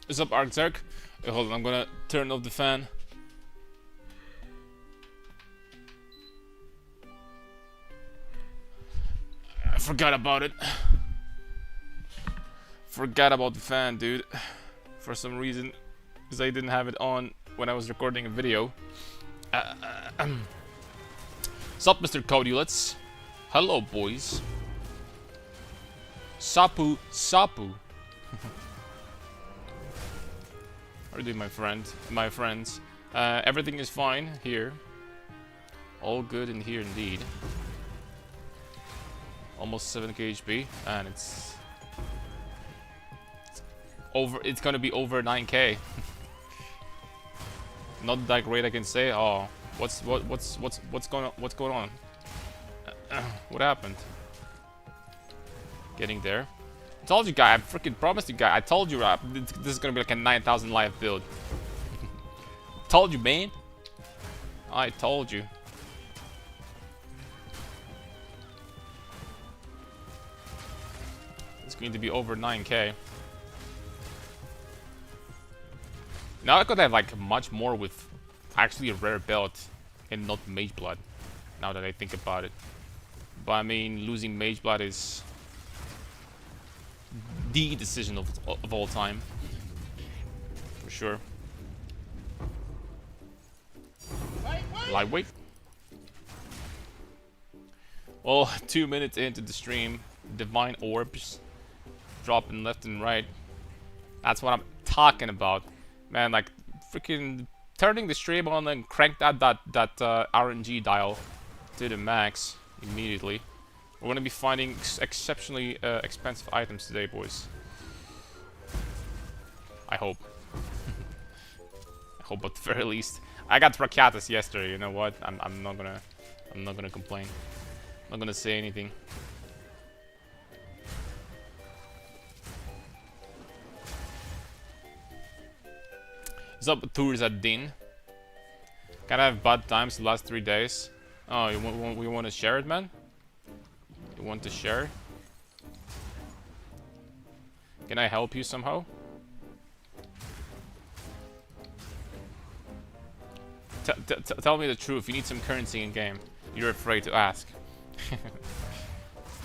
What's up, Arcturk? Wait, hold on, I'm gonna turn off the fan. I forgot about it. Forgot about the fan, dude. For some reason, because I didn't have it on when I was recording a video. Sup, Mr. Cody? Let's. Hello, boys. Sapu, Sapu. How are you doing, my friend? My friends. Everything is fine here. All good in here, indeed. Almost 7k HP, and it's over. It's gonna be over 9k. Not that great, I can say. Oh, what's going on? What's going on? What happened? Getting there. I told you, guy. I freaking promised you, guy. I told you, this is gonna be like a 9,000 life build. Told you, man. I told you. It's going to be over 9k. Now I could have like much more with actually a rare belt and not Mage Blood. Now that I think about it. But I mean, losing Mage Blood is the decision of all time. For sure. Lightweight. Well, 2 minutes into the stream, Divine Orbs dropping left and right. That's what I'm talking about. Man, like, freaking turning the stream on and crank that RNG dial to the max immediately. We're gonna be finding exceptionally expensive items today, boys. I hope. I hope at the very least. I got Rakatas yesterday. You know what? I'm not gonna complain. I'm not gonna say anything. What's up, Tours at Din? Kinda have bad times the last 3 days. Oh, we want to share it, man? You want to share? Can I help you somehow? Tell me the truth. You need some currency in game. You're afraid to ask.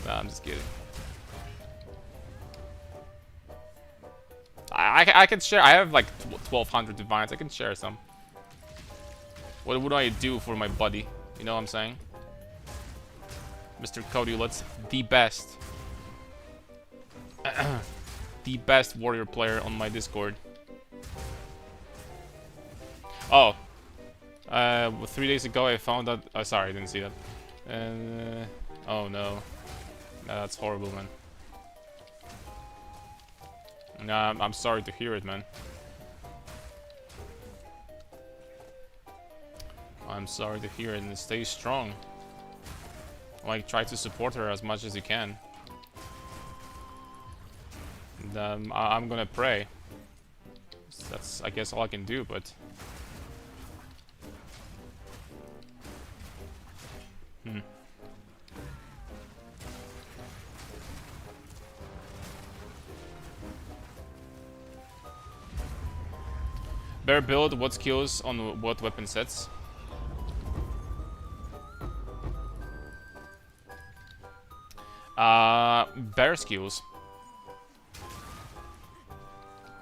Nah, I'm just kidding. I can share. I have like 1,200 divines. I can share some. What would I do for my buddy? You know what I'm saying? Mr. Cody, let's the best. The best warrior player on my Discord. Oh. 3 days ago I found that. Oh, sorry, I didn't see that. Oh no. That's horrible, man. Nah, I'm sorry to hear it, man. I'm sorry to hear it, and stay strong. Like, try to support her as much as you can. And, I'm gonna pray. That's, I guess, all I can do, but... Bear build, what skills on what weapon sets? Bear skills.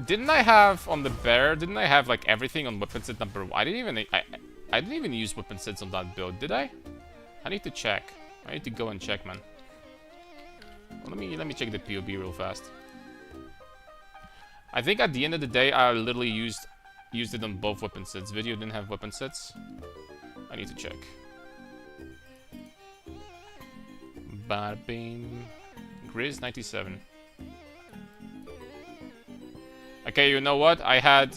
Didn't I have on the bear? Didn't I have like everything on weapon set number 1? I didn't even use weapon sets on that build, did I? I need to check. I need to go and check, man. Well, let me check the POB real fast. I think at the end of the day, I literally used it on both weapon sets. Video didn't have weapon sets. I need to check. Bada bing. Grizz 97. Okay, you know what? I had...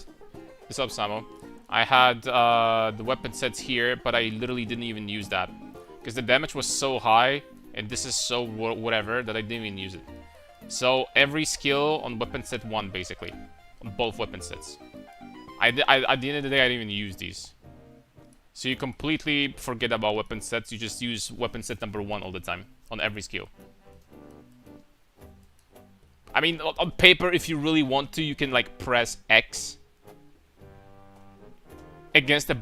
What's up, Samo? I had the weapon sets here, but I literally didn't even use that. Because the damage was so high, and this is so whatever, that I didn't even use it. So, every skill on weapon set 1, basically. On both weapon sets. At the end of the day, I didn't even use these. So you completely forget about weapon sets, you just use weapon set number 1 all the time. On every skill. I mean, on paper, if you really want to, you can like press X against the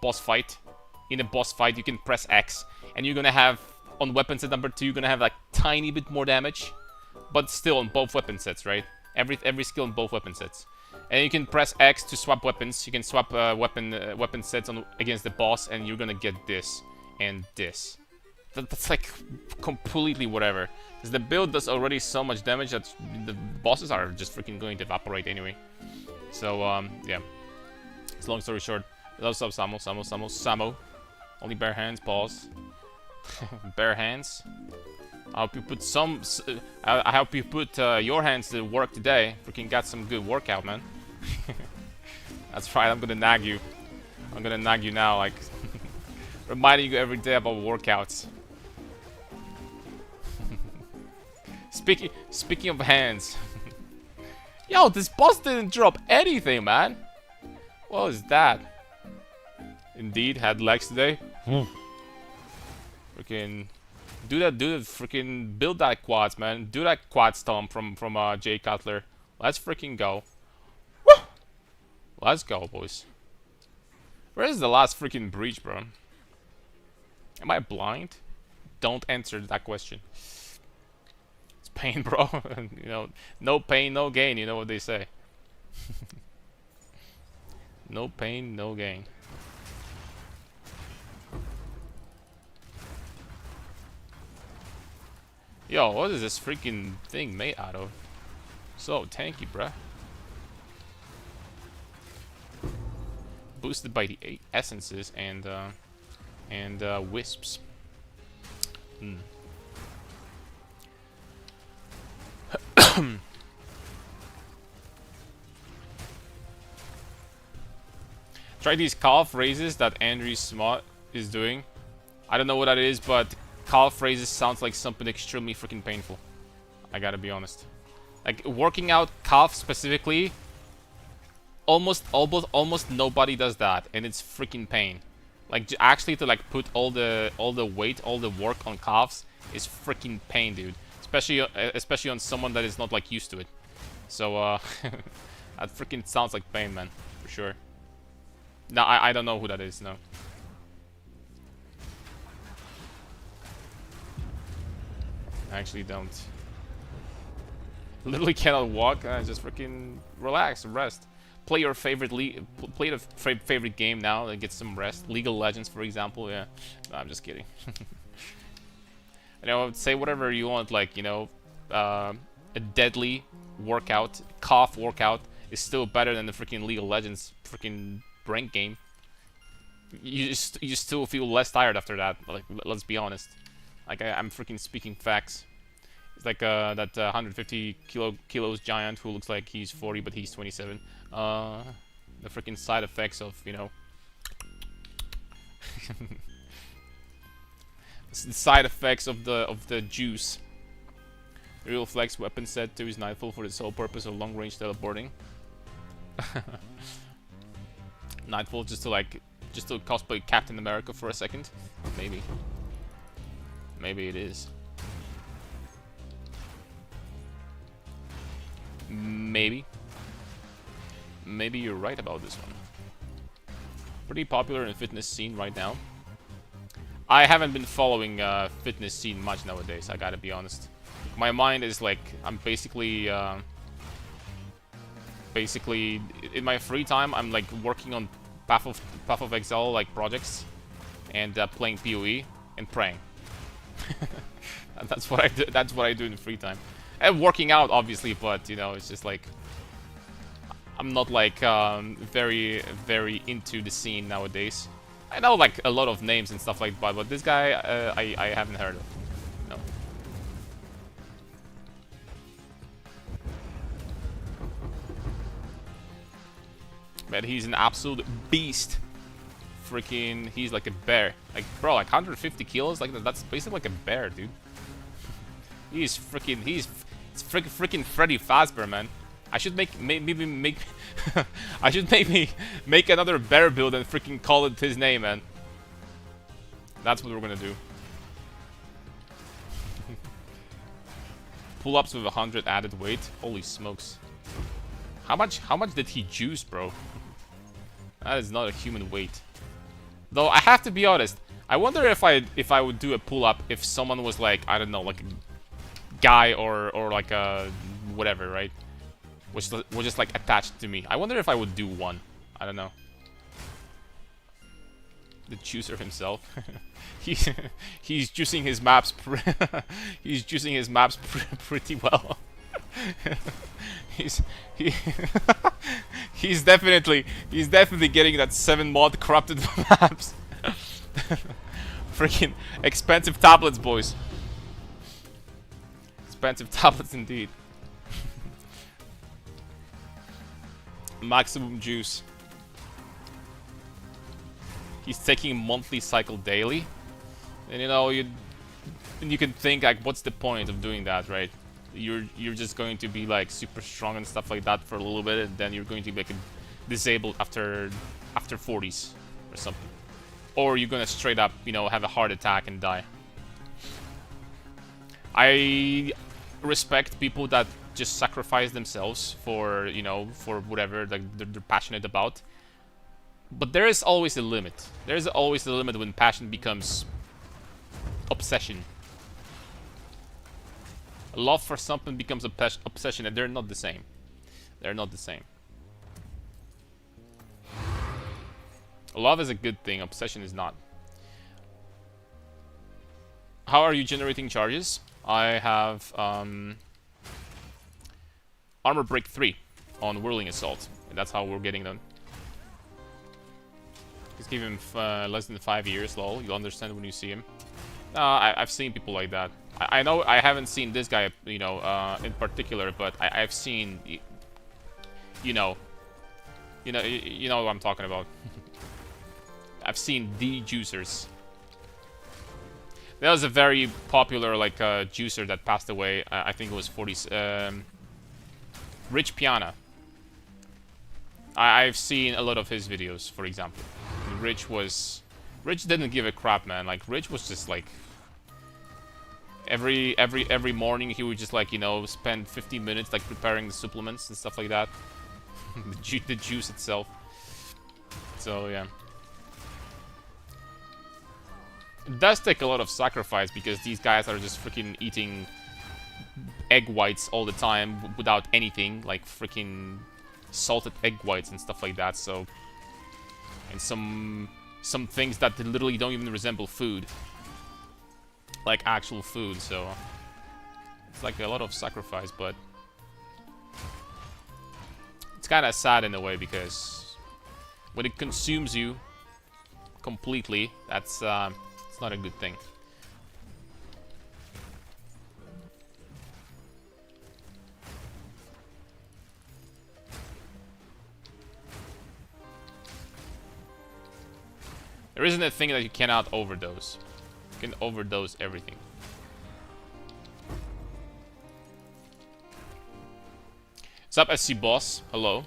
boss fight. In a boss fight, you can press X, and you're gonna have on weapon set number 2, you're gonna have like tiny bit more damage, but still on both weapon sets, right? Every skill on both weapon sets, and you can press X to swap weapons. You can swap weapon sets on against the boss, and you're gonna get this and this. That's like completely whatever. Because the build does already so much damage that the bosses are just freaking going to evaporate anyway. So yeah. It's long story short. Love sub Samo. Only bare hands, pause. Bare hands. I hope you put I hope you put your hands to work today. Freaking got some good workout, man. That's right, I'm gonna nag you. I'm gonna nag you now, like reminding you every day about workouts. Speaking of hands. Yo, this boss didn't drop anything, man. What was that? Indeed, had legs today. Freaking do that freaking build that quads, man. Do that quad stomp from Jay Cutler. Let's freaking go. Woo! Let's go, boys. Where is the last freaking breach, bro? Am I blind? Don't answer that question. It's pain, bro. You know, no pain, no gain. You know what they say. No pain, no gain. Yo, what is this freaking thing made out of? So tanky, bruh. Boosted by the 8 essences and wisps. Try these calf raises that Andrew Smart is doing. I don't know what that is, but calf raises sounds like something extremely freaking painful. I gotta be honest. Like working out calf specifically, almost nobody does that, and it's freaking pain. Like actually to like put all the weight, all the work on calves is freaking pain, dude. Especially on someone that is not like used to it. So that freaking sounds like pain, man, for sure. No, I don't know who that is, no. I actually don't. Literally cannot walk. Just freaking relax and rest. Play your favorite play the favorite game now and get some rest. League of Legends, for example. Yeah, no, I'm just kidding. You know, say whatever you want. Like, you know, a deadly workout, calf workout is still better than the freaking League of Legends freaking rank game. You still feel less tired after that. Like, let's be honest. Like I'm freaking speaking facts. It's like that 150 kilos giant who looks like he's 40 but he's 27. The freaking side effects of, you know, the side effects of the juice. Real flex weapon set to his Nightfall for the sole purpose of long range teleporting. Nightfall just to cosplay Captain America for a second, maybe. Maybe it is. Maybe. Maybe you're right about this one. Pretty popular in the fitness scene right now. I haven't been following fitness scene much nowadays, I gotta be honest. My mind is like, I'm basically in my free time, I'm like working on Path of Exile like projects and playing PoE and praying. That's what I do. That's what I do in the free time, and working out, obviously. But you know, it's just like I'm not like very into the scene nowadays. I know like a lot of names and stuff like that, but this guy I haven't heard of. No. But he's an absolute beast. Freaking, he's like a bear. Like, bro, like 150 kilos, like that's basically like a bear, dude. It's freaking Freddy Fazbear, man. I should maybe make I should maybe make another bear build and freaking call it his name, man. That's what we're gonna do. pull-ups with 100 added weight. Holy smokes. How much did he juice, bro? That is not a human weight. Though I have to be honest, I wonder if I would do a pull-up if someone was like, I don't know, like a guy or like a whatever, right? Was just like attached to me. I wonder if I would do one. I don't know. The juicer himself. he's juicing his maps. He's juicing his maps pretty well. he's definitely getting that 7 mod corrupted maps. Freaking expensive tablets, boys. Expensive tablets indeed. Maximum juice. He's taking monthly cycle daily, and you know you can think like, what's the point of doing that, right? You're just going to be like super strong and stuff like that for a little bit, and then you're going to be like disabled after 40s or something, or you're gonna straight up, you know, have a heart attack and die. I respect people that just sacrifice themselves for, you know, for whatever like they're passionate about. But there is always a limit. There is always a limit when passion becomes obsession. Love for something becomes obsession, and they're not the same. They're not the same. Love is a good thing, obsession is not. How are you generating charges? I have Armor Break 3 on Whirling Assault, and that's how we're getting them. Just give him less than 5 years, lol. You'll understand when you see him. I've seen people like that. I know I haven't seen this guy, you know, in particular, but I've seen, you know what I'm talking about. I've seen the juicers. There was a very popular like juicer that passed away. I think it was 40s. Rich Piana. I've seen a lot of his videos, for example. Rich didn't give a crap, man. Like Rich was just like every morning he would just like, you know, spend 15 minutes like preparing the supplements and stuff like that. the juice itself. So yeah. It does take a lot of sacrifice because these guys are just freaking eating egg whites all the time without anything, like freaking salted egg whites and stuff like that. So, and some things that literally don't even resemble food, like actual food. So it's like a lot of sacrifice, but it's kind of sad in a way because when it consumes you completely, that's it's not a good thing. There isn't a thing that you cannot overdose. You can overdose everything. What's up, SC Boss? Hello.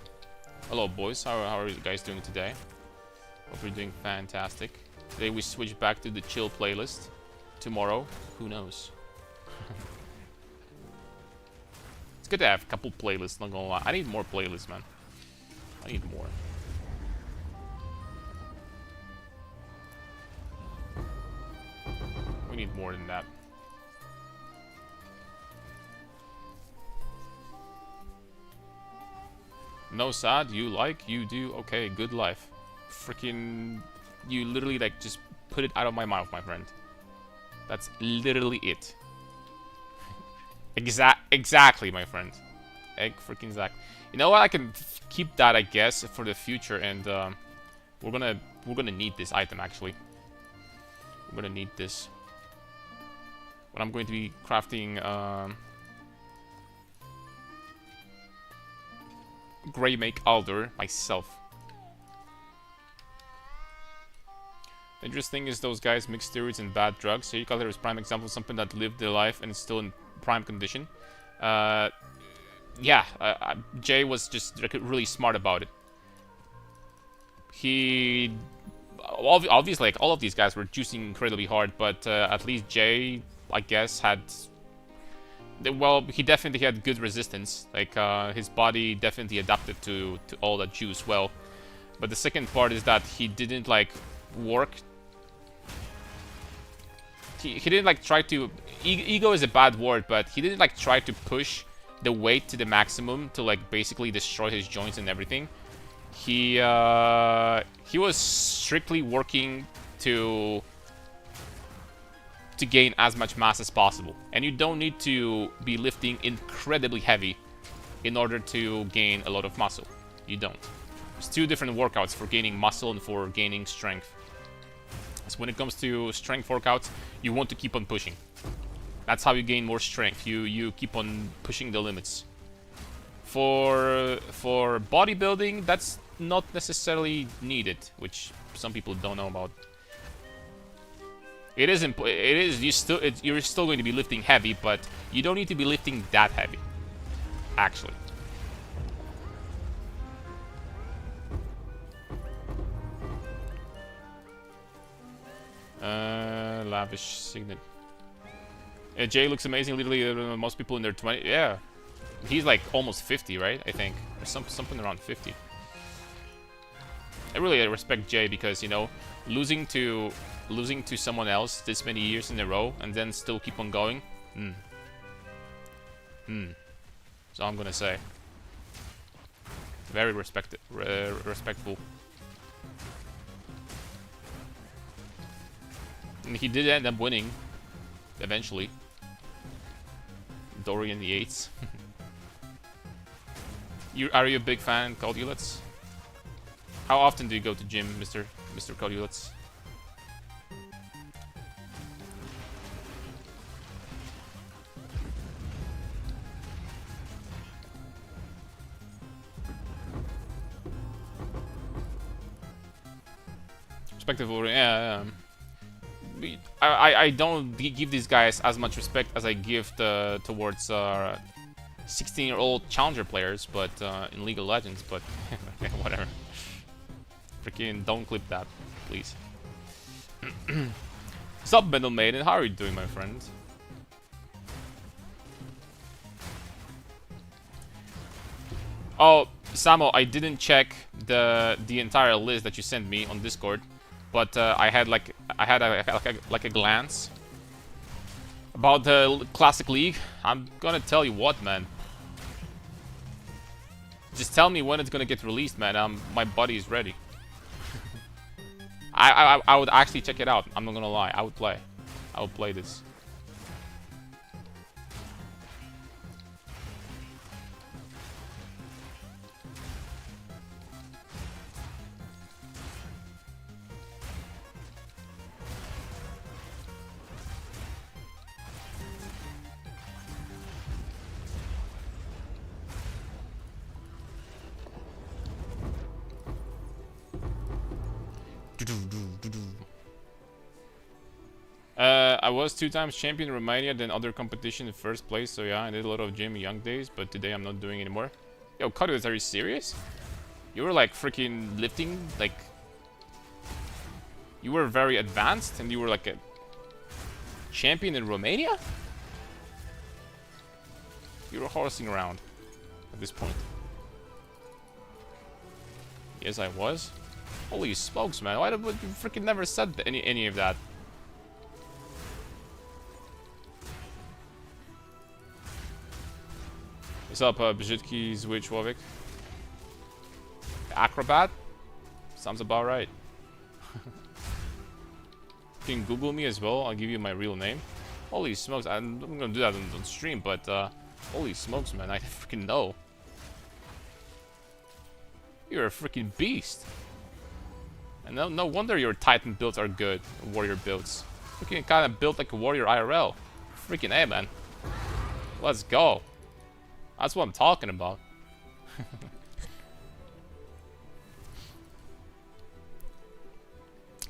Hello, boys. How are you guys doing today? Hope you're doing fantastic. Today we switch back to the chill playlist. Tomorrow, who knows? It's good to have a couple playlists, not gonna lie. I need more playlists, man. I need more. We need more than that. No sad, you like, you do, okay, good life. Freaking, you literally like just put it out of my mouth, my friend. That's literally it. Exactly, my friend. Freaking exact. You know what? I can keep that, I guess, for the future, and we're gonna need this item actually. We're gonna need this. But I'm going to be crafting Grey Make Alder myself. The interesting thing is those guys mix steroids and bad drugs. So you call it as prime example of something that lived their life and is still in prime condition. Yeah, Jay was just really smart about it. He obviously, like, all of these guys were juicing incredibly hard, but at least Jay, I guess, had Well, he definitely had good resistance. Like, his body definitely adapted to all that juice well. But the second part is that he didn't, like, work. He didn't, like, try to... Ego is a bad word, but he didn't, like, try to push the weight to the maximum to, like, basically destroy his joints and everything. He was strictly working to gain as much mass as possible. And you don't need to be lifting incredibly heavy in order to gain a lot of muscle. You don't. There's two different workouts for gaining muscle and for gaining strength. So when it comes to strength workouts, you want to keep on pushing. That's how you gain more strength. You keep on pushing the limits. For bodybuilding, that's not necessarily needed, which some people don't know about. It is you're still going to be lifting heavy, but you don't need to be lifting that heavy, actually. Lavish signet. Jay looks amazing. Literally, most people in their 20s. Yeah, he's like almost 50, right? I think, or something around 50. I really respect Jay because, you know, losing to someone else this many years in a row and then still keep on going. So I'm gonna say, very respectful. And he did end up winning eventually. Dorian Yates. Are you a big fan, Caldulets? How often do you go to gym, Mr. Caldulets? Respectable, yeah. I don't give these guys as much respect as I give towards 16-year-old challenger players, but in League of Legends. But whatever. Freaking don't clip that, please. Sup, Bendel Maiden? How are you doing, my friend? Oh, Samo, I didn't check the entire list that you sent me on Discord, but I had a glance about the Classic League. I'm gonna tell you what, man. Just tell me when it's gonna get released, man. My body is ready. I would actually check it out. I'm not gonna lie. I would play this. I was 2 times champion in Romania, then other competition in first place, so yeah, I did a lot of gym in young days, but today I'm not doing anymore. Yo, Cudus, are you serious? You were like freaking lifting, like... You were very advanced, and you were like a champion in Romania? You were horsing around at this point. Yes, I was. Holy smokes, man. Why did you freaking never said any of that? What's up, Brzydki Zły Człowiek? Acrobat? Sounds about right. You can Google me as well. I'll give you my real name. Holy smokes. I'm gonna do that on stream, but holy smokes, man. I freaking know. You're a freaking beast. And no wonder your Titan builds are good. Warrior builds. Freaking kind of built like a warrior IRL. Freaking A, man. Let's go. That's what I'm talking about.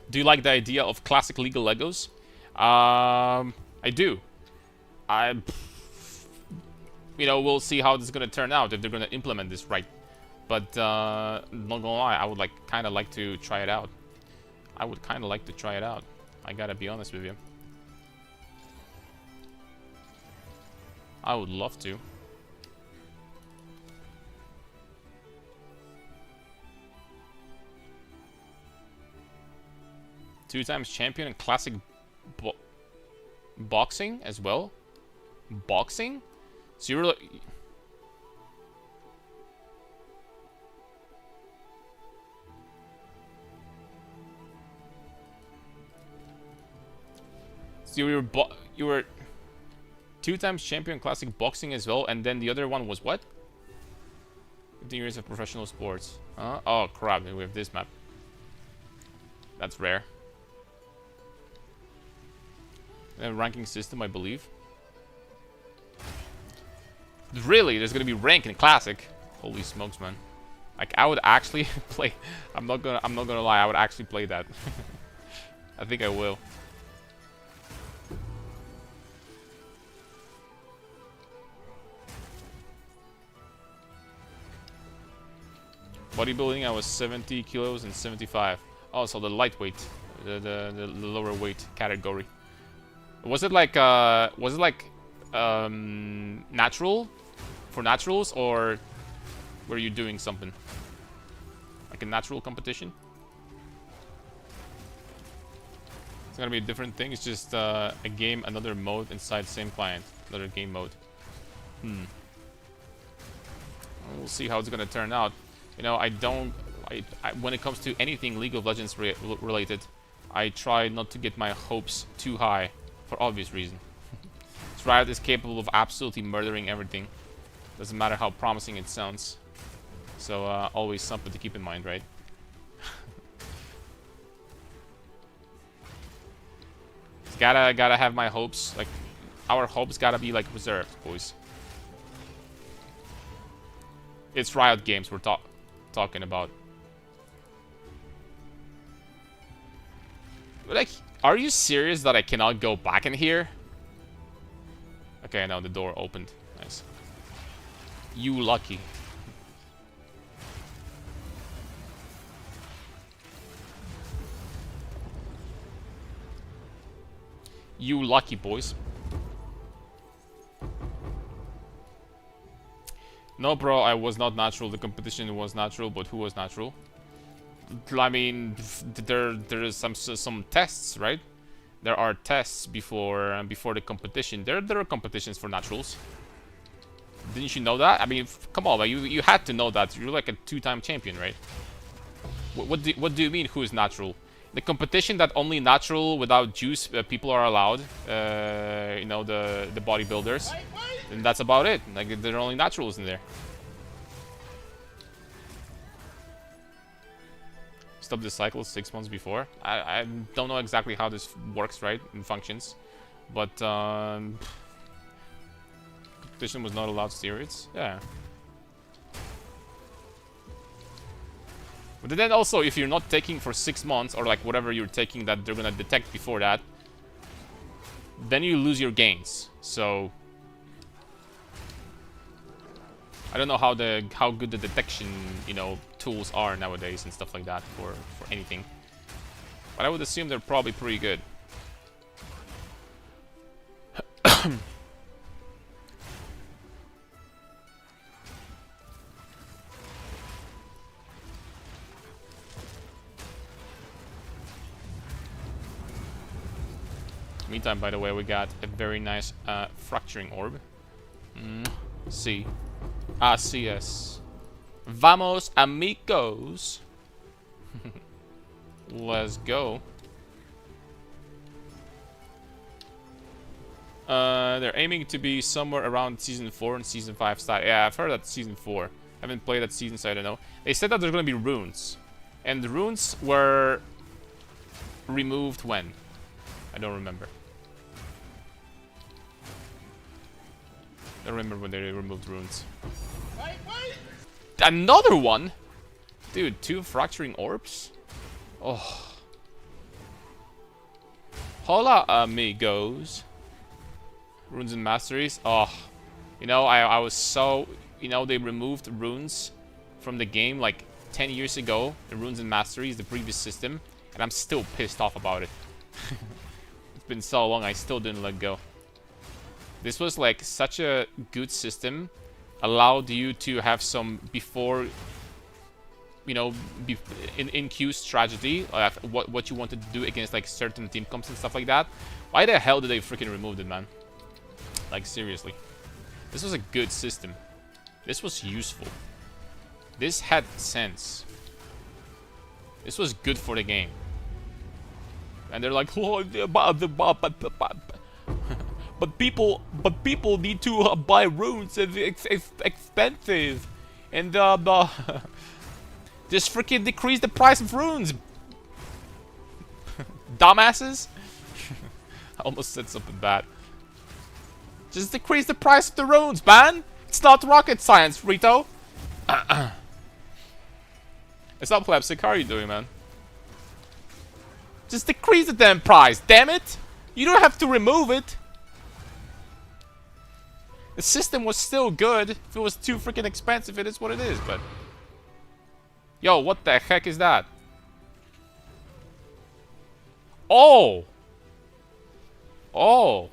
Do you like the idea of classic Legal Legos? I do. You know, we'll see how this is gonna turn out if they're gonna implement this right. But not gonna lie, I would kind of like to try it out. I gotta be honest with you. I would love to. Two times champion in classic boxing as well. Boxing? So you're like... So you were two times champion classic boxing as well, and then the other one was what? 15 years of professional sports. Huh? Oh crap, we have this map. That's rare. A ranking system, I believe. Really? There's gonna be rank in classic? Holy smokes, man! Like I would actually play. I'm not gonna lie. I would actually play that. I think I will. Bodybuilding, I was 70 kilos and 75. Oh, so the lightweight, the lower weight category. Was it like natural for naturals, or were you doing something like a natural competition? It's gonna be a different thing. It's just a game, another mode inside the same client, another game mode. We'll see how it's gonna turn out. You know, when it comes to anything League of Legends related, I try not to get my hopes too high, for obvious reason. Riot is capable of absolutely murdering everything. Doesn't matter how promising it sounds. So always something to keep in mind, right? gotta have my hopes, like our hopes gotta be like reserved, boys. It's Riot Games we're talking about. But like, are you serious that I cannot go back in here? Okay, now the door opened. Nice. You lucky. You lucky, boys. No, bro, I was not natural. The competition was natural, but who was natural? I mean, there is some tests, right? There are tests before the competition. There are competitions for naturals. Didn't you know that? I mean, come on, man, you had to know that. You're like a two-time champion, right? What do you mean? Who is natural? The competition that only natural without juice people are allowed. You know, the bodybuilders, and that's about it. Like there are only naturals in there. Stop the cycle 6 months before. I don't know exactly how this works, right, and functions, but competition was not allowed steroids. Yeah. But then also, if you're not taking for 6 months, or like whatever you're taking that they're gonna detect before that, then you lose your gains. So I don't know how good the detection, you know, tools are nowadays and stuff like that for anything. But I would assume they're probably pretty good. Meantime, by the way, we got a very nice fracturing orb. C. Ah, CS. Vamos, amigos. Let's go. They're aiming to be somewhere around Season 4 and Season 5 style. Yeah, I've heard that Season 4. I haven't played that season, so I don't know. They said that there's gonna be runes. And the runes were removed when? I don't remember. I don't remember when they removed runes. Wait. Another one? Dude, 2 fracturing orbs? Oh. Hola, amigos. Runes and masteries. Oh. You know, I was so... You know, they removed runes from the game like 10 years ago. The runes and masteries, the previous system. And I'm still pissed off about it. It's been so long, I still didn't let go. This was like such a good system. Allowed you to have some before, you know, in queue strategy, what you wanted to do against like certain team comps and stuff like that. Why the hell did they freaking remove it, man? Like seriously, this was a good system. This was useful. This had sense. This was good for the game. And they're like, oh, but people need to buy runes. It's expensive, and just freaking decrease the price of runes. Dumbasses. I almost said something bad. Just decrease the price of the runes, man. It's not rocket science, Rito. It's not Plebsic. How are you doing, man? Just decrease the damn price, damn it! You don't have to remove it. The system was still good. If it was too freaking expensive, it is what it is, but... Yo, what the heck is that? Oh! Oh!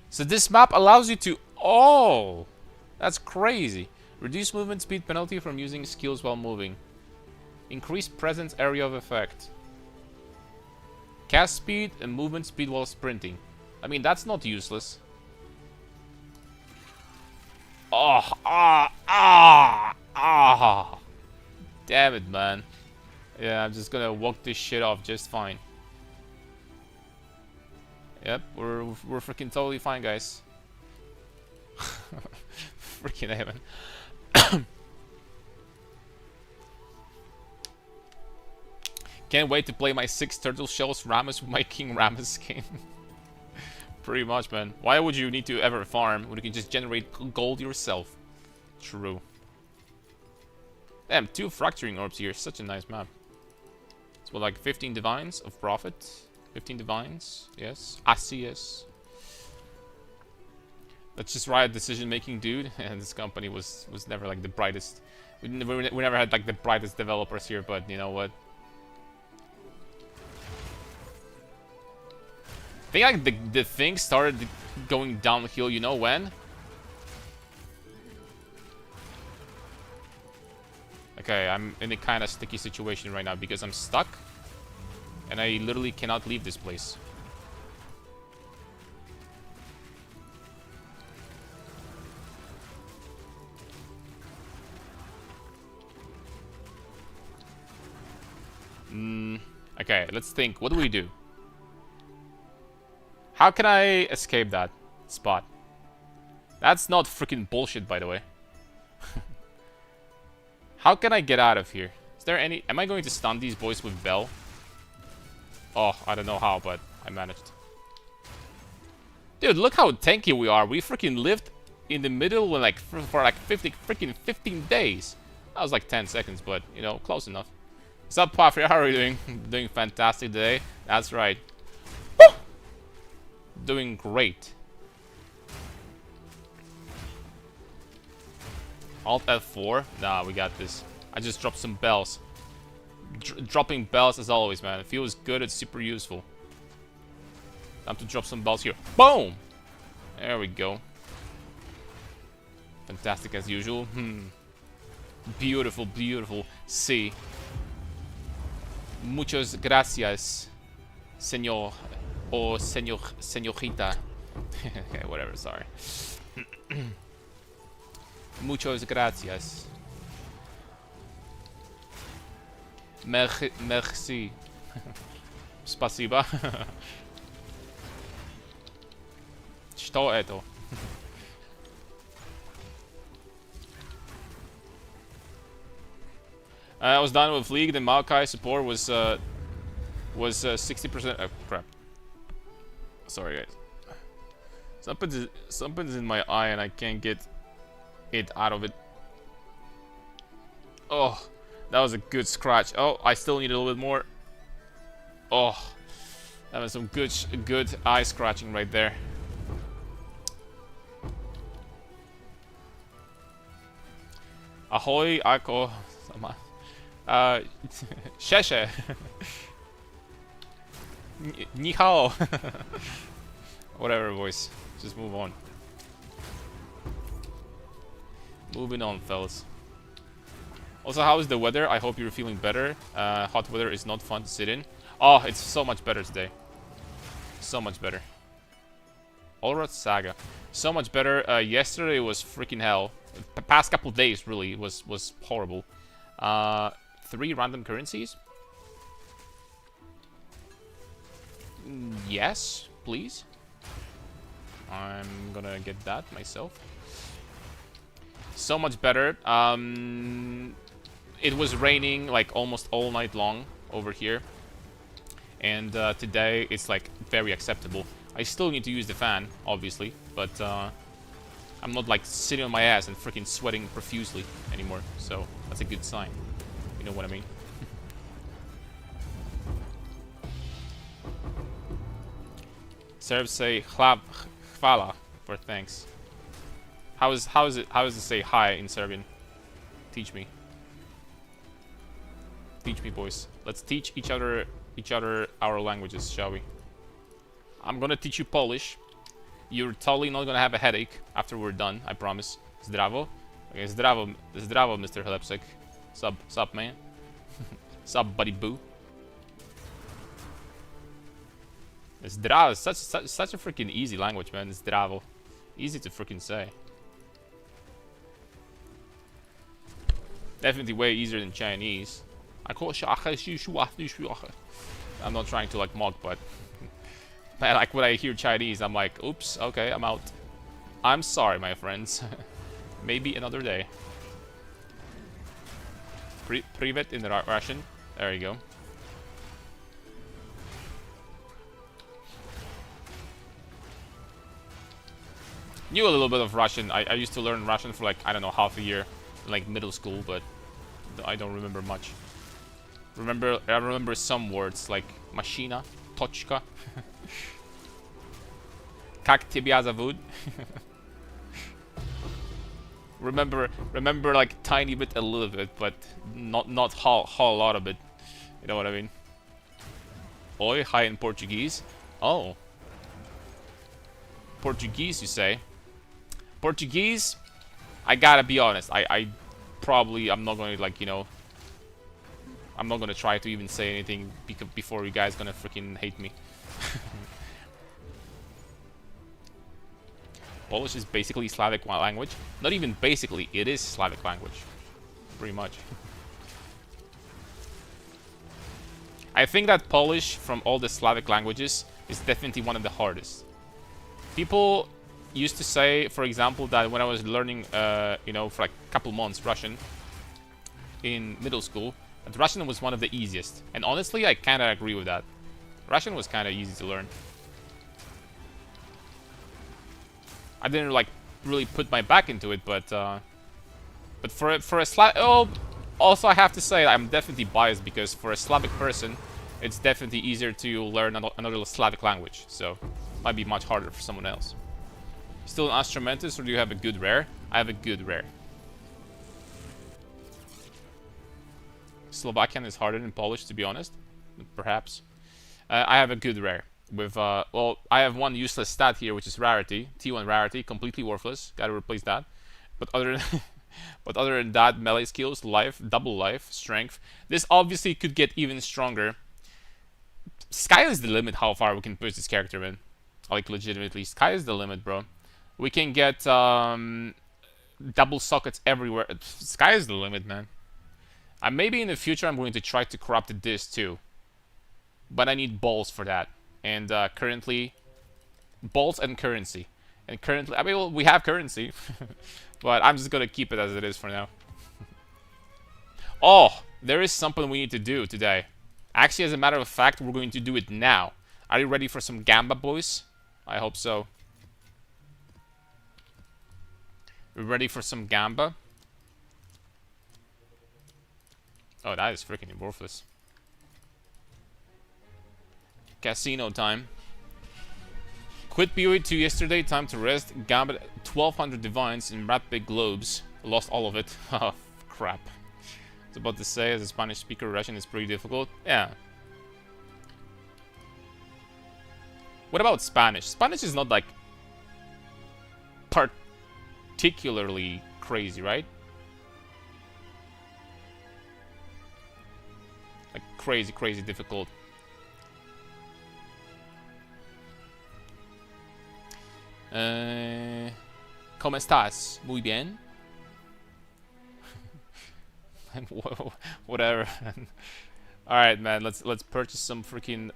So this map allows you to... Oh! That's crazy. Reduce movement speed penalty from using skills while moving. Increase presence area of effect. Cast speed and movement speed while sprinting. I mean, that's not useless. Oh, damn it, man. Yeah, I'm just gonna walk this shit off just fine. Yep, we're freaking totally fine, guys. Freaking A, man. Can't wait to play my 6 turtle shells Rammus with my King Rammus skin. Pretty much, man. Why would you need to ever farm when you can just generate gold yourself? True. Damn, 2 fracturing orbs here. Such a nice map. It's what, like 15 divines of profit? 15 divines? Yes. I see, yes. Let's just write decision-making, dude. And this company was never like the brightest. We never had like the brightest developers here, but you know what? I think like the thing started going downhill, you know when? Okay, I'm in a kind of sticky situation right now because I'm stuck. And I literally cannot leave this place. Okay, let's think. What do we do? How can I escape that spot? That's not freaking bullshit, by the way. How can I get out of here? Is there any... Am I going to stun these boys with Bell? Oh, I don't know how, but I managed. Dude, look how tanky we are. We freaking lived in the middle like for like 15 days. That was like 10 seconds, but, you know, close enough. What's up, Puffy? How are you doing? Doing fantastic today. That's right. Woo! Doing great. Alt F4? Nah, we got this. I just dropped some bells. Dropping bells as always, man. It feels good. It's super useful. Time to drop some bells here. Boom! There we go. Fantastic as usual. Beautiful, beautiful. Sí. Muchas gracias, señor. Or señorita. Okay, whatever, sorry. Muchas gracias. Merci. Спасибо. Что это? I was done with League. The Maokai support was 60%. Oh, crap. Sorry, guys. Something's in my eye and I can't get it out of it. Oh, that was a good scratch. Oh, I still need a little bit more. Oh, that was some good eye scratching right there. Ahoy, Ako. Sheshe. Ni hao. Whatever, boys. Just move on. Moving on, fellas. Also, how is the weather? I hope you're feeling better. Hot weather is not fun to sit in. Oh, it's so much better today. So much better. Allrod Saga. So much better. Yesterday was freaking hell. The past couple days, really, was horrible. 3 random currencies? Yes, please. I'm gonna get that myself. So much better. It was raining like almost all night long over here. And today it's like very acceptable. I still need to use the fan, obviously, but I'm not like sitting on my ass and freaking sweating profusely anymore. So that's a good sign. You know what I mean? Serbs say hvala for thanks. How is it say hi in Serbian? Teach me. Teach me, boys. Let's teach each other our languages, shall we? I'm gonna teach you Polish. You're totally not gonna have a headache after we're done, I promise. Zdravo. Okay, zdravo, Mr. Hlepsek. Sup, man. Sup, buddy boo. Zdravo, such a freaking easy language, man. Zdravo. Easy to freaking say. Definitely way easier than Chinese. I'm not trying to like mock, but like when I hear Chinese, I'm like, oops, okay, I'm out. I'm sorry, my friends. Maybe another day. Privet in the Russian. There you go. Knew a little bit of Russian. I used to learn Russian for like, I don't know, half a year, like middle school, but I don't remember much. I remember some words like machina, tochka, как тебя зовут. remember like tiny bit, a little bit, but not whole lot of it. You know what I mean? Oi, hi in Portuguese. Oh, Portuguese, you say? Portuguese, I gotta be honest. I'm not going to like, you know, I'm not going to try to even say anything before you guys gonna freaking hate me. Polish is basically Slavic language. Not even basically, it is Slavic language. Pretty much. I think that Polish, from all the Slavic languages, is definitely one of the hardest. People used to say, for example, that when I was learning, you know, for like a couple months Russian in middle school, that Russian was one of the easiest. And honestly, I kind of agree with that. Russian was kind of easy to learn. I didn't like really put my back into it, but for a Slavic, also I have to say I'm definitely biased because for a Slavic person, it's definitely easier to learn another Slavic language. So might be much harder for someone else. Still an instrumentist, or do you have a good rare? I have a good rare. Slovakian is harder than Polish, to be honest. Perhaps. I have a good rare. With, well, I have one useless stat here, which is rarity. T1 rarity, completely worthless. Gotta replace that. But other than that, melee skills, life, double life, strength. This obviously could get even stronger. Sky is the limit how far we can push this character in. Like, legitimately. Sky is the limit, bro. We can get double sockets everywhere. Sky is the limit, man. Maybe in the future I'm going to try to corrupt this too. But I need balls for that. And currently, balls and currency. And currently, I mean, well, we have currency. But I'm just going to keep it as it is for now. Oh, there is something we need to do today. Actually, as a matter of fact, we're going to do it now. Are you ready for some Gamba, boys? I hope so. We're ready for some Gamba? Oh, that is freaking worthless. Casino time. Quit PoE 2 yesterday, time to rest. Gamba 1200 divines in rat big globes. Lost all of it. Oh, crap. I was about to say, as a Spanish speaker, Russian is pretty difficult. Yeah. What about Spanish? Spanish is not like particularly crazy, right? Like crazy, crazy difficult. ¿Cómo estás? Muy bien. Whatever. All right, man. Let's purchase some freaking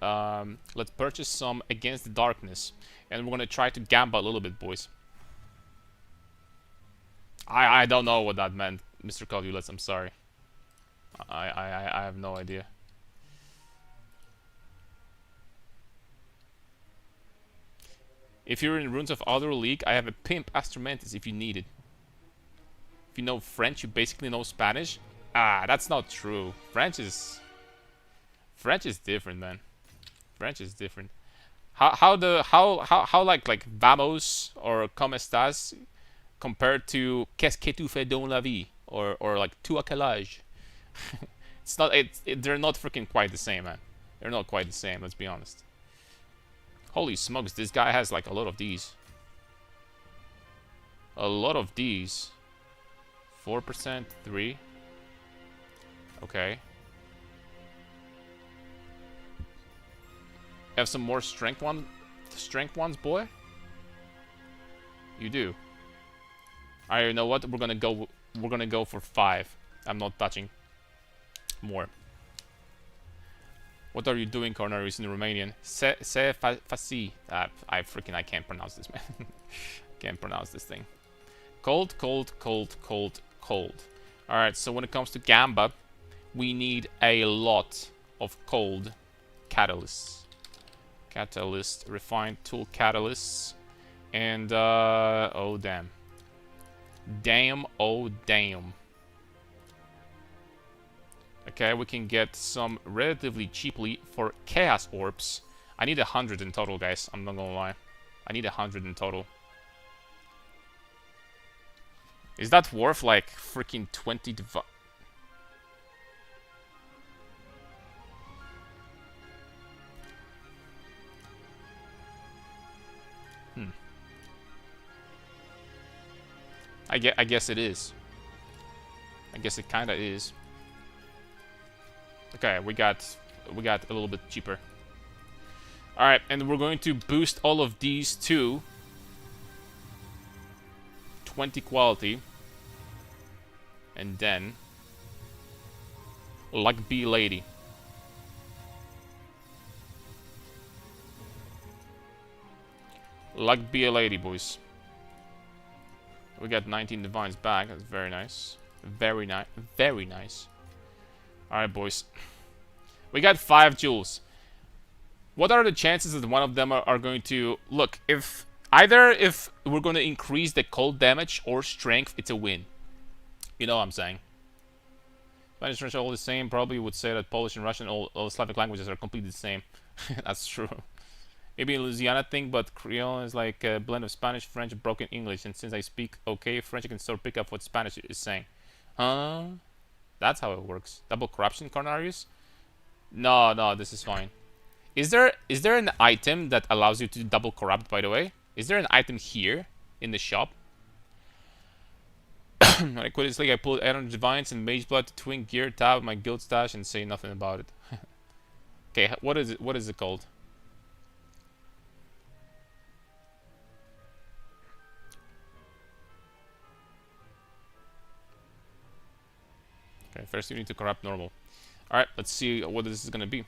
let's purchase some Against the Darkness, and we're gonna try to gamble a little bit, boys. I don't know what that meant, Mr. Caldulus. I'm sorry. I have no idea. If you're in Runes of Other League, I have a pimp Astromantis if you need it. If you know French, you basically know Spanish. Ah, that's not true. French is different, man. French is different. How like vamos or como estás compared to qu'est-ce que tu fais dans la vie or like tu à quel âge? It's not they're not freaking quite the same, man. They're not quite the same, let's be honest. Holy smokes, this guy has like a lot of these. A lot of these. 4%, 3. Okay. Have some more strength ones, boy? You do. Alright, you know what? We're gonna go for 5. I'm not touching more. What are you doing, Cornelius, in Romanian? Se faci. I can't pronounce this, man. Can't pronounce this thing. Cold, cold, cold, cold, cold. Alright, so when it comes to Gamba, we need a lot of cold catalysts. Catalyst, refined tool catalysts. And, oh damn. Damn, oh damn. Okay, we can get some relatively cheaply for Chaos Orbs. I need 100 in total, guys. I'm not gonna lie. I need 100 in total. Is that worth like freaking 20 devi- I guess it is. I guess it kinda is. Okay, we got a little bit cheaper. Alright, and we're going to boost all of these to 20 quality. And then Luck Be Lady. Luck Be a Lady, boys. We got 19 divines back. That's very nice. Very nice. Very nice. Alright, boys. We got 5 jewels. What are the chances that one of them are going to... Look, if we're going to increase the cold damage or strength, it's a win. You know what I'm saying. Spanish, French are all the same. Probably would say that Polish and Russian, all Slavic languages are completely the same. That's true. Maybe a Louisiana thing, but Creole is like a blend of Spanish, French, and broken English. And since I speak okay French, I can sort of pick up what Spanish is saying. Huh? That's how it works. Double corruption, Cornarius? No, this is fine. Is there an item that allows you to double corrupt, by the way? Is there an item here in the shop? When I quit this league, I pulled 800 divines and mage blood to twin gear, tab my guild stash, and say nothing about it. Okay, what is it? What is it called? Okay, first you need to corrupt normal. Alright, let's see what this is gonna be.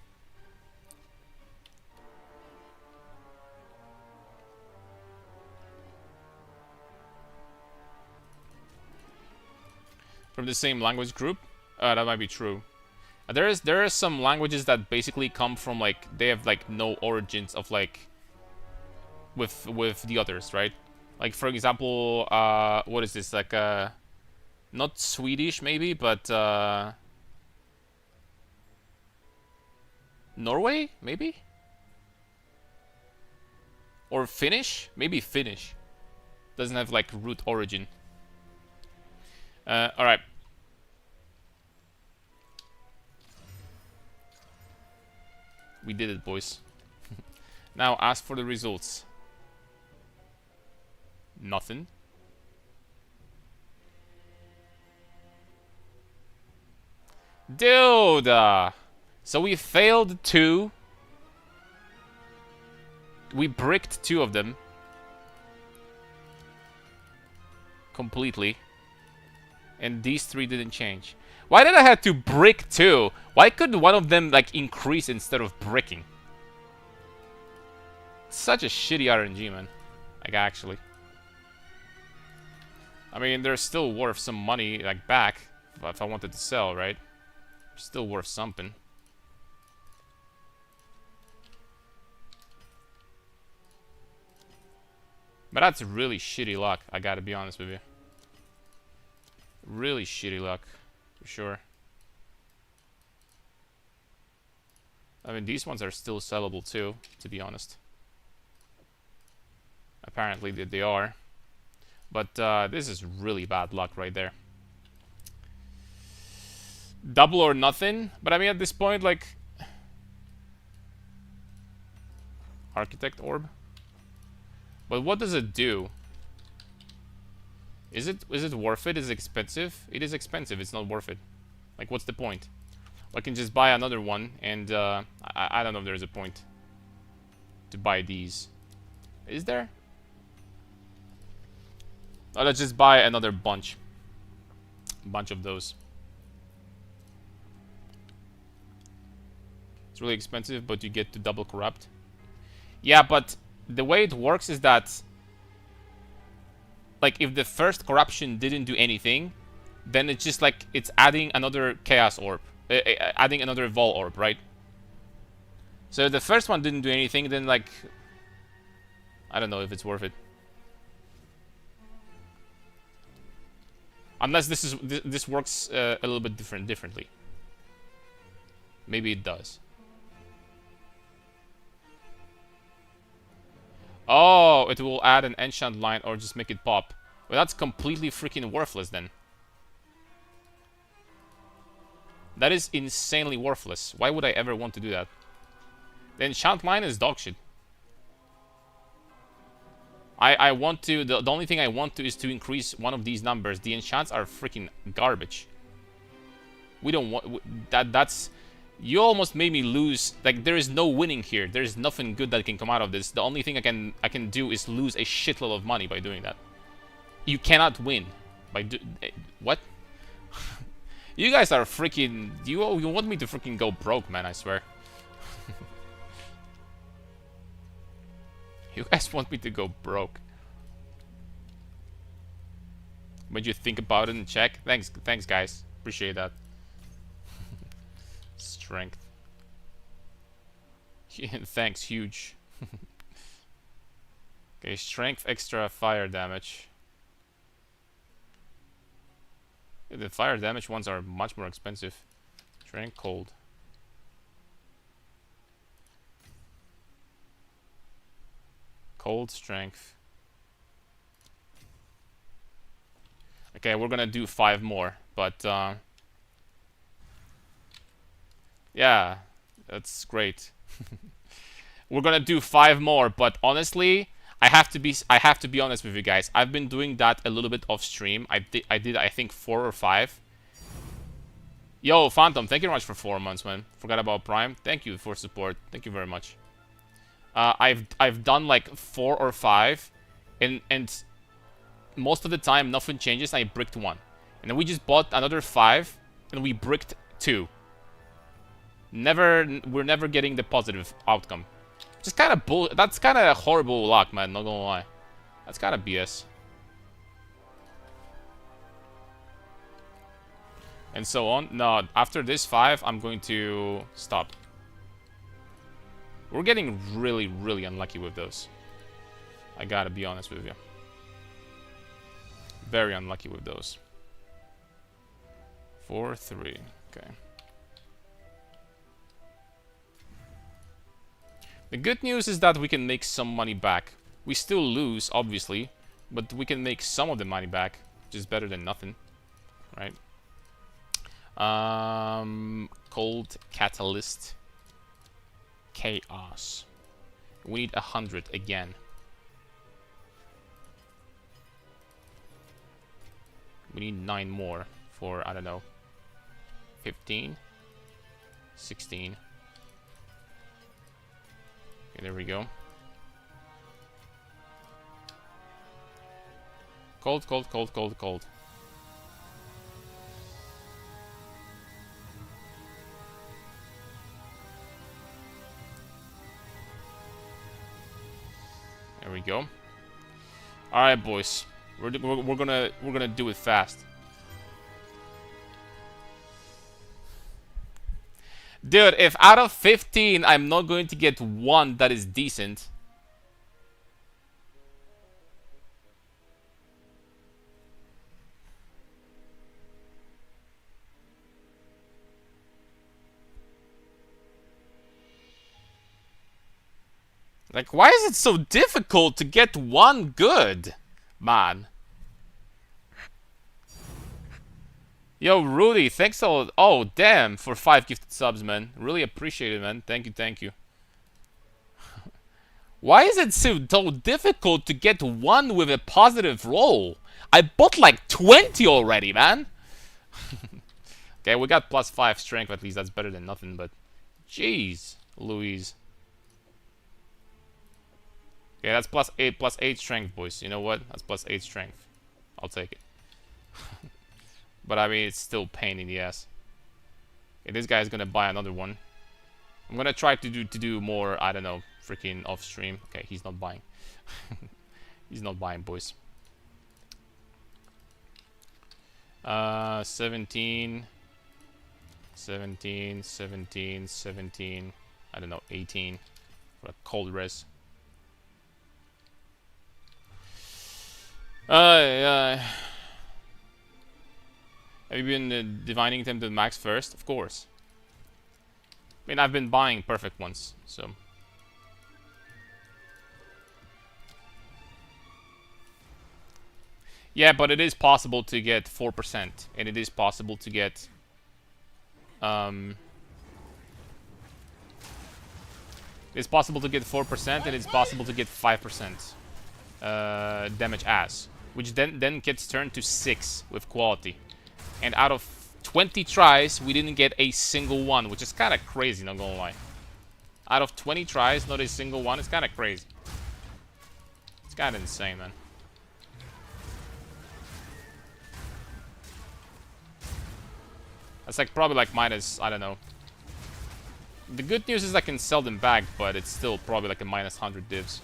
From the same language group? That might be true. There are some languages that basically come from like they have like no origins of like with the others, right? Like for example, what is this like not Swedish maybe, but Norway maybe, or Finnish? Maybe Finnish doesn't have like root origin. All right. We did it, boys. Now ask for the results. Nothing. Dude! So we failed 2. We bricked 2 of them. Completely. And these 3 didn't change. Why did I have to brick 2? Why could one of them, like, increase instead of bricking? Such a shitty RNG, man. Like, actually. I mean, they're still worth some money, like, back. If I wanted to sell, right? Still worth something. But that's really shitty luck, I gotta be honest with you. Really shitty luck, for sure. I mean, these ones are still sellable too, to be honest. Apparently they are. But this is really bad luck right there. Double or nothing, but I mean at this point, like... Architect Orb? But what does it do? Is it worth it? Is it expensive? It is expensive, it's not worth it. Like, what's the point? I can just buy another one, and I don't know if there's a point to buy these. Is there? Oh, let's just buy another bunch. A bunch of those. It's really expensive, but you get to double corrupt. Yeah, but the way it works is that, like, if the first corruption didn't do anything, then it's just like it's adding another chaos orb, adding another vol orb, right? So if the first one didn't do anything, then, like, I don't know if it's worth it. Unless this works a little bit differently. Maybe it does. Oh, it will add an enchant line or just make it pop. Well, that's completely freaking worthless then. That is insanely worthless. Why would I ever want to do that? The enchant line is dog shit. I want to... The only thing I want to is to increase one of these numbers. The enchants are freaking garbage. We don't want... That's... You almost made me lose. Like, there is no winning here. There is nothing good that can come out of this. The only thing I can do is lose a shitload of money by doing that. You cannot win by what? You guys are freaking... You want me to freaking go broke, man, I swear. You guys want me to go broke. When you think about it and check. Thanks, guys. Appreciate that. Strength. Thanks, huge. Okay, strength, extra fire damage. Yeah, the fire damage ones are much more expensive. Strength, cold. Cold, strength. Okay, we're gonna do 5 more, but yeah, that's great. We're gonna do 5 more, but honestly, I have to be honest with you guys. I've been doing that a little bit off stream. I did I think 4 or 5. Yo, Phantom, thank you very much for 4 months, man. Forgot about Prime. Thank you for support. Thank you very much. I've done like 4 or 5, and most of the time nothing changes. I bricked 1, and then we just bought another 5, and we bricked 2. We're never getting the positive outcome. Just kind of that's kind of horrible luck, man. Not gonna lie, that's kind of BS. And so on. No, after this 5, I'm going to stop. We're getting really, really unlucky with those. I gotta be honest with you. Very unlucky with those. 4, 3. Okay. The good news is that we can make some money back. We still lose, obviously, but we can make some of the money back, which is better than nothing, right? Cold Catalyst. Chaos. We need 100 again. We need 9 more for, I don't know, 15. 16. Okay, there we go. Cold, cold, cold, cold, cold. There we go. All right, boys. We're gonna do it fast. Dude, if out of 15 I'm not going to get one that is decent. Like, why is it so difficult to get one good, man? Yo, Rudy, thanks a lot. Oh, damn, for 5 gifted subs, man. Really appreciate it, man. Thank you, thank you. Why is it so difficult to get one with a positive roll? I bought like 20 already, man. Okay, we got +5 strength at least. That's better than nothing, but... Jeez, Louise. Okay, that's +8 strength, boys. You know what? That's +8 strength. I'll take it. But I mean, it's still pain in the ass. Okay, this guy's gonna buy another one. I'm gonna try to do more, I don't know, freaking off stream. Okay, he's not buying. He's not buying, boys. 17, 17, 17, 17. I don't know, 18 for a cold res. Have you been divining them to the max first? Of course. I mean, I've been buying perfect ones, so. Yeah, but it is possible to get 4%, and it is possible to get it's possible to get 4%, and it's possible to get 5% damage as, which then gets turned to 6 with quality. And out of 20 tries, we didn't get a single one, which is kind of crazy, not gonna lie. Out of 20 tries, not a single one, it's kind of crazy. It's kind of insane, man. That's like probably like minus, I don't know. The good news is I can sell them back, but it's still probably like a minus 100 divs.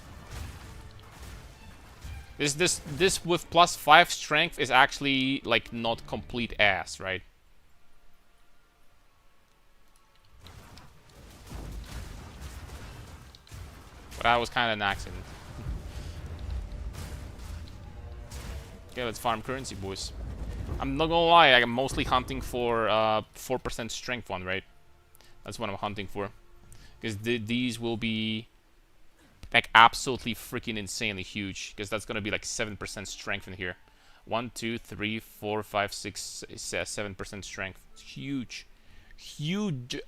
This with +5 strength is actually like not complete ass, right? But that was kind of an accident. Okay, let's farm currency, boys. I'm not gonna lie, I'm mostly hunting for 4% strength one, right? That's what I'm hunting for. Because these will be like absolutely freaking insanely huge. Because that's gonna be like 7% strength in here. 1, 2, 3, 4, 5, 6, 7% strength. It's huge. Huge.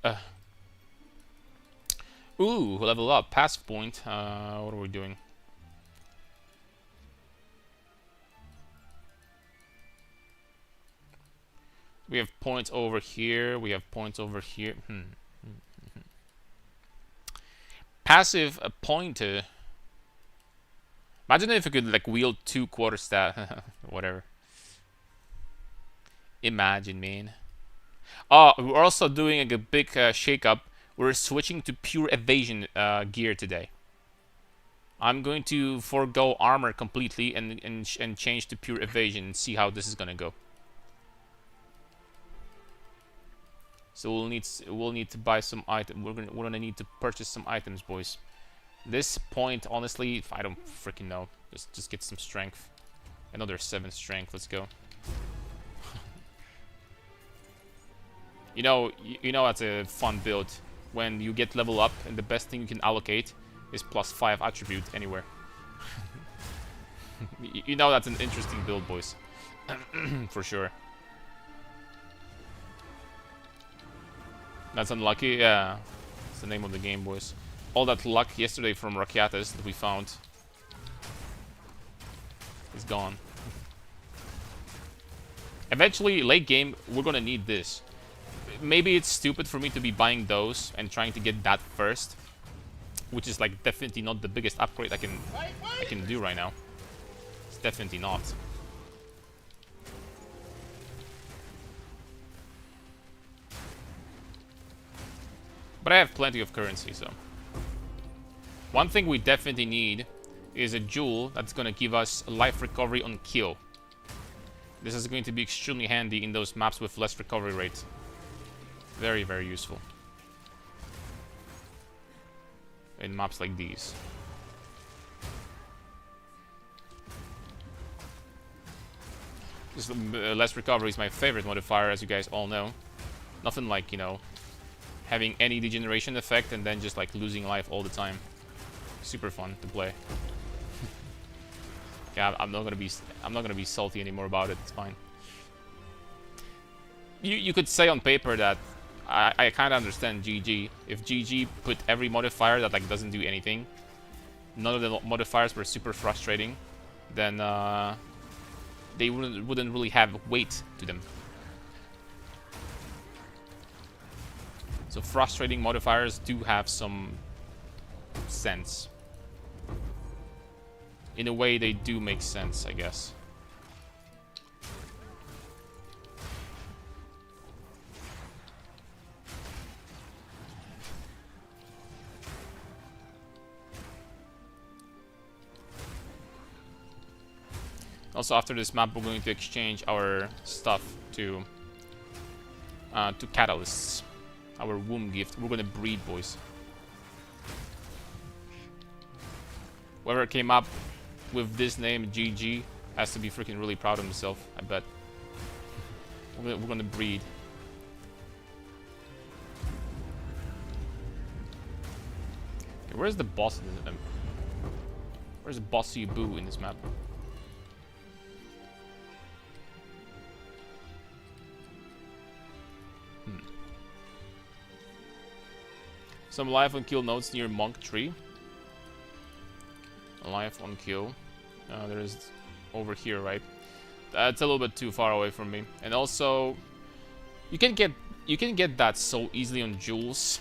Ooh, level up. Passive point. What are we doing? We have points over here. We have points over here. Passive pointer. Imagine if we could like wield 2 quarterstaff. Whatever. Imagine, man. Oh, we're also doing a big shake-up. We're switching to pure evasion gear today. I'm going to forego armor completely and change to pure evasion and see how this is gonna go. So we'll need to buy some item. We're gonna need to purchase some items, boys. This point, honestly, I don't freaking know. Just get some strength. Another 7 strength. Let's go. you know that's a fun build when you get level up and the best thing you can allocate is +5 attribute anywhere. You know that's an interesting build, boys. For sure. That's unlucky, yeah. It's the name of the game, boys. All that luck yesterday from Rakiatas that we found is gone. Eventually, late game, we're gonna need this. maybe it's stupid for me to be buying those and trying to get that first, which is like definitely not the biggest upgrade I can do right now. It's definitely not. But I have plenty of currency, so. One thing we definitely need is a jewel that's gonna give us life recovery on kill. This is going to be extremely handy in those maps with less recovery rate. Very, very useful. In maps like these. Just, less recovery is my favorite modifier, as you guys all know. Nothing like, you know, having any degeneration effect and then just like losing life all the time. Super fun to play. Yeah, I'm not gonna be salty anymore about it. It's fine. You could say on paper that I kind of understand GG. If GG put every modifier that like doesn't do anything, none of the modifiers were super frustrating, then they wouldn't really have weight to them. So frustrating modifiers do have some sense. In a way, they do make sense, I guess. Also, after this map, we're going to exchange our stuff to catalysts. Our womb gift. We're gonna breed, boys. Whoever came up with this name, GG, has to be freaking really proud of himself, I bet. We're gonna breed. Okay, where's the boss in this? Where's Bossy Boo in this map? Some life on kill nodes near Monk Tree. Life on kill. There is over here, right? That's a little bit too far away from me. And also, you can get that so easily on jewels.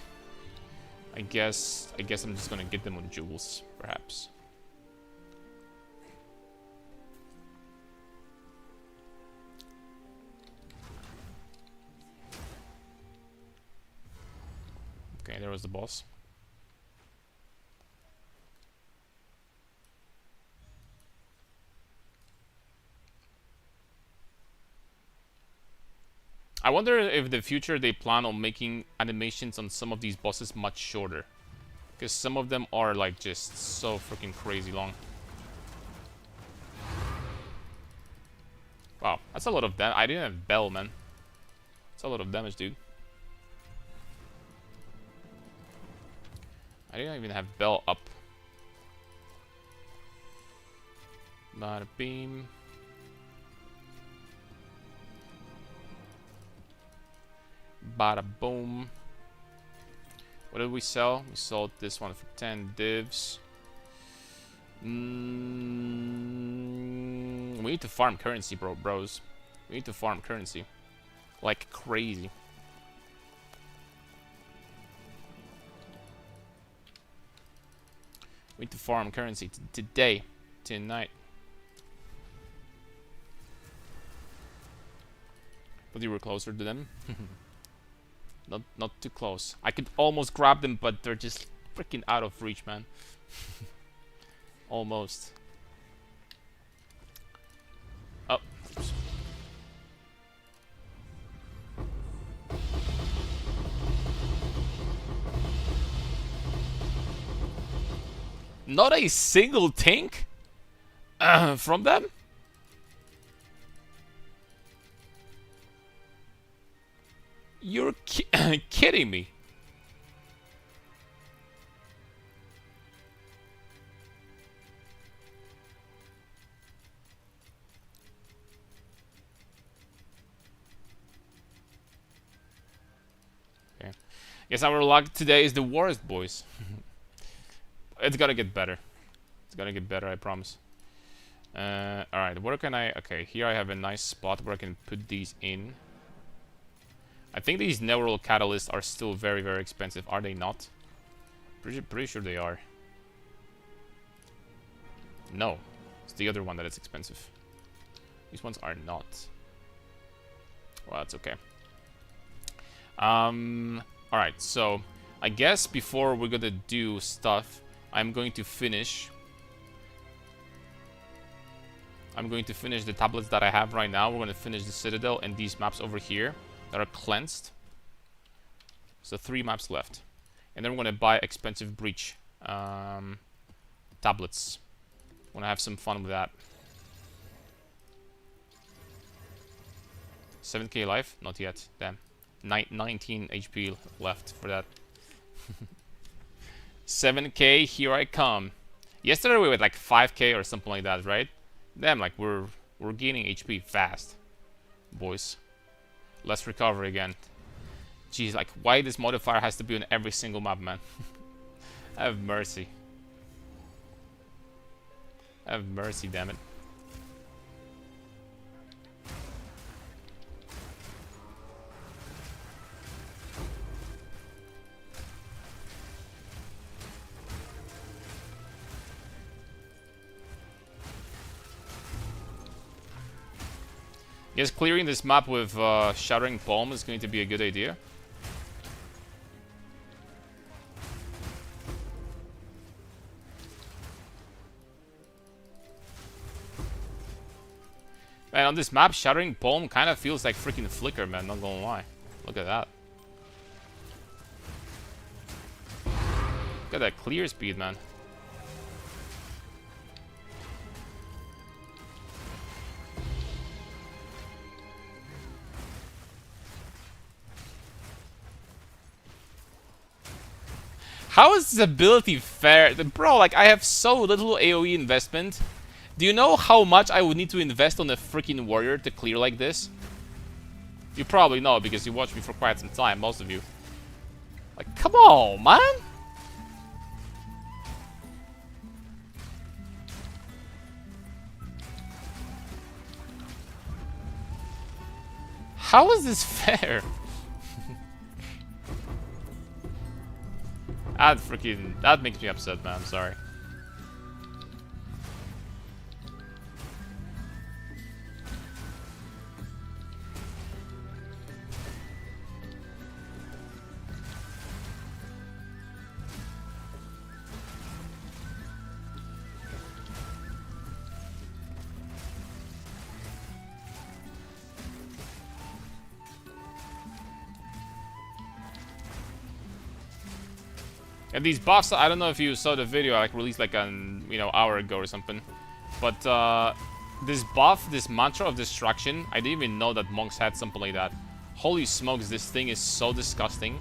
I guess I'm just gonna get them on jewels, perhaps. Okay, there was the boss. I wonder if in the future they plan on making animations on some of these bosses much shorter. Because some of them are like just so freaking crazy long. Wow, that's a lot of damage. I didn't have Bell, man. That's a lot of damage, dude. I didn't even have Bell up. Bada beam. Bada boom. What did we sell? We sold this one for 10 divs. We need to farm currency, bros. We need to farm currency. Like crazy. We need to farm currency today. Tonight. But you were closer to them. Not too close. I could almost grab them, but they're just freaking out of reach, man. Almost. Oh. Oops. Not a single tank from them? You're kidding me. Okay. Guess our luck today is the worst, boys. It's gonna get better. It's gonna get better, I promise. Alright, where can I... Okay, here I have a nice spot where I can put these in. I think these neural catalysts are still very, very expensive. Are they not? Pretty sure they are. No. It's the other one that is expensive. These ones are not. Well, that's okay. Alright, so I guess before we're gonna do stuff, I'm going to finish the tablets that I have right now. We're gonna finish the Citadel and these maps over here that are cleansed. So 3 maps left. And then we're gonna buy expensive breach tablets. Wanna have some fun with that. 7k life? Not yet. Damn. 19 HP left for that. 7k, here I come. Yesterday we were at like 5k or something like that, right? Damn, like we're gaining HP fast, boys. Let's recover again. Jeez, like why this modifier has to be on every single map, man? Have mercy. Have mercy, damn it. Guess clearing this map with Shattering Palm is going to be a good idea. Man, on this map, Shattering Palm kind of feels like freaking Flicker, man, not gonna lie. Look at that. Look at that clear speed, man. How is this ability fair? Bro, like, I have so little AoE investment. Do you know how much I would need to invest on a freaking warrior to clear like this? You probably know because you watched me for quite some time, most of you. Like, come on, man! How is this fair? That makes me upset, man. I'm sorry. And these buffs, I don't know if you saw the video I like released like an hour ago or something, but this buff, this mantra of destruction, I didn't even know that monks had something like that. Holy smokes, this thing is so disgusting.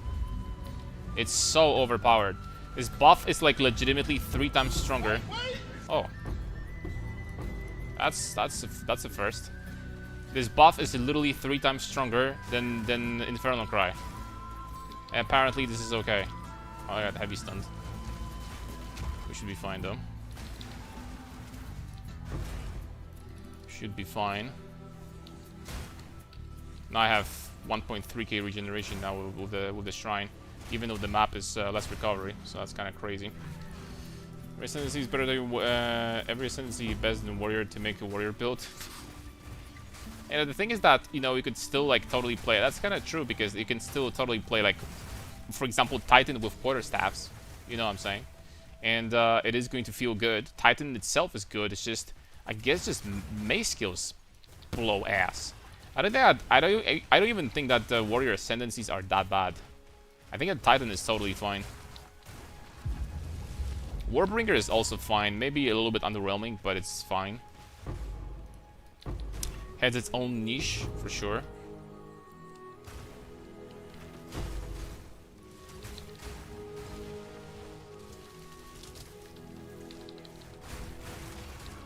It's so overpowered. This buff is like legitimately 3 times stronger. Oh, that's a first. This buff is literally 3 times stronger than Infernal Cry. And apparently this is okay. Oh, I got heavy stunned. We should be fine though. Should be fine. Now I have 1.3k regeneration now with the shrine, even though the map is less recovery, so that's kind of crazy. Every ascendancy is better than every ascendancy better than warrior to make a warrior build. And the thing is that you could still like totally play. That's kind of true because you can still totally play like, for example, Titan with quarterstaffs. You know what I'm saying? And it is going to feel good. Titan itself is good. It's just, I guess, just mace skills blow ass. I don't even think that the warrior ascendancies are that bad. I think that Titan is totally fine. Warbringer is also fine. Maybe a little bit underwhelming, but it's fine. Has its own niche for sure.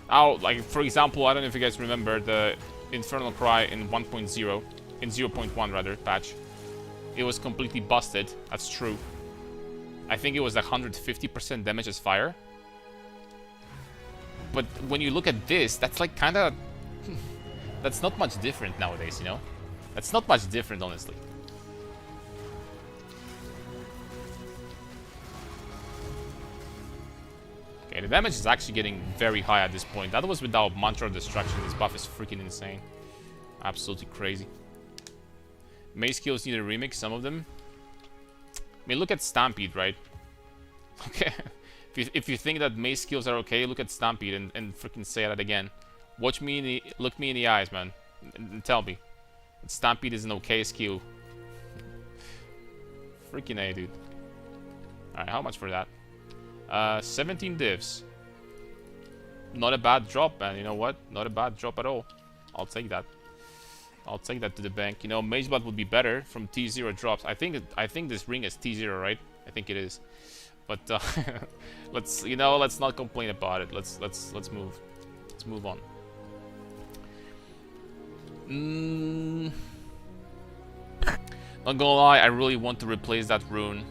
Now, like, for example, I don't know if you guys remember the Infernal Cry in 1.0, in 0.1 rather, patch. It was completely busted, that's true. I think it was like 150% damage as fire. But when you look at this, that's like kinda... that's not much different nowadays, That's not much different, honestly. the damage is actually getting very high at this point. That was without Mantra of Destruction. This buff is freaking insane. Absolutely crazy. Mace skills need a remix, some of them. I mean, look at Stampede, right? Okay. If you think that mace skills are okay, look at Stampede and freaking say that again. Watch me in the, look me in the eyes, man, and tell me that Stampede is an okay skill. Freaking A, dude. Alright, how much for that? 17 divs. Not a bad drop, man. You know what? Not a bad drop at all. I'll take that. I'll take that to the bank. You know, Mage Blood would be better from T0 drops. I think this ring is T0, right? I think it is. But let's not complain about it. Let's move. Let's move on. Not gonna lie, I really want to replace that rune.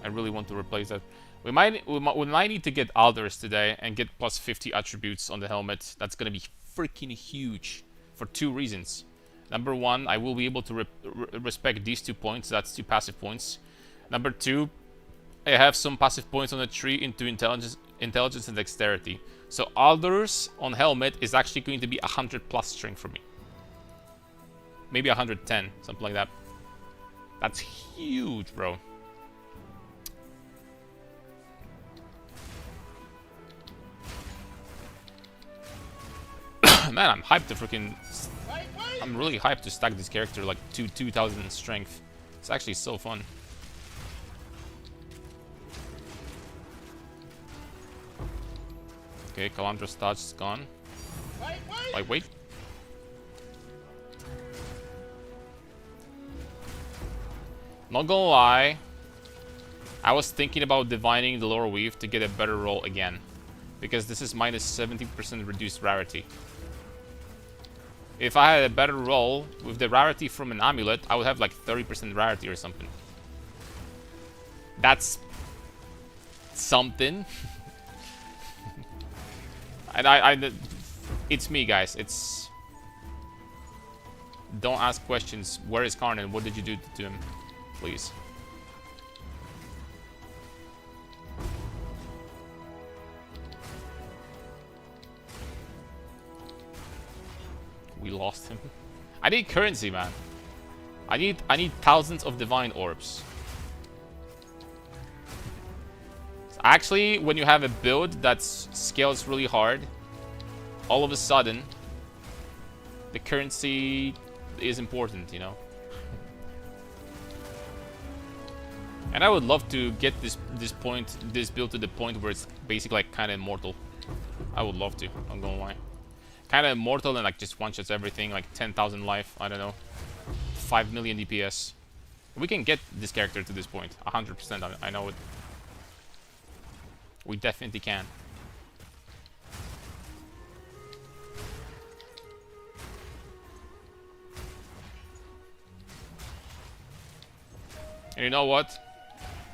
I really want to replace that. We might need to get Alders today and get plus 50 attributes on the helmet. That's gonna be freaking huge for two reasons. Number one, I will be able to respect these 2 points. That's 2 passive points. Number two, I have some passive points on the tree into intelligence and dexterity. So Alders on helmet is actually going to be 100 plus strength for me. Maybe 110, something like that. That's huge, bro. Man, I'm hyped to freaking... I'm really hyped to stack this character like 2,000 strength. It's actually so fun. Okay, Calandra's touch is gone. Wait. Not gonna lie, I was thinking about divining the lower weave to get a better roll again, because this is minus 70% reduced rarity. If I had a better roll with the rarity from an amulet, I would have like 30% rarity or something. That's something. And it's me, guys. It's... Don't ask questions. Where is Karnan? What did you do to him? Please. We lost him. I need currency, man. I need thousands of divine orbs. Actually, when you have a build that scales really hard, all of a sudden, the currency is important, you know? And I would love to get this build to the point where it's basically like kind of immortal. I would love to, I'm gonna lie. Kind of immortal and like just one-shots everything, like 10,000 life, I don't know. 5 million DPS. We can get this character to this point, 100%, I know it. We definitely can. And you know what?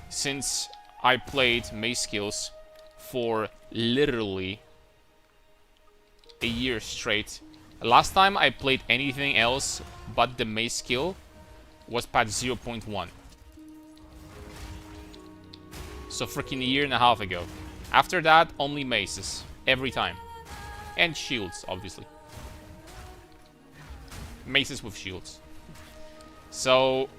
Since I played mace skills for literally a year straight, last time I played anything else but the mace skill was patch 0.1. So freaking a year and a half ago. After that, only maces. Every time. And shields, obviously. Maces with shields. So...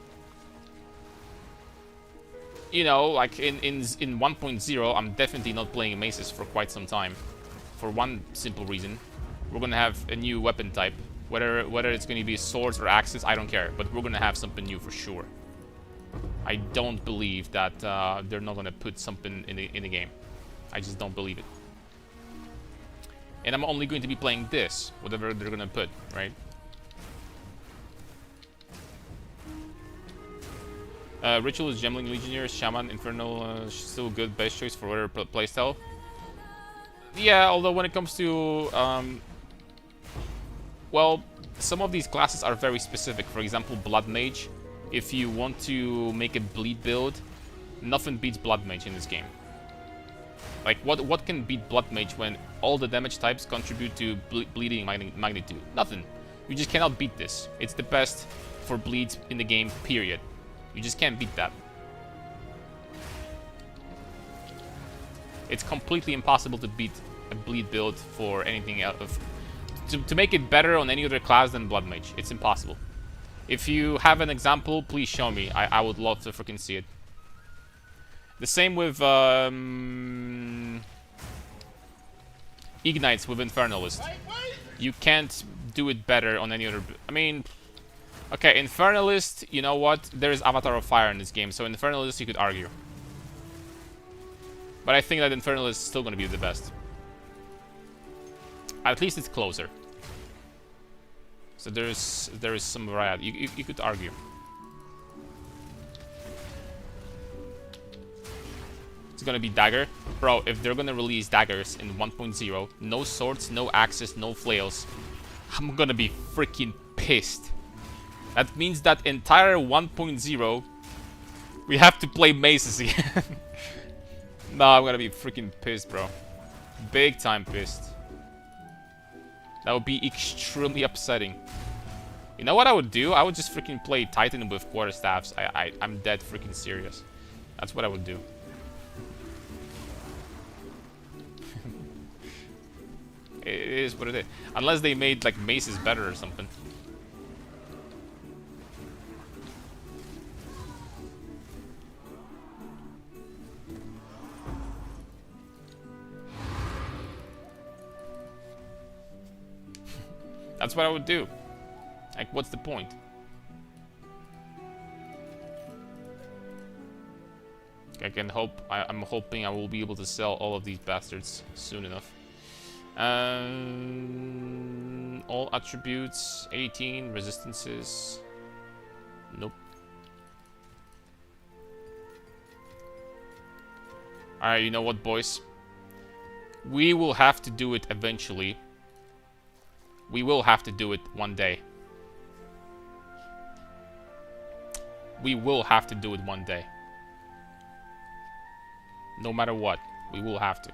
You know, like in 1.0, I'm definitely not playing maces for quite some time. For one simple reason. We're gonna have a new weapon type. Whether it's gonna be swords or axes, I don't care. But we're gonna have something new for sure. I don't believe that they're not gonna put something in the game. I just don't believe it. And I'm only going to be playing this, whatever they're gonna put, right? Ritualist, Gemling, Legionnaire, Shaman, Infernal, still good base choice for whatever playstyle. Yeah, although when it comes to, well, some of these classes are very specific. For example, Blood Mage. If you want to make a bleed build, nothing beats Blood Mage in this game. Like, what can beat Blood Mage when all the damage types contribute to bleeding magnitude? Nothing. You just cannot beat this. It's the best for bleeds in the game, period. You just can't beat that. It's completely impossible to beat a bleed build for anything else. To make it better on any other class than Blood Mage. It's impossible. If you have an example, please show me. I would love to freaking see it. The same with Ignites with Infernalist. You can't do it better on any other... I mean... Okay, Infernalist, you know what? There is Avatar of Fire in this game, so Infernalist you could argue. But I think that Infernalist is still going to be the best. At least it's closer. So there is some variety. You could argue. It's gonna be Dagger. Bro, if they're gonna release daggers in 1.0, no swords, no axes, no flails, I'm gonna be freaking pissed. That means that entire 1.0, we have to play maces again. No, I'm gonna be freaking pissed, bro. Big time pissed. That would be extremely upsetting. You know what I would do? I would just freaking play Titan with quarterstaffs. I'm dead freaking serious. That's what I would do. It is what it is. Unless they made like maces better or something. That's what I would do. Like, what's the point? I'm hoping I will be able to sell all of these bastards soon enough. All attributes, 18 resistances. Nope. Alright, you know what, boys? We will have to do it eventually. We will have to do it one day. We will have to do it one day. No matter what, we will have to.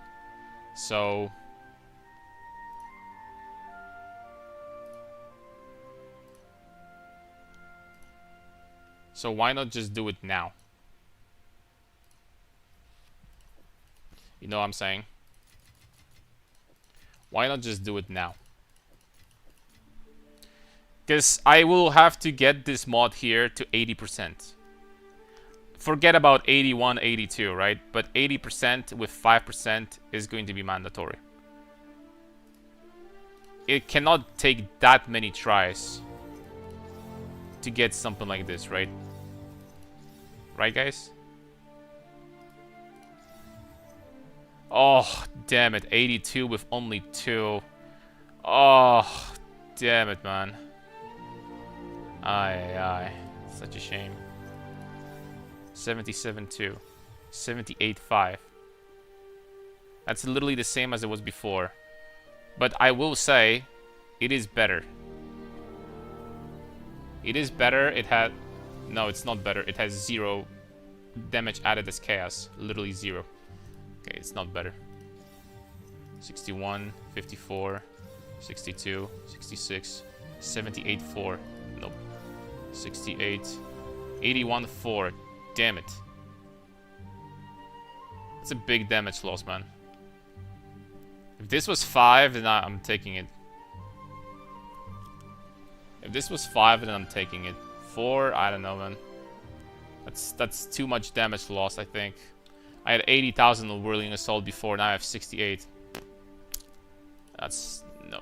So... So why not just do it now? You know what I'm saying? Why not just do it now? Because I will have to get this mod here to 80%. Forget about 81, 82, right? But 80% with 5% is going to be mandatory. It cannot take that many tries to get something like this, right? Right, guys? Oh, damn it. 82 with only 2. Oh, damn it, man. Aye. Such a shame. 77.2. 78.5. That's literally the same as it was before. But I will say, it is better. It is better. It had... No, it's not better. It has 0 damage added as chaos. Literally 0. Okay, it's not better. 61, 54, 62, 66, 78.4. Nope. 68, 81.4. Damn it. It's a big damage loss, man. If this was 5, then I'm taking it. If this was 5, then I'm taking it. 4, I don't know, man. That's too much damage loss, I think. I had 80,000 of Whirling Assault before, now I have 68. That's... no.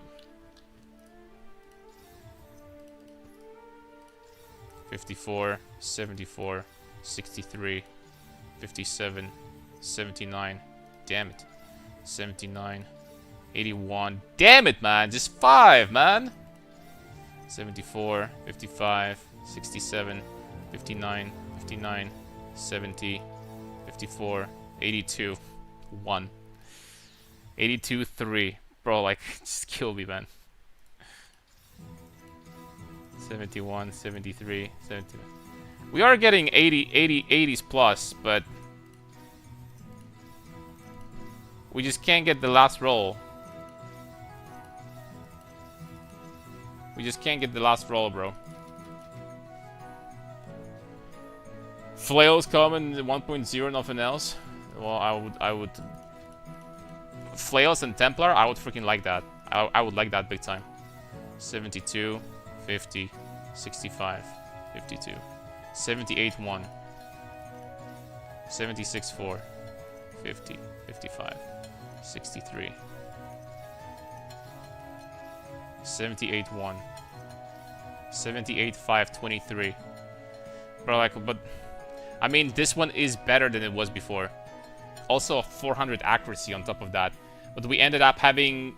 54, 74, 63, 57, 79. Damn it. 79, 81. Damn it, man! Just 5, man! 74, 55, 67, 59, 59, 70, 54, 82, 1. 82, 3. Bro, like, just kill me, man. 71, 73, 72. We are getting 80s plus, but we just can't get the last roll. We just can't get the last roll, bro. Flails come in 1.0, nothing else. Well, I would Flails and Templar, I would freaking like that. I would like that big time. 72, 50, 65, 52, 78, 1, 76, 4, 50, 55, 63, 78, 1, 78, 5, 23. But I mean, this one is better than it was before. Also, 400 accuracy on top of that. But we ended up having...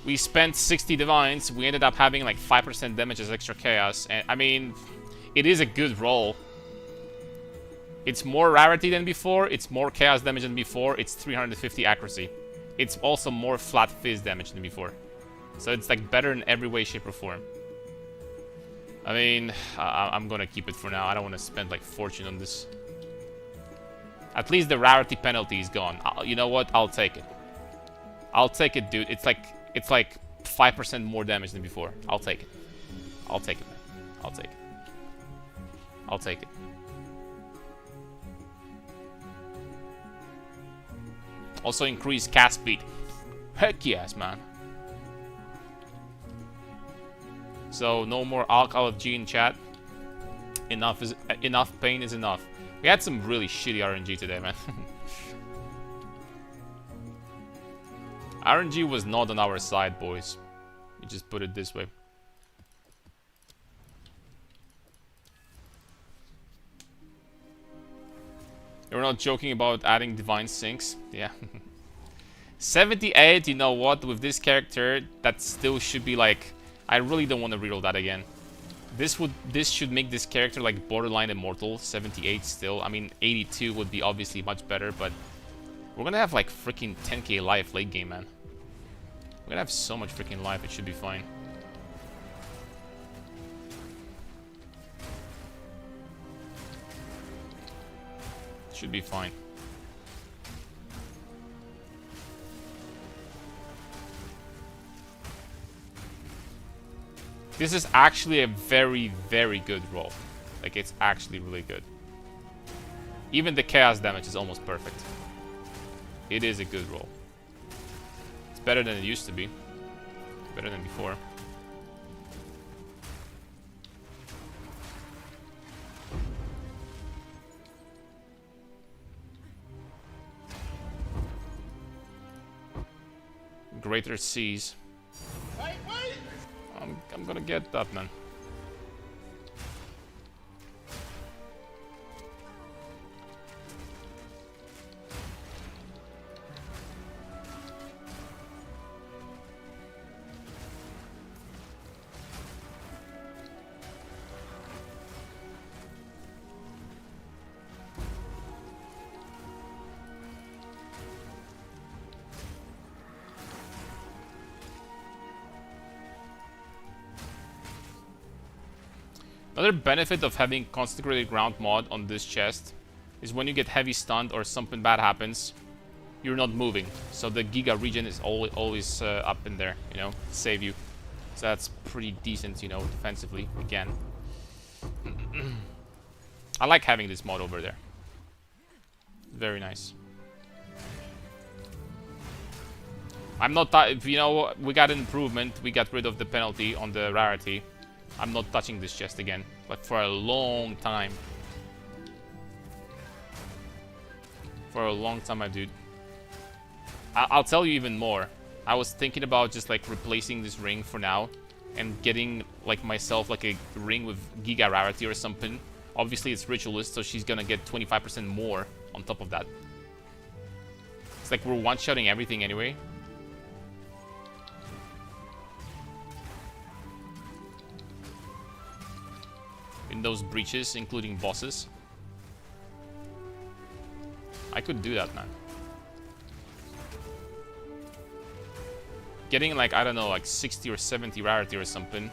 We spent 60 divines. We ended up having like 5% damage as extra chaos. And I mean, it is a good roll. It's more rarity than before. It's more chaos damage than before. It's 350 accuracy. It's also more flat fizz damage than before. So it's like better in every way, shape, or form. I mean, I'm gonna keep it for now. I don't want to spend like fortune on this. At least the rarity penalty is gone. You know what? I'll take it. I'll take it, dude. It's like 5% more damage than before. I'll take it. I'll take it, man. I'll take it. I'll take it. Also increase cast speed. Heck yes, man. So no more Alk LFG in chat. Enough pain is enough. We had some really shitty RNG today, man. RNG was not on our side, boys. You just put it this way. You're not joking about adding divine sinks? Yeah. 78, you know what? With this character, that still should be like... I really don't want to reroll that again. This should make this character like borderline immortal. 78 still. I mean, 82 would be obviously much better, but we're gonna have like freaking 10k life late game, man. We're gonna have so much freaking life. It should be fine. It should be fine. This is actually a very, very good roll. Like, it's actually really good. Even the chaos damage is almost perfect. It is a good roll. It's better than it used to be. Better than before. Greater seas. I'm gonna get that, man. Another benefit of having Consecrated Ground mod on this chest is when you get heavy stunned or something bad happens, you're not moving. So the Giga regen is always up in there, you know, save you. So that's pretty decent, you know, defensively, again. I like having this mod over there. Very nice. I'm not, you know, we got an improvement. We got rid of the penalty on the rarity. I'm not touching this chest again, like for a long time. For a long time, my dude. I'll tell you even more. I was thinking about just like replacing this ring for now and getting like myself like a ring with Giga Rarity or something. Obviously it's Ritualist, so she's gonna get 25% more on top of that. It's like we're one-shotting everything anyway. In those breaches, including bosses. I could do that, man. Getting like, I don't know, like 60 or 70 rarity or something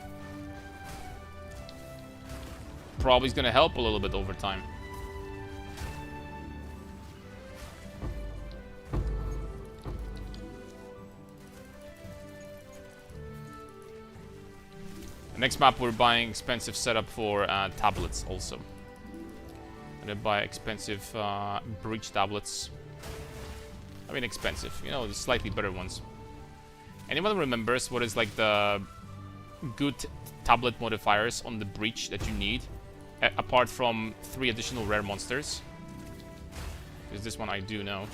probably is gonna help a little bit over time. The next map we're buying expensive setup for tablets also. I'm gonna buy expensive breach tablets. I mean, expensive. You know, the slightly better ones. Anyone remembers what is like the good tablet modifiers on the breach that you need? Apart from 3 additional rare monsters? Because this one I do know.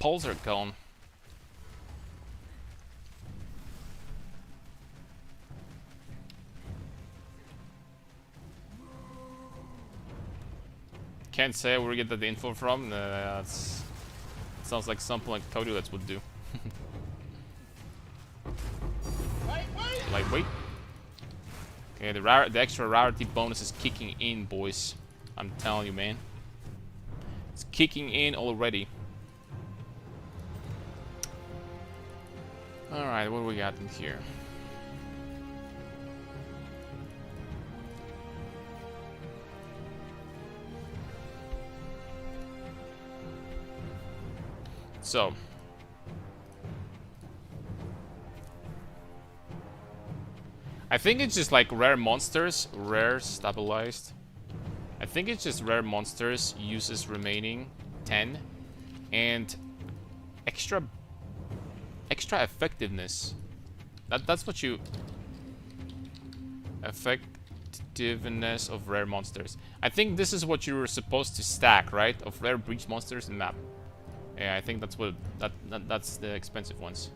Poles are gone. Can't say where we get the info from. Sounds like something like Codulets would do. Lightweight. Okay, the extra rarity bonus is kicking in, boys. I'm telling you, man. It's kicking in already. Alright, what do we got in here? So. I think it's just like rare monsters, rare stabilized. I think it's just rare monsters, uses remaining 10, and extra effectiveness. That's what you... Effectiveness of rare monsters. I think this is what you were supposed to stack, right? Of rare breach monsters in map. Yeah, I think that's what... That's the expensive ones.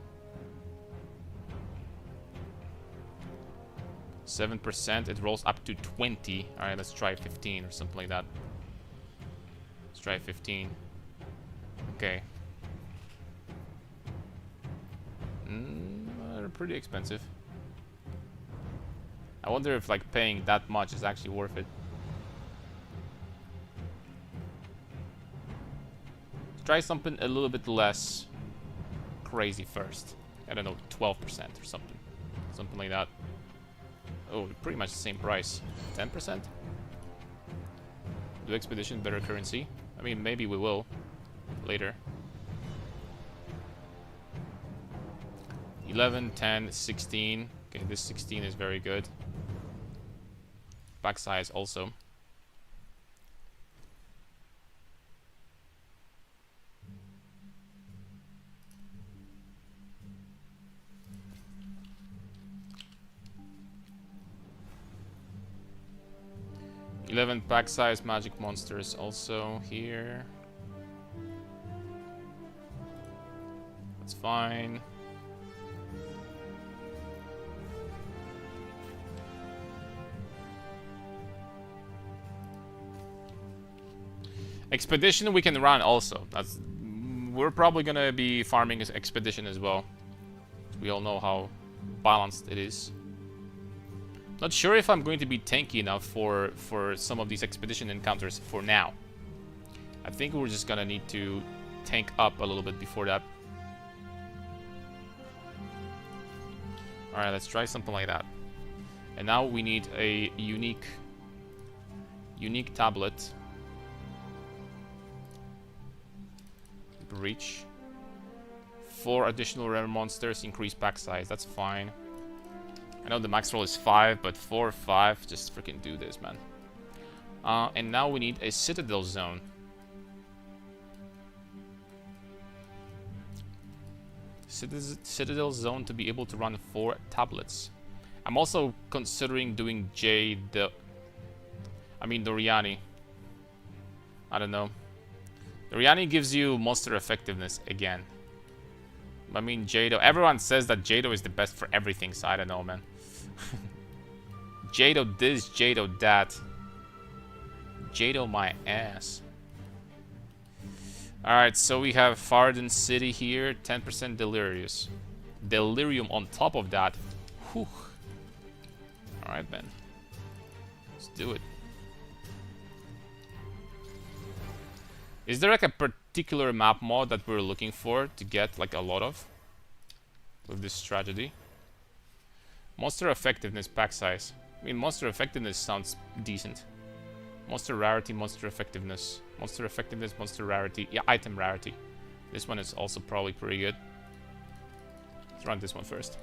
7%, it rolls up to 20. Alright, let's try 15 or something like that. Let's try 15. Okay. They're pretty expensive. I wonder if like paying that much is actually worth it. Let's try something a little bit less crazy first. I don't know, 12% or something. Something like that. Oh, pretty much the same price. 10%? Do Expedition better currency? I mean, maybe we will. Later. 11, 10, 16. Okay, this 16 is very good. Back size also. Pack size magic monsters also here. That's fine. Expedition we can run also. We're probably gonna be farming as Expedition as well. We all know how balanced it is. Not sure if I'm going to be tanky enough for some of these Expedition encounters for now. I think we're just gonna need to tank up a little bit before that. Alright, let's try something like that. And now we need a unique tablet. Breach. 4 additional rare monsters, increase pack size. That's fine. I know the max roll is 5, but 4 or 5, just freaking do this, man. And now we need a Citadel Zone. Citadel Zone to be able to run 4 tablets. I'm also considering doing Doriani. I don't know. Doriani gives you monster effectiveness again. I mean, Jado. Everyone says that Jado is the best for everything, so I don't know, man. Jado this, Jado that. Jado my ass. Alright, so we have Farden City here. 10% Delirious. Delirium on top of that. Whew. Alright, man. Let's do it. Is there like a particular map mod that we're looking for to get like a lot of with this strategy? Monster effectiveness, pack size. I mean, monster effectiveness sounds decent. Monster rarity, monster effectiveness. Monster effectiveness, monster rarity. Yeah, item rarity. This one is also probably pretty good. Let's run this one first.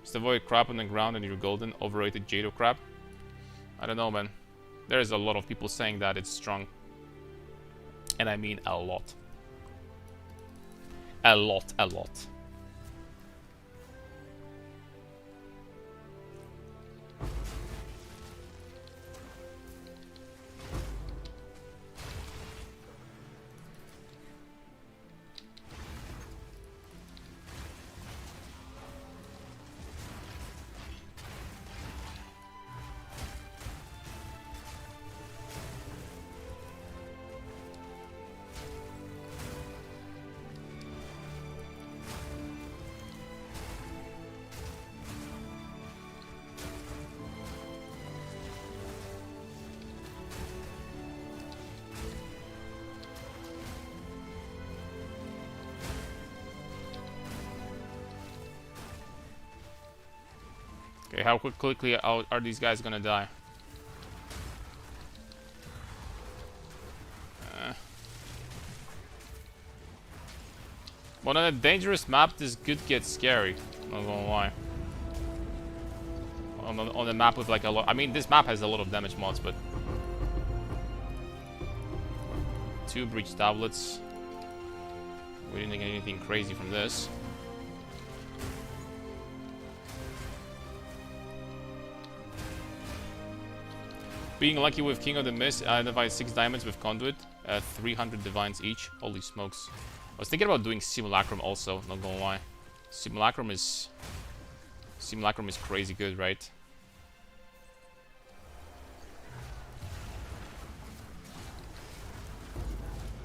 Just avoid crap on the ground and you're golden. Overrated Jado crap. I don't know, man. There's a lot of people saying that it's strong. And I mean a lot. A lot, a lot. Okay, how quickly are these guys gonna die? But on a dangerous map, this could get scary. Not gonna lie. On a map with like a lot. I mean, this map has a lot of damage mods, but 2 breach tablets. We didn't get anything crazy from this. Being lucky with King of the Mist, I identified 6 diamonds with Conduit, 300 divines each. Holy smokes. I was thinking about doing Simulacrum also, not gonna lie. Simulacrum is crazy good, right?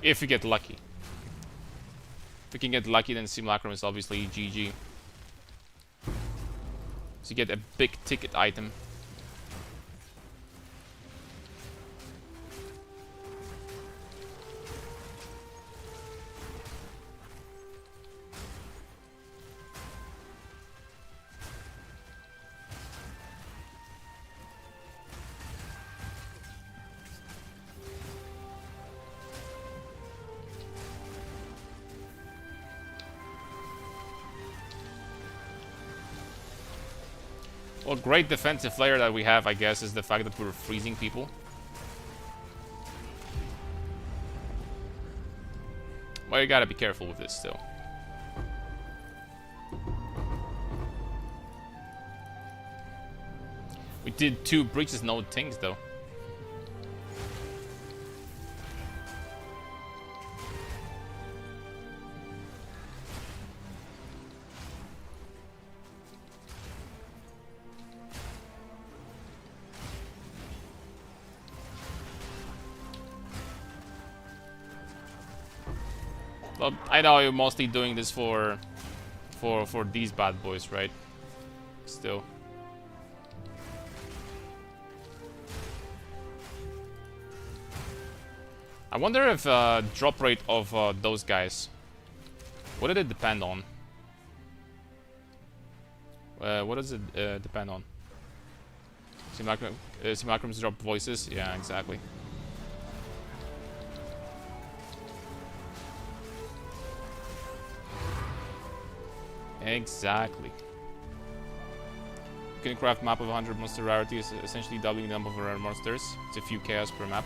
If you get lucky. If you can get lucky, then Simulacrum is obviously GG. So you get a big ticket item. Well, great defensive layer that we have, I guess, is the fact that we're freezing people. Well, you gotta be careful with this still. We did 2 breaches, no things though. Well, I know you're mostly doing this for these bad boys, right? Still. I wonder if drop rate of those guys. What did it depend on? What does it depend on? Simulacrums drop voices? Yeah, exactly. Exactly. You can craft map of 100 monster rarities, essentially doubling the number of rare monsters. It's a few chaos per map.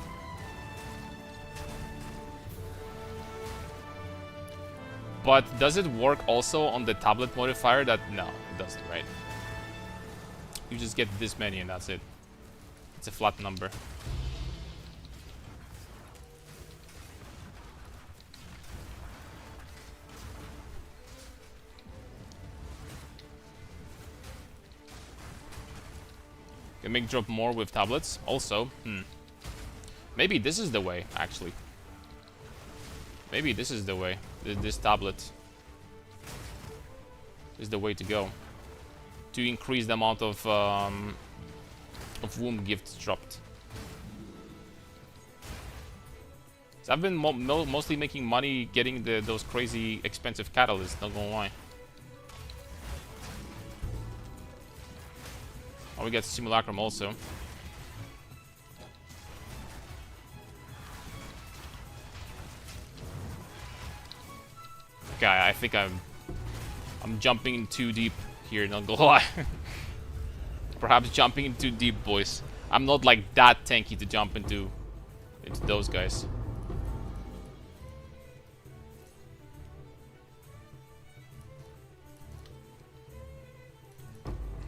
But does it work also on the tablet modifier? That no, it doesn't, right? You just get this many and that's it. It's a flat number. Can make drop more with tablets. Also, maybe this is the way, actually. Maybe this is the way. This tablet is the way to go. To increase the amount of womb gifts dropped. So I've been mostly making money getting those crazy expensive catalysts, not gonna lie. Oh, we get Simulacrum also. Okay, I think I'm jumping in too deep here, not gonna lie. Perhaps jumping in too deep, boys. I'm not like that tanky to jump into those guys.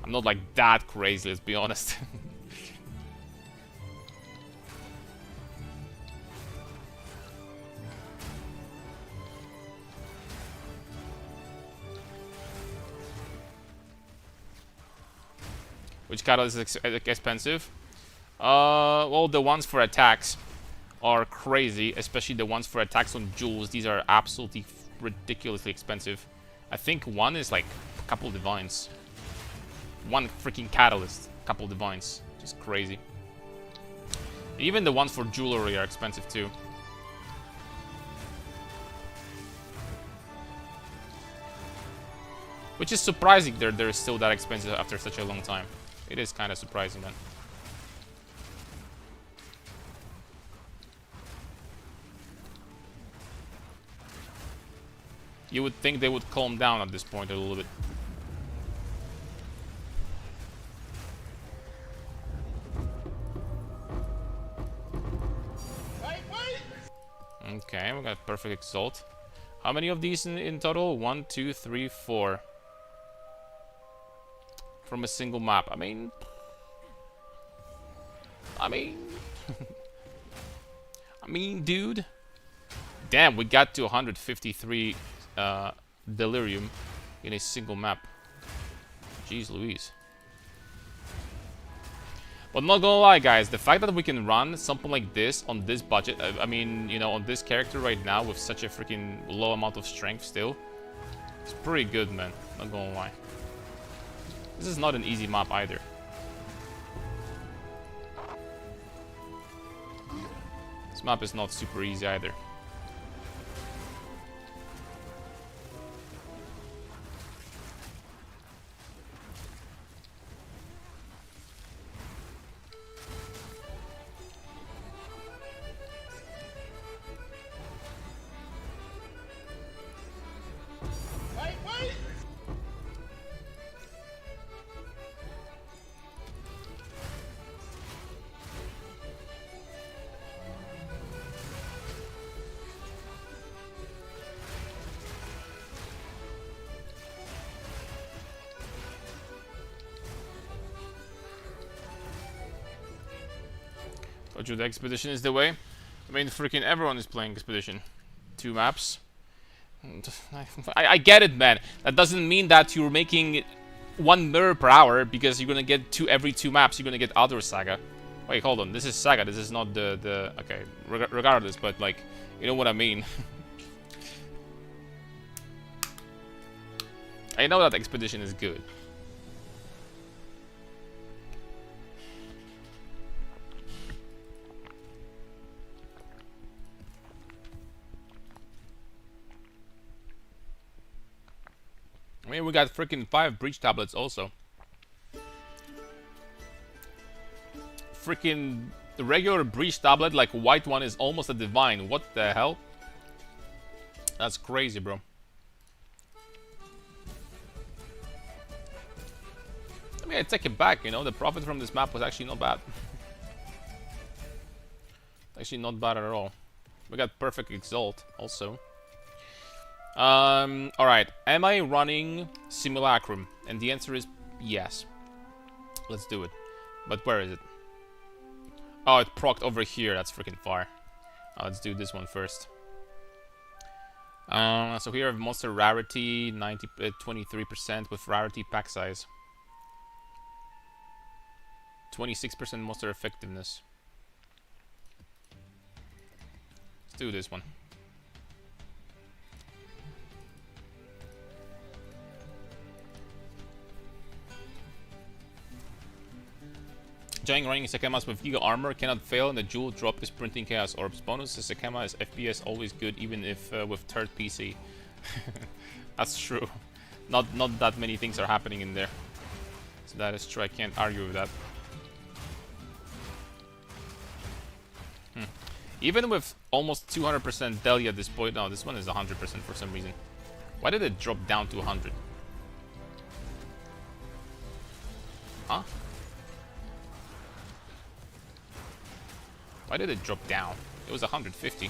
I'm not like that crazy, let's be honest. Which catalyst is expensive? Well, the ones for attacks are crazy, especially the ones for attacks on jewels. These are absolutely ridiculously expensive. I think one is like a couple divines. One freaking catalyst, couple divines. Just crazy. Even the ones for jewelry are expensive too. Which is surprising they're still that expensive after such a long time. It is kind of surprising, man. You would think they would calm down at this point a little bit. Okay, we got perfect exalt. How many of these in total? 1, 2, 3, 4. From a single map. I mean, dude. Damn, we got to 153 delirium in a single map. Jeez Louise. But not gonna lie, guys, the fact that we can run something like this on this budget, I mean, you know, on this character right now with such a freaking low amount of strength still, it's pretty good, man. Not gonna lie. This is not an easy map either. This map is not super easy either. Told you the expedition is the way. I mean, freaking everyone is playing expedition. 2 maps. I get it, man. That doesn't mean that you're making 1 mirror per hour because you're gonna get every 2 maps. You're gonna get other saga. Wait, hold on. This is saga. This is not the okay. Regardless, but like, you know what I mean. I know that expedition is good. I mean, we got freaking 5 breach tablets also. Freaking the regular breach tablet, like white one, is almost a divine. What the hell? That's crazy, bro. I mean, I take it back, you know, the profit from this map was actually not bad. Actually not bad at all. We got perfect exalt also. Alright, am I running Simulacrum? And the answer is yes. Let's do it. But where is it? Oh, it procced over here. That's freaking far. Let's do this one first. So here I have monster rarity, 23% with rarity pack size. 26% monster effectiveness. Let's do this one. Giant running Sakemas with Giga Armor cannot fail, and the Jewel drop is printing Chaos Orbs. Bonus is Sakema is FPS always good, even if with third PC. That's true. Not that many things are happening in there. So that is true, I can't argue with that. Even with almost 200% Delia at this point, no, this one is 100% for some reason. Why did it drop down to 100? Huh? Why did it drop down? It was 150.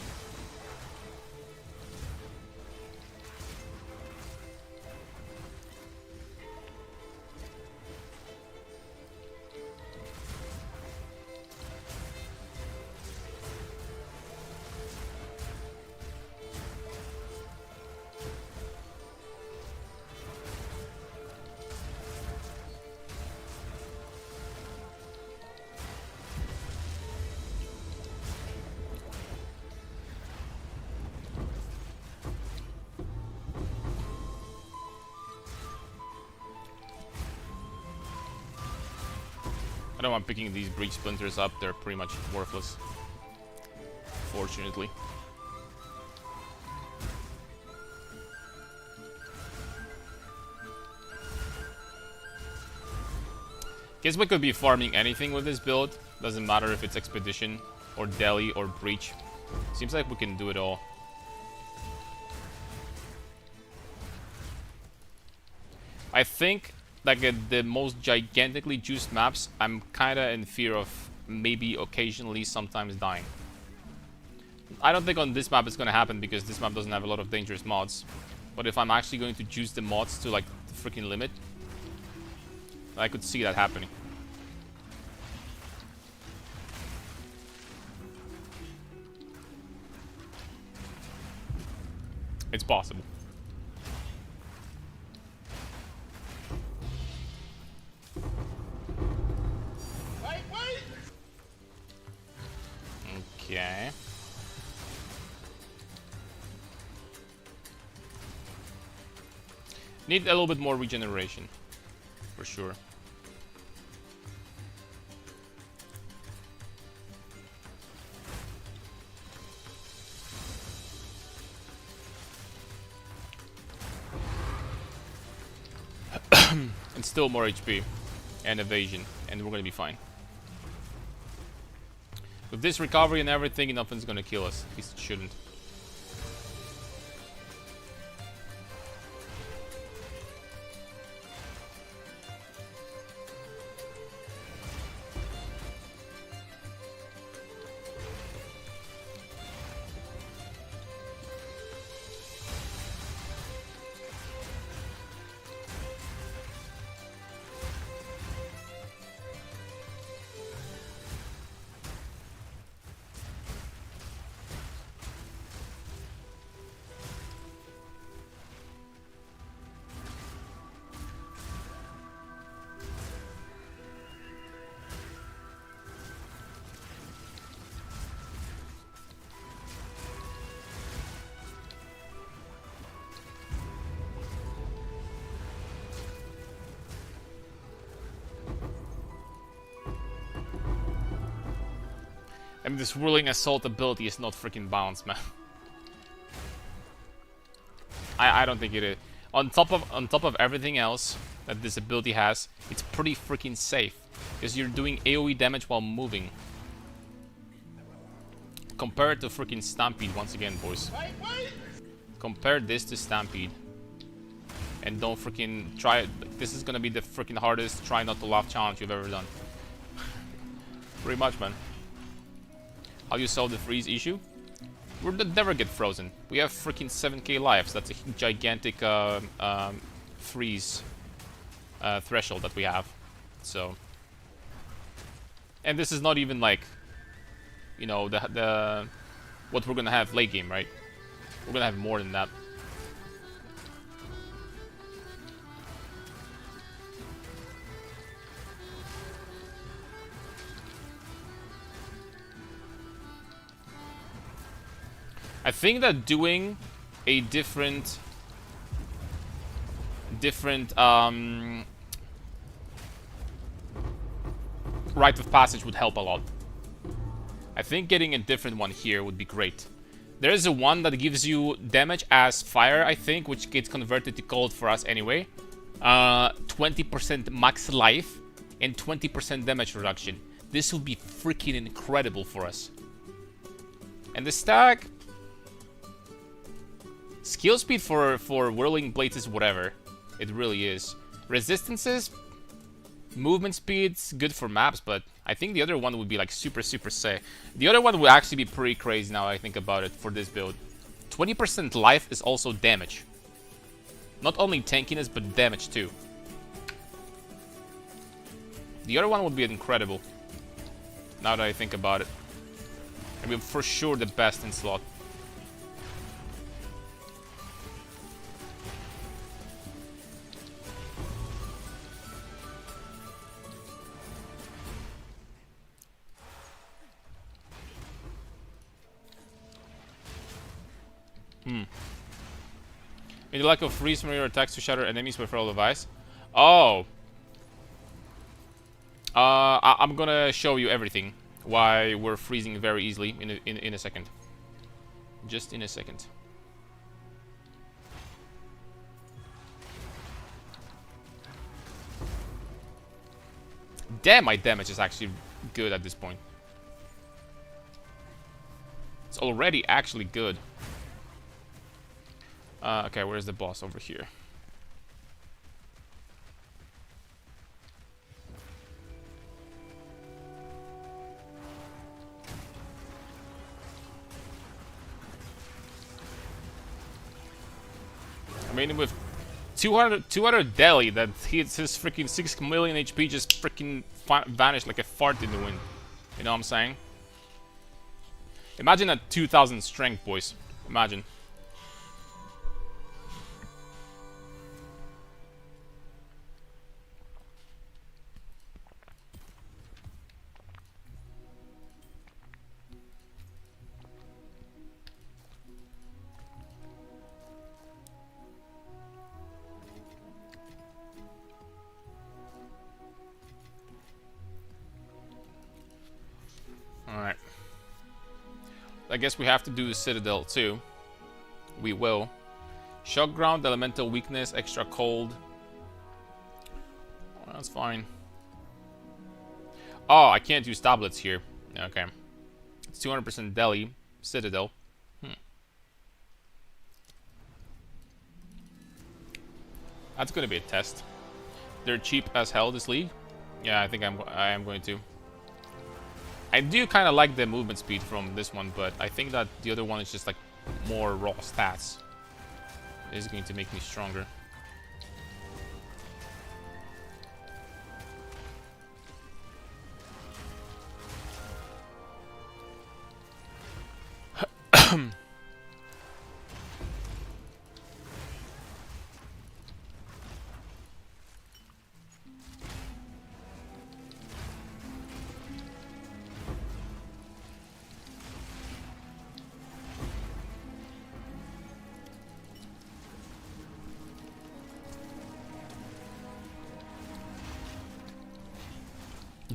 I don't want picking these breach splinters up, they're pretty much worthless. Fortunately. Guess we could be farming anything with this build. Doesn't matter if it's Expedition, or Deli, or Breach. Seems like we can do it all. I think like the most gigantically juiced maps, I'm kinda in fear of maybe occasionally sometimes dying. I don't think on this map it's gonna happen because this map doesn't have a lot of dangerous mods. But if I'm actually going to juice the mods to like the freaking limit, I could see that happening. It's possible. Okay. Need a little bit more regeneration, for sure. And still more HP and evasion, and we're gonna be fine. With this recovery and everything, nothing's gonna kill us. At least it shouldn't. I mean, this Whirling Assault ability is not freaking balanced, man. I don't think it is. On top of everything else that this ability has, it's pretty freaking safe. Because you're doing AoE damage while moving. Compare it to freaking Stampede once again, boys. Compare this to Stampede. And don't freaking try it. This is gonna be the freaking hardest try not to laugh challenge you've ever done. Pretty much, man. How you solve the freeze issue? We'll never get frozen. We have freaking 7k lives. That's a gigantic freeze threshold that we have. So, and this is not even like, you know, the what we're gonna have late game, right? We're gonna have more than that. I think that doing a different rite of passage would help a lot. I think getting a different one here would be great. There is a one that gives you damage as fire, I think, which gets converted to cold for us anyway. 20% max life and 20% damage reduction. This would be freaking incredible for us. And the stack... Skill speed for Whirling Blades is whatever. It really is. Resistances... Movement speed's good for maps, but I think the other one would be like super sick. The other one would actually be pretty crazy now I think about it for this build. 20% life is also damage. Not only tankiness, but damage too. The other one would be incredible. Now that I think about it. I mean, for sure the best in slot. In the lack of freeze from your attacks to shatter enemies with referral device. Oh. I'm gonna show you everything. Why we're freezing very easily in a second. Just in a second. Damn, my damage is actually good at this point. It's already actually good. Okay, where's the boss? Over here. I mean, with 200 Deli, that hits his freaking 6 million HP just freaking vanished like a fart in the wind. You know what I'm saying? Imagine at 2000 strength, boys. Imagine. Alright. I guess we have to do the Citadel too. We will. Shock Ground, Elemental Weakness, Extra Cold. Oh, that's fine. Oh, I can't use tablets here. Okay. It's 200% Deli. Citadel. That's gonna be a test. They're cheap as hell this league. Yeah, I think I am going to. I do kind of like the movement speed from this one, but I think that the other one is just like more raw stats. It is going to make me stronger.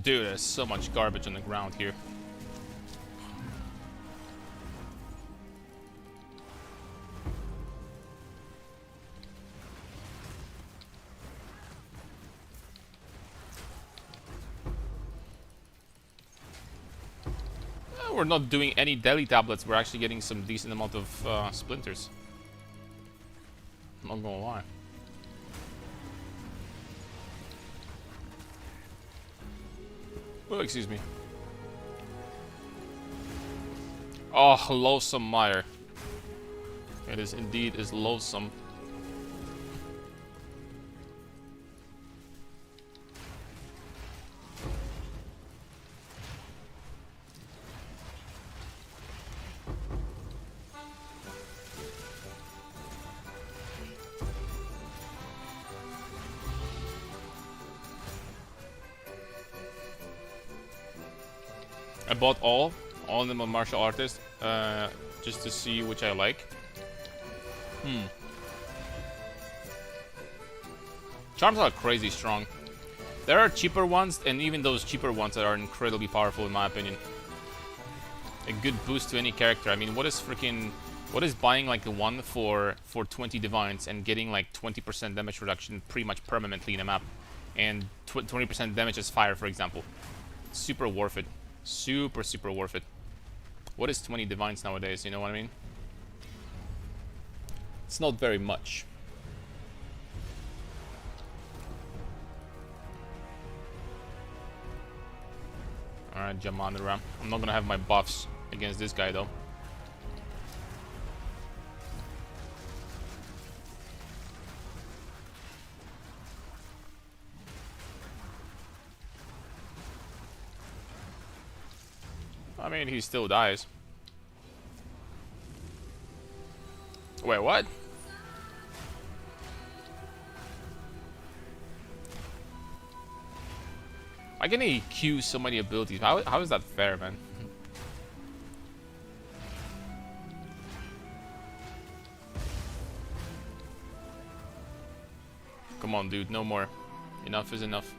Dude, there's so much garbage on the ground here. We're not doing any Deli tablets. We're actually getting some decent amount of splinters. I'm not gonna lie. Oh, excuse me. Oh, loathsome mire. It is indeed loathsome. I bought all of them on martial artist, just to see which I like. Charms are crazy strong. There are cheaper ones, and even those cheaper ones that are incredibly powerful in my opinion. A good boost to any character. I mean, what is buying like a 1 for 20 divines and getting like 20% damage reduction pretty much permanently in a map, and 20% damage as fire, for example. Super worth it. Super worth it. What is 20 divines nowadays, you know what I mean? It's not very much. Alright, Jamandra. I'm not gonna have my buffs against this guy though. I mean, he still dies. Wait, what? I can EQ so many abilities. How is that fair, man? Come on, dude. No more. Enough is enough.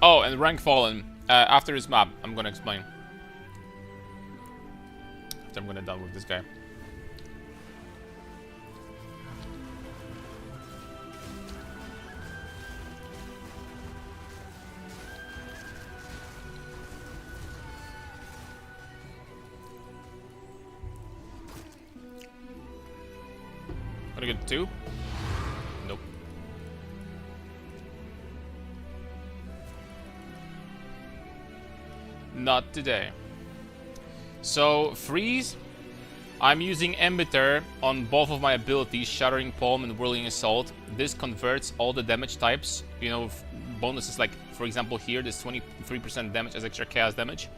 Oh, and rank fallen. After this map, I'm gonna explain. After I'm gonna done with this guy. Gonna get 2? Nope. Not today. So, freeze. I'm using Embiter on both of my abilities, Shattering Palm and Whirling Assault. This converts all the damage types, you know, bonuses like, for example here, this 23% damage as extra chaos damage,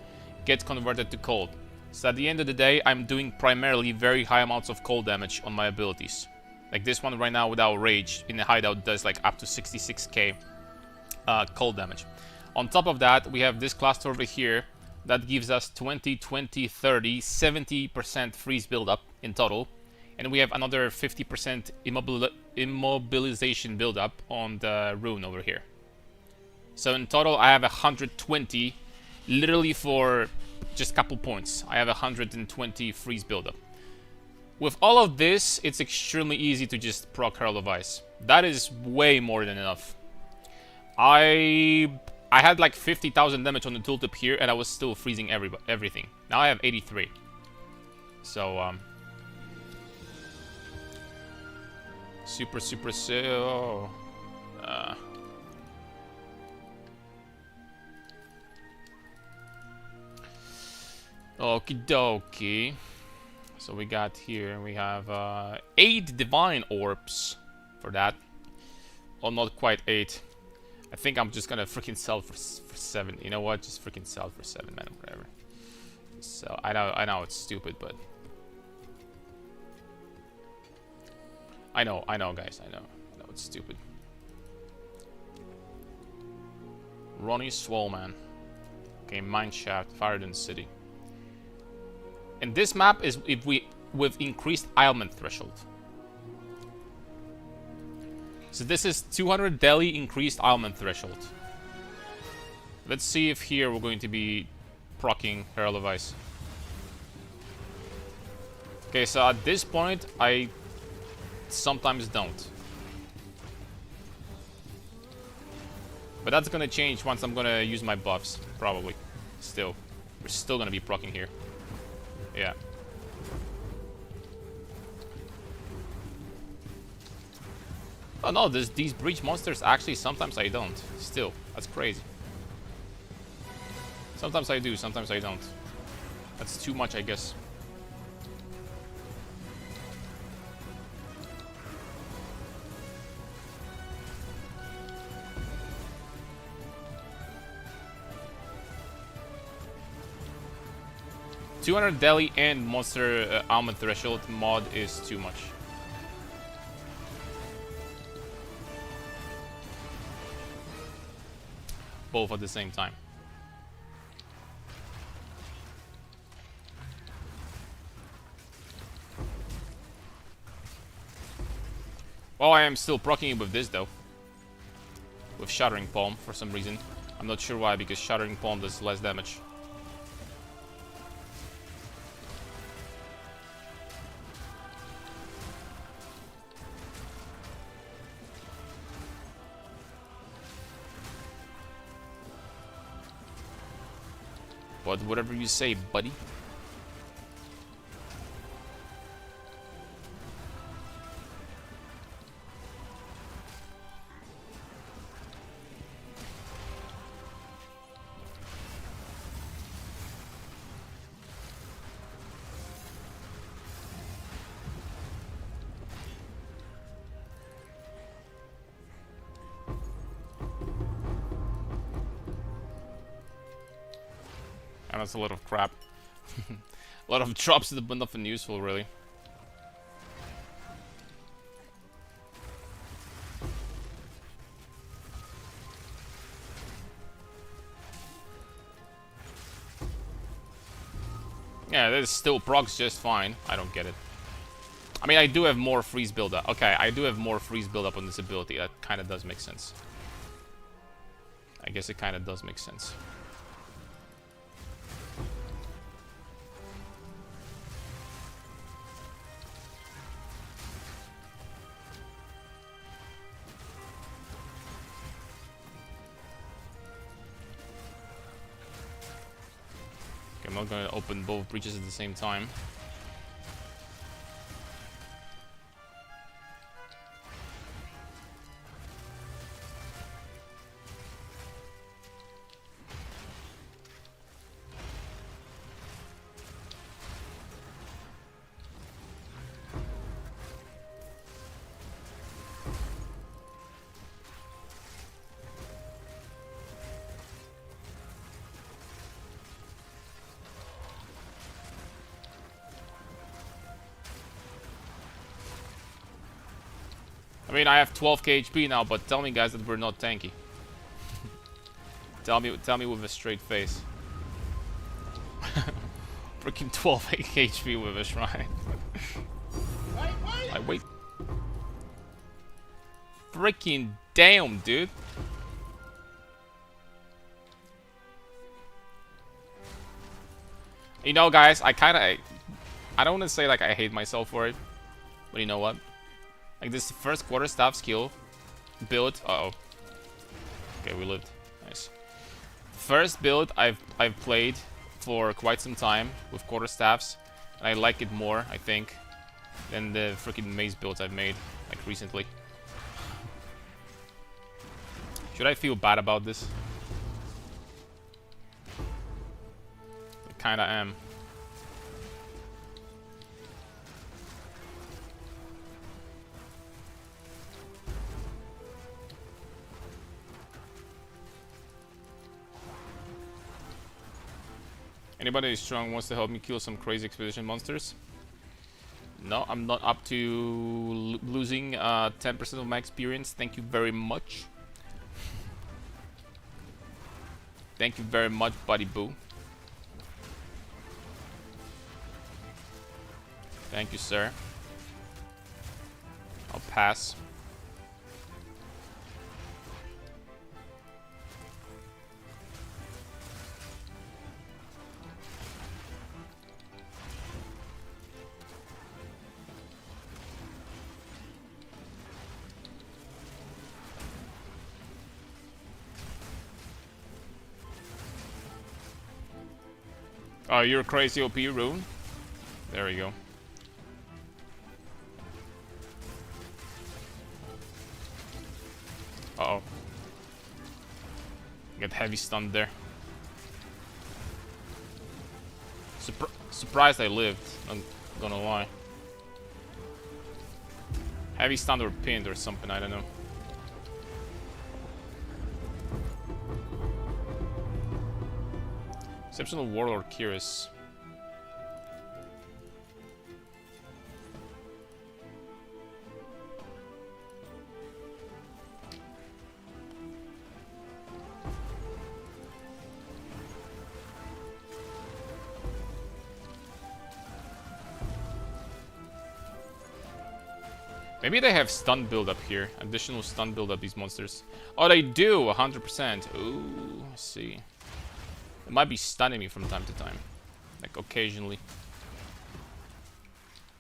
gets converted to cold. So at the end of the day, I'm doing primarily very high amounts of cold damage on my abilities. Like this one right now without Rage in the hideout does like up to 66k cold damage. On top of that, we have this cluster over here that gives us 20, 20, 30, 70% freeze buildup in total. And we have another 50% immobilization buildup on the rune over here. So in total, I have 120, literally for just a couple points. I have 120 freeze buildup. With all of this, it's extremely easy to just proc Herald of Ice. That is way more than enough. I had like 50,000 damage on the tooltip here, and I was still freezing everything. Now I have 83. So, super so. Okie dokie. So we got here, we have 8 Divine Orbs for that. Well, not quite 8. I think I'm just gonna freaking sell for 7. You know what? Just freaking sell for 7, man. Whatever. So I know it's stupid, but I know, guys. I know it's stupid. Ronnie Swole, okay, Mineshaft, Fireden City. And this map is with increased ailment threshold. So this is 200 Delhi increased ailment threshold. Let's see if here we're going to be proccing Herald of Ice. Okay, so at this point, I sometimes don't. But that's gonna change once I'm gonna use my buffs, probably. Still. We're still gonna be proccing here. Yeah. Oh no, these breach monsters actually sometimes I don't. Still, that's crazy. Sometimes I do, sometimes I don't. That's too much, I guess. $200 Delhi and monster ailment threshold mod is too much. both at the same time. Well, I am still proccing it with this though. With Shattering Palm for some reason. I'm not sure why, because Shattering Palm does less damage. But whatever you say, buddy. And that's a lot of crap. A lot of drops, but nothing useful, really. Yeah, this still procs just fine. I don't get it. I mean, I do have more freeze buildup. Okay, I do have more freeze buildup on this ability. That kind of does make sense. I guess it kind of does make sense. I'm not gonna open both breaches at the same time. I mean, I have 12k HP now, but tell me, guys, that we're not tanky. tell me with a straight face. Freaking 12 HP with a shrine. Wait. Freaking damn, dude. You know, guys, I don't want to say like I hate myself for it, but you know what? Like, this is the first quarterstaff skill build. Uh-oh. Okay, we lived. Nice. First build I've played for quite some time with quarterstaffs, and I like it more, I think, than the freaking maze builds I've made like recently. Should I feel bad about this? I kinda am. Anybody who's strong wants to help me kill some crazy expedition monsters? No, I'm not up to losing 10% of my experience. Thank you very much. Thank you very much, buddy boo. Thank you, sir. I'll pass. Oh, you're a crazy OP rune? There we go. Uh-oh. Get heavy stunned there. Surprised I lived, I'm gonna lie. Heavy stunned or pinned or something, I don't know. Exceptional Warlord Curious. Maybe they have stun build up here. Additional stun build up, these monsters. Oh, they do, 100%. Ooh, I see. It might be stunning me from time to time. Like, occasionally.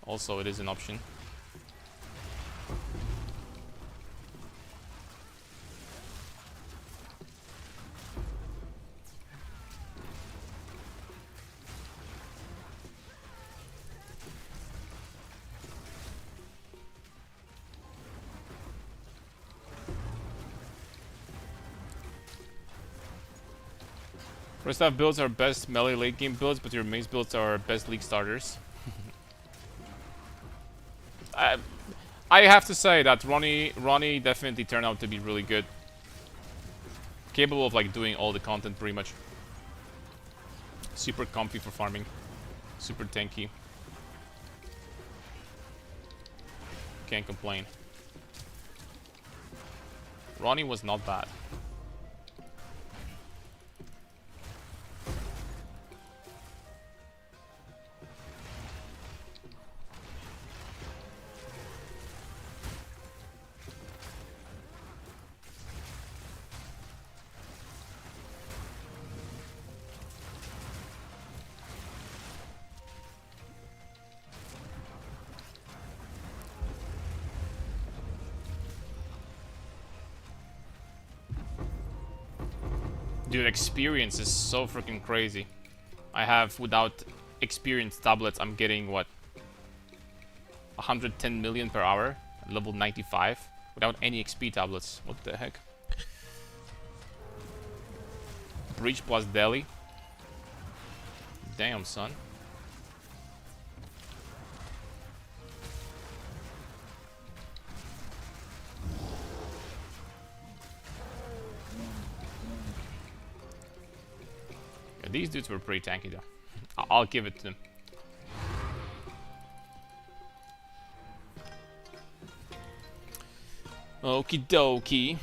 Also, it is an option. First half builds are best melee late game builds, but your maze builds are best league starters. I have to say that Ronnie definitely turned out to be really good. Capable of like doing all the content pretty much. Super comfy for farming. Super tanky. Can't complain. Ronnie was not bad. Dude, experience is so freaking crazy. I have, without experience tablets, I'm getting, what? 110 million per hour at level 95 without any XP tablets. What the heck? Breach plus Delhi. Damn, son. Yeah, these dudes were pretty tanky though. I'll give it to them. Okie dokie.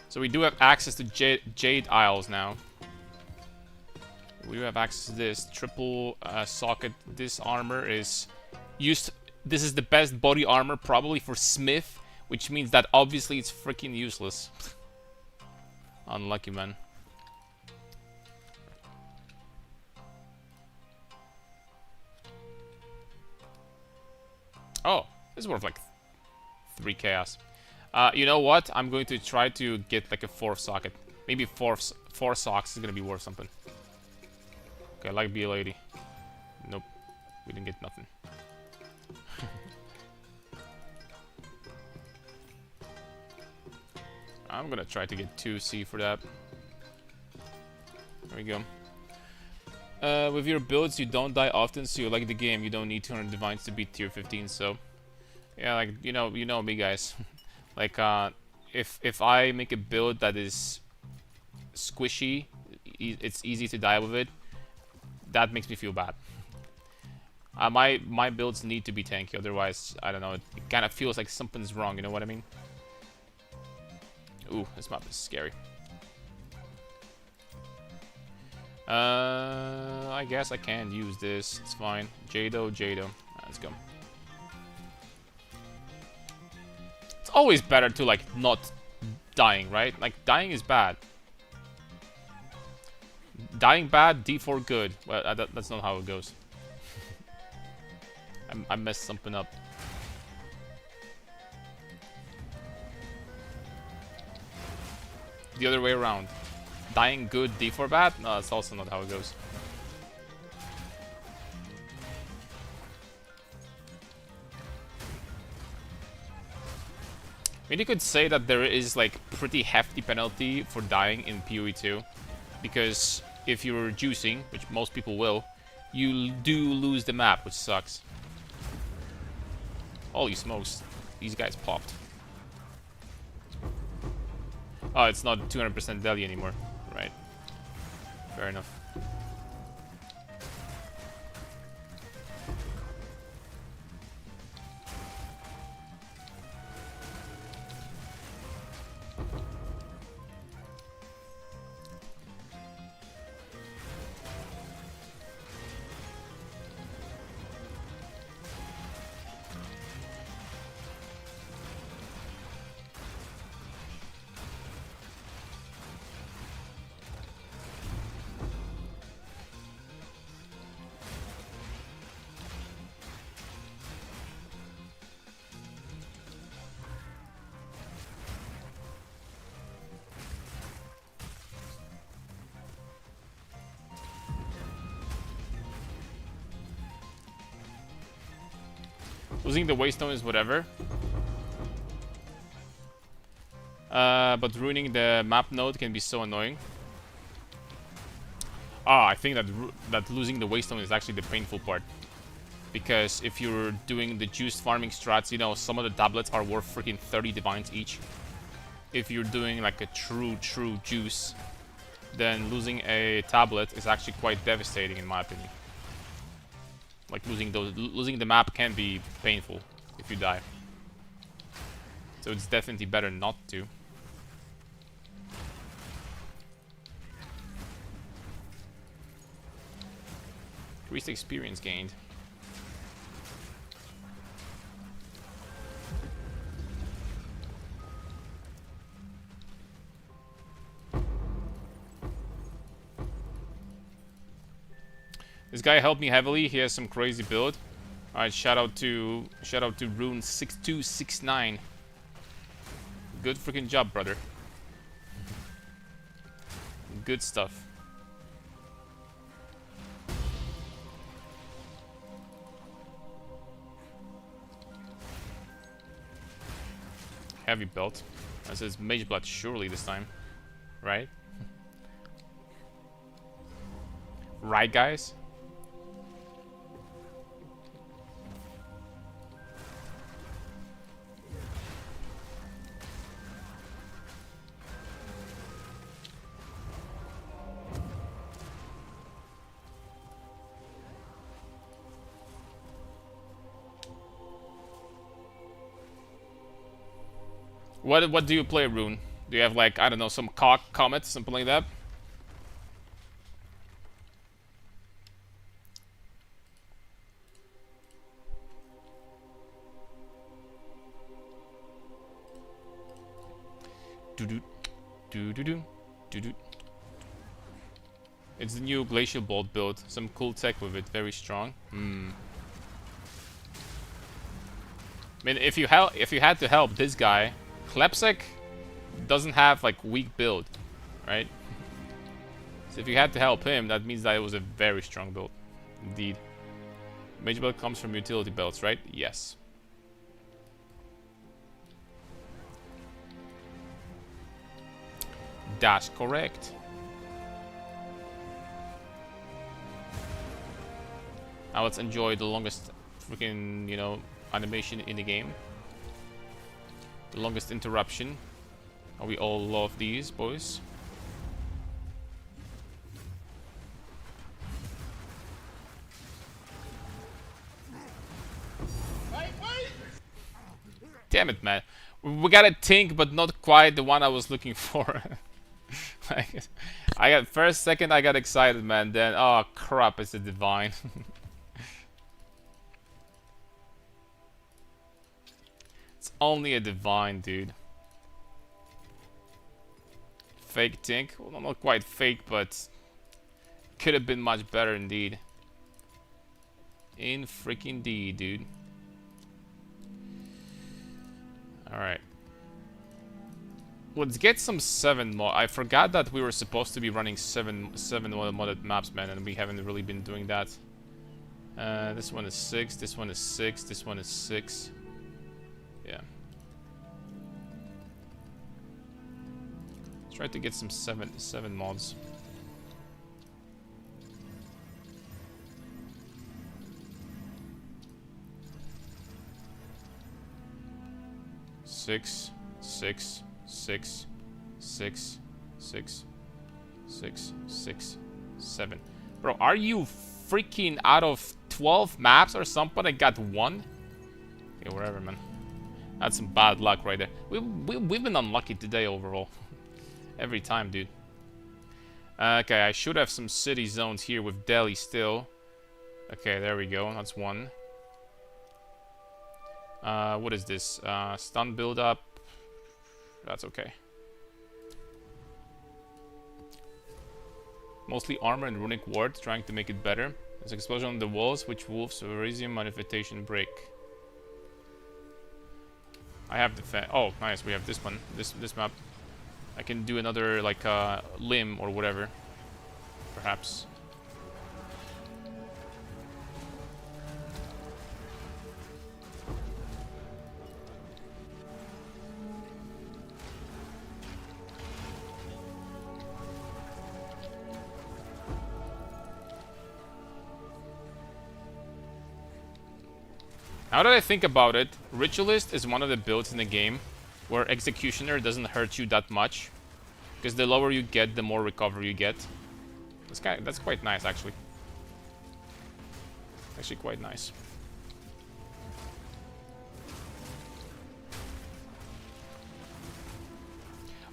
So we do have access to Jade Isles now. We do have access to this. Triple socket. This armor is used. This is the best body armor probably for Smith, which means that obviously it's freaking useless. Unlucky, man. Oh, this is worth like 3 chaos. You know what? I'm going to try to get like a 4th socket. Maybe 4 socks is gonna be worth something. Okay, like be a lady. Nope, we didn't get nothing. I'm gonna try to get 2C for that. There we go. With your builds, you don't die often, so you like the game. You don't need 200 divines to beat tier 15. So, yeah, like you know me, guys. Like, if I make a build that is squishy, it's easy to die with it. That makes me feel bad. My builds need to be tanky, otherwise, I don't know. It kind of feels like something's wrong. You know what I mean? Ooh, this map is scary. I guess I can use this. It's fine. Jado. Let's go. It's always better to, like, not dying, right? Like, dying is bad. Dying bad, D4 good. Well, that's not how it goes. I messed something up. The other way around. Dying good, D4 bad? No, that's also not how it goes. I mean, you could say that there is like pretty hefty penalty for dying in PoE 2, because if you're juicing, which most people will, you do lose the map, which sucks. Holy smokes, these guys popped. Oh, it's not 200% Delhi anymore. Right. Fair enough. Losing the Waystone is whatever. But ruining the map node can be so annoying. I think that losing the Waystone is actually the painful part. Because if you're doing the juice farming strats, you know, some of the tablets are worth freaking 30 divines each. If you're doing like a true juice, then losing a tablet is actually quite devastating in my opinion. Like losing the map can be painful if you die. So it's definitely better not to. Increased experience gained. This guy helped me heavily. He has some crazy build. Alright, shout out to Rune6269. Good freaking job, brother. Good stuff. Heavy belt. That says Mage Blood surely this time. Right? Right, guys? What do you play, Rune? Do you have like, I don't know, some comet, something like that? It's the new Glacial Bolt build. Some cool tech with it, very strong. I mean, if you had to help this guy, Klepsek doesn't have like weak build, right? So if you had to help him, that means that it was a very strong build, indeed. Mage belt comes from utility belts, right? Yes. That's correct. Now let's enjoy the longest freaking, you know, animation in the game. The longest interruption. Oh, we all love these, boys. Damn it, man. We got a Tink, but not quite the one I was looking for. Like, I got first, second, I got excited, man. Then, oh crap, it's a divine. It's only a divine, dude. Fake Tink. Well, not quite fake, but could have been much better indeed. In freaking D, dude. Alright. Let's get some 7 mod. I forgot that we were supposed to be running 7 modded maps, man, and we haven't really been doing that. This one is 6, this one is 6, this one is 6. Yeah. Try to get some 7 mods. Six, 6, 6, 6, 6, 6, 6, 7. Bro, are you freaking out of 12 maps or something? I got 1? Okay, whatever, man. That's some bad luck right there. We've been unlucky today overall. Every time, dude. Okay, I should have some city zones here with Delhi still. Okay, there we go. That's 1. What is this? Stun build up. That's okay. Mostly armor and runic ward, trying to make it better. There's explosion on the walls, which wolves Verisium manifestation break. I have the oh, nice. We have this one. This map. I can do another like limb or whatever, perhaps. Now that I think about it, Ritualist is one of the builds in the game where Executioner doesn't hurt you that much. Because the lower you get, the more recovery you get. That's quite nice, actually. Actually quite nice.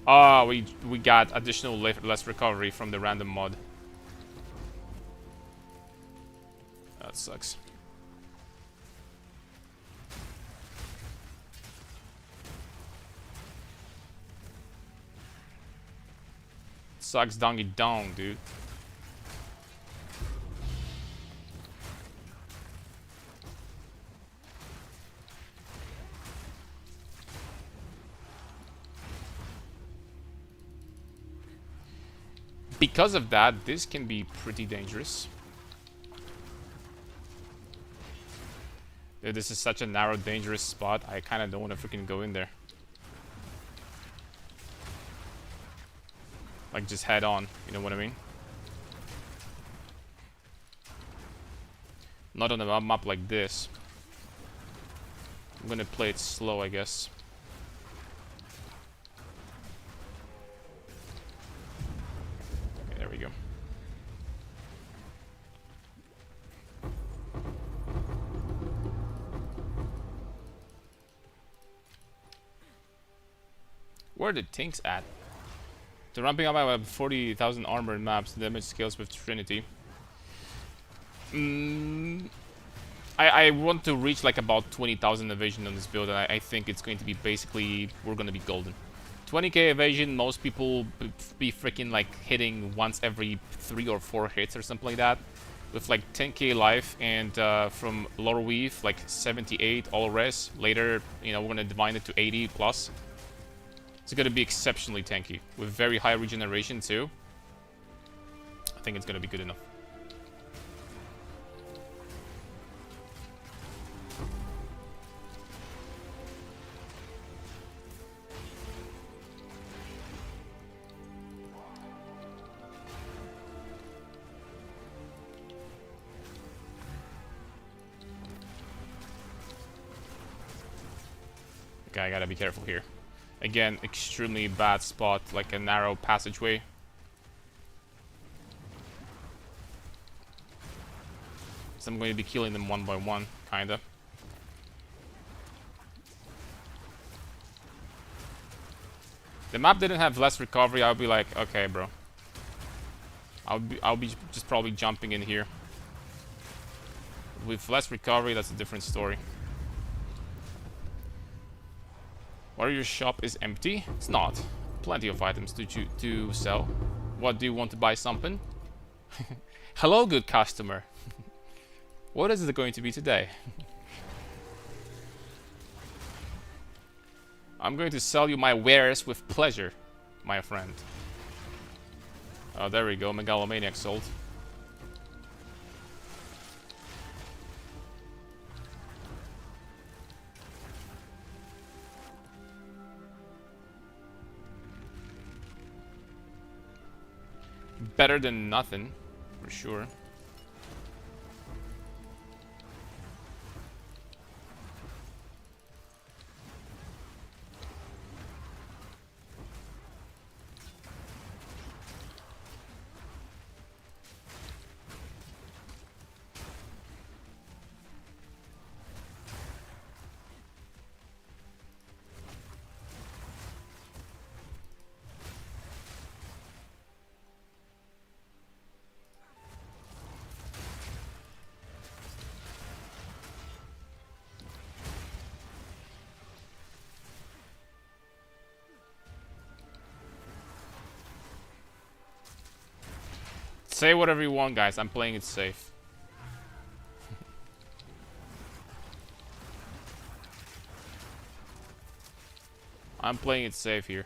Oh, we got additional less recovery from the random mod. That sucks. Sucks dongy dong, dude. Because of that, this can be pretty dangerous. Dude, this is such a narrow, dangerous spot. I kind of don't want to freaking go in there. Like, just head on. You know what I mean? Not on a map like this. I'm gonna play it slow, I guess. Okay, there we go. Where are the tanks at? So ramping up, I have 40,000 armor in maps. The damage scales with Trinity. I want to reach like about 20,000 evasion on this build, and I think it's going to be basically, we're going to be golden. 20k evasion, most people be freaking like hitting once every 3 or 4 hits or something like that. With like 10k life and from lower weave, like 78 all res. Later, you know, we're going to divine it to 80 plus. It's going to be exceptionally tanky, with very high regeneration too. I think it's going to be good enough. Okay, I gotta be careful here. Again, extremely bad spot, like a narrow passageway. So I'm going to be killing them one by one, kinda. If the map didn't have less recovery, I would be like, okay, bro. I'll be just probably jumping in here. With less recovery, that's a different story. Warrior shop is empty? It's not. Plenty of items to sell. What, do you want to buy something? Hello, good customer. What is it going to be today? I'm going to sell you my wares with pleasure, my friend. Oh, there we go. Megalomaniac sold. Better than nothing, for sure. Say whatever you want, guys. I'm playing it safe. I'm playing it safe here.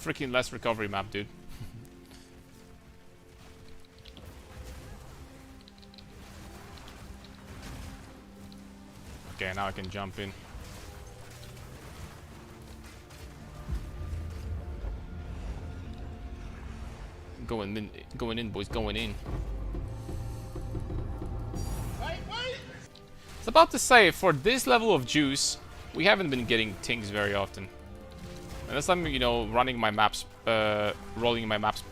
Freaking less recovery map, dude. Okay, now I can jump in. Going in, boys, going in. was about to say, for this level of juice, we haven't been getting things very often. Unless I'm, you know, rolling my maps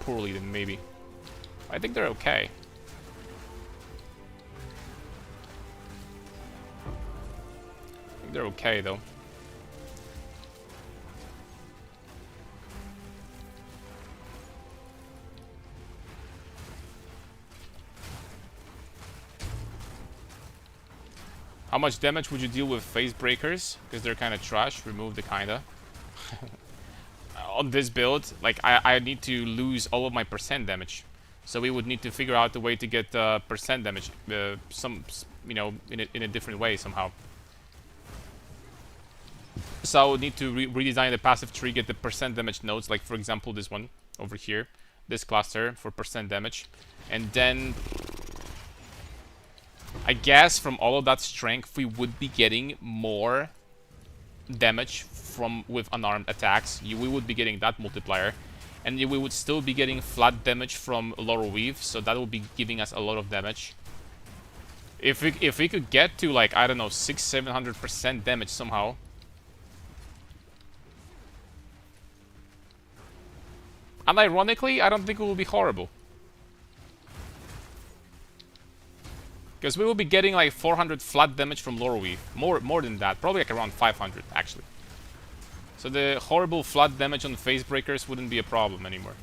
poorly, then maybe. I think they're okay. I think they're okay, though. How much damage would you deal with phase breakers? Because they're kind of trash. Remove the kinda. On this build, like, I need to lose all of my percent damage. So we would need to figure out a way to get percent damage, you know, in a different way somehow. So I would need to redesign the passive tree, get the percent damage nodes, like for example this one over here, this cluster for percent damage, and then I guess from all of that strength we would be getting more damage from with unarmed attacks. We would be getting that multiplier, and we would still be getting flat damage from Laurel Weave, so that would be giving us a lot of damage. If we could get to, like, I don't know, 600-700% damage somehow. And ironically, I don't think it will be horrible. Because we will be getting like 400 flat damage from Laurel Weave. More than that. Probably like around 500, actually. So the horrible flat damage on phase breakers wouldn't be a problem anymore.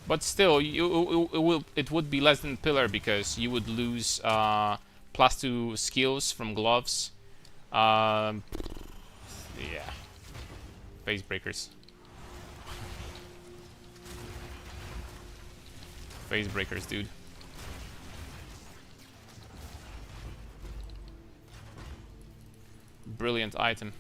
But still, it would be less than Pillar because you would lose +2 skills from gloves. Yeah. Phase breakers. Phase breakers, dude. Brilliant item.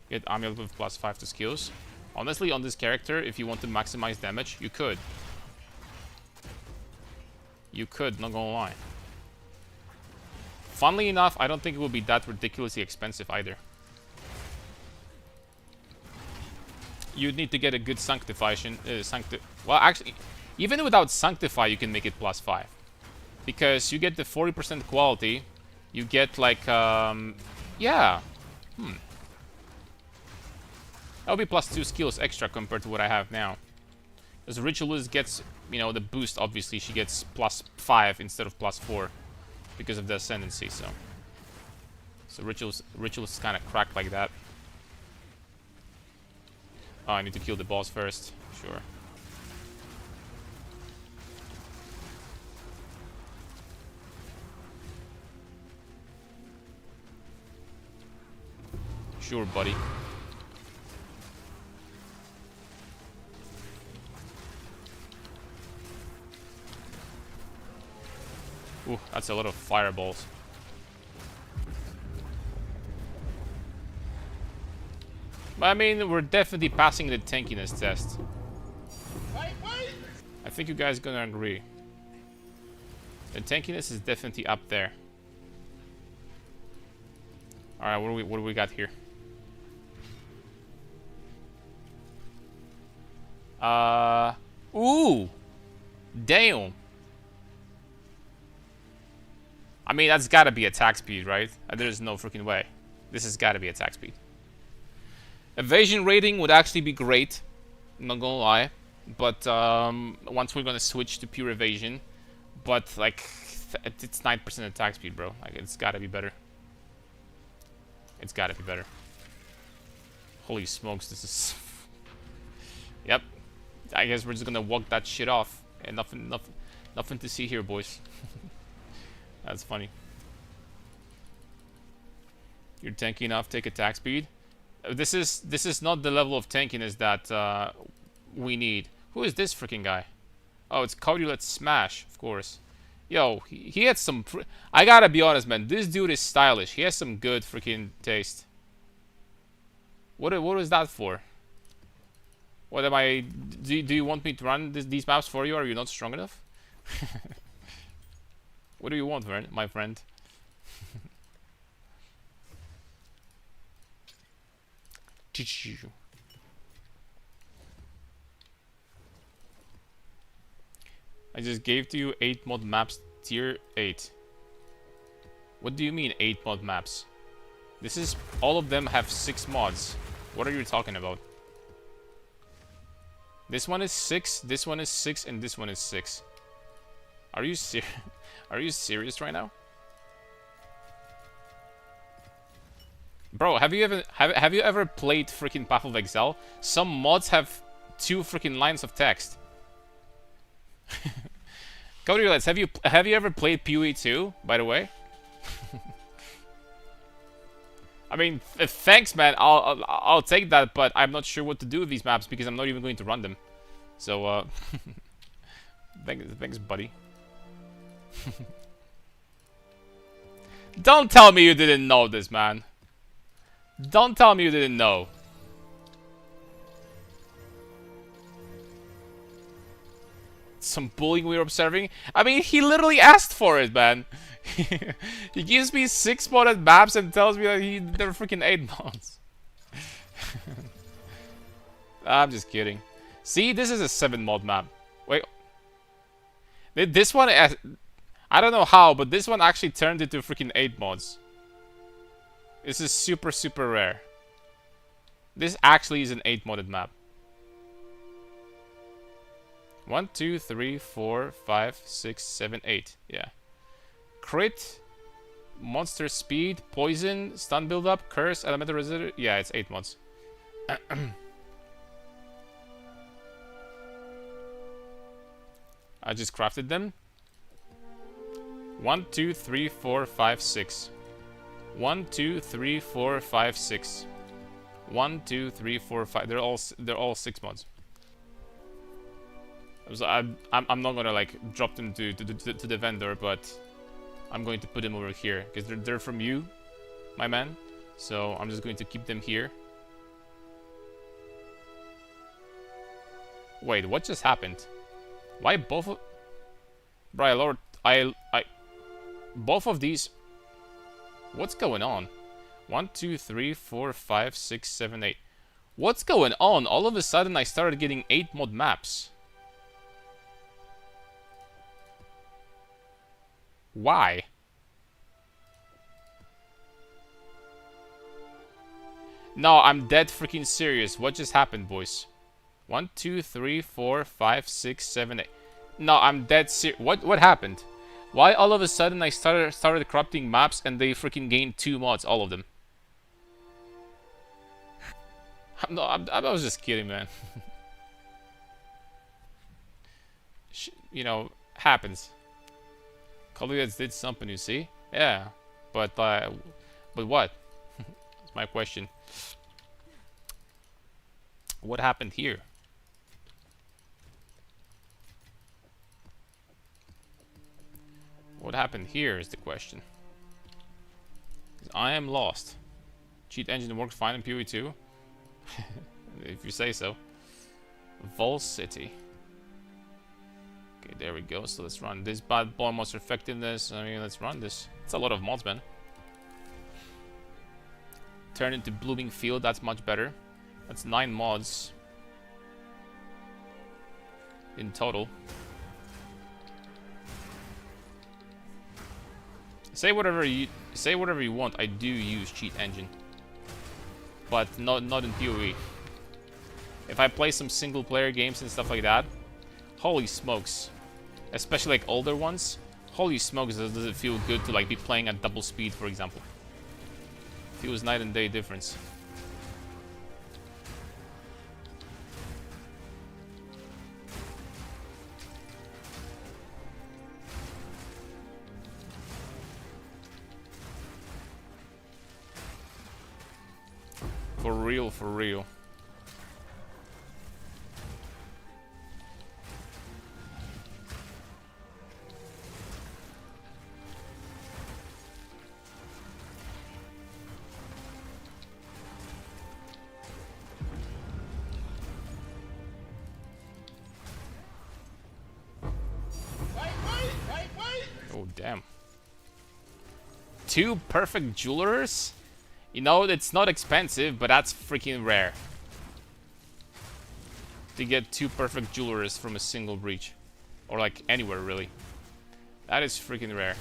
Get amulet with +5 to skills. Honestly, on this character, if you want to maximize damage, you could. You could, not gonna lie. Funnily enough, I don't think it will be that ridiculously expensive either. You'd need to get a good sanctification. Well, actually, even without sanctify, you can make it +5, because you get the 40% quality. You get like, yeah, that'll be +2 skills extra compared to what I have now. Because ritualist gets, you know, the boost. Obviously, she gets +5 instead of +4 because of the ascendancy. So ritualist kind of cracked like that. Oh, I need to kill the boss first. Sure. Sure, buddy. Ooh, that's a lot of fireballs. But I mean, we're definitely passing the tankiness test. I think you guys are gonna agree. The tankiness is definitely up there. Alright, what do we got here? Ooh! Damn! I mean, that's gotta be attack speed, right? There's no freaking way. This has gotta be attack speed. Evasion rating would actually be great, not gonna lie. But once we're gonna switch to pure evasion, but like it's 9% attack speed, bro. Like it's gotta be better. It's gotta be better. Holy smokes, this is. Yep. I guess we're just gonna walk that shit off, and nothing to see here, boys. That's funny. You're tanky enough, take attack speed. This is not the level of tankiness that we need. Who is this freaking guy? Oh, it's Cody. Let's smash, of course. Yo, he had some. I gotta be honest, man. This dude is stylish. He has some good freaking taste. What was that for? What am I? Do you want me to run these maps for you? Are you not strong enough? What do you want, my friend? I just gave to you 8 mod maps tier 8. What do you mean 8 mod maps? This is... all of them have 6 mods. What are you talking about? This one is 6, this one is 6, and this one is 6. Are you are you serious right now? Bro, have you ever played freaking Path of Exile? Some mods have 2 freaking lines of text. Cody, let's have you ever played PoE 2, by the way? I mean, thanks, man. I'll take that, but I'm not sure what to do with these maps because I'm not even going to run them. So, thanks, buddy. Don't tell me you didn't know this, man. Don't tell me you didn't know. Some bullying we were observing. I mean, he literally asked for it, man. He gives me 6 modded maps and tells me that they're freaking 8 mods. I'm just kidding. See, this is a 7 mod map. Wait. This one, I don't know how, but this one actually turned into freaking 8 mods. This is super, super rare. This actually is an 8 modded map. 1, 2, 3, 4, 5, 6, 7, 8. Yeah. Crit, monster speed, poison, stun build up, curse, elemental resist. Yeah, it's 8 mods. I just crafted them. 1, 2, 3, 4, 5, 6. 1, 2, 3, 4, 5, 6. 1, 2, 3, 4, 5. They're all 6 mods. So I'm not gonna like drop them to the vendor, but I'm going to put them over here because they're from you, my man. So I'm just going to keep them here. Wait, what just happened? Why both of... Bro, Lord, both of these... What's going on? 1, 2, 3, 4, 5, 6, 7, 8. What's going on? All of a sudden I started getting 8 mod maps. Why? No, I'm dead freaking serious. What just happened, boys? 1, 2, 3, 4, 5, 6, 7, 8. No, I'm dead serious. What happened? Why all of a sudden I started corrupting maps and they freaking gained 2 mods, all of them? I was just kidding, man. You know, happens. Colleagues did something, you see? Yeah, but what? That's my question. What happened here? What happened here is the question. 'Cause I am lost. Cheat engine works fine in PoE 2. If you say so. Vol City. Okay, there we go. So let's run this. Bad boy monster effectiveness. I mean, let's run this. It's a lot of mods, man. Turn into blooming field. That's much better. That's 9 mods in total. Say whatever you want. I do use cheat engine, but not in PoE. If I play some single player games and stuff like that, holy smokes, especially like older ones, holy smokes, does it feel good to like be playing at double speed, for example. Feels night and day difference. For real, for real. Oh, damn. 2 perfect jewelers? You know, it's not expensive, but that's freaking rare. To get 2 perfect jewelers from a single breach. Or like anywhere really. That is freaking rare.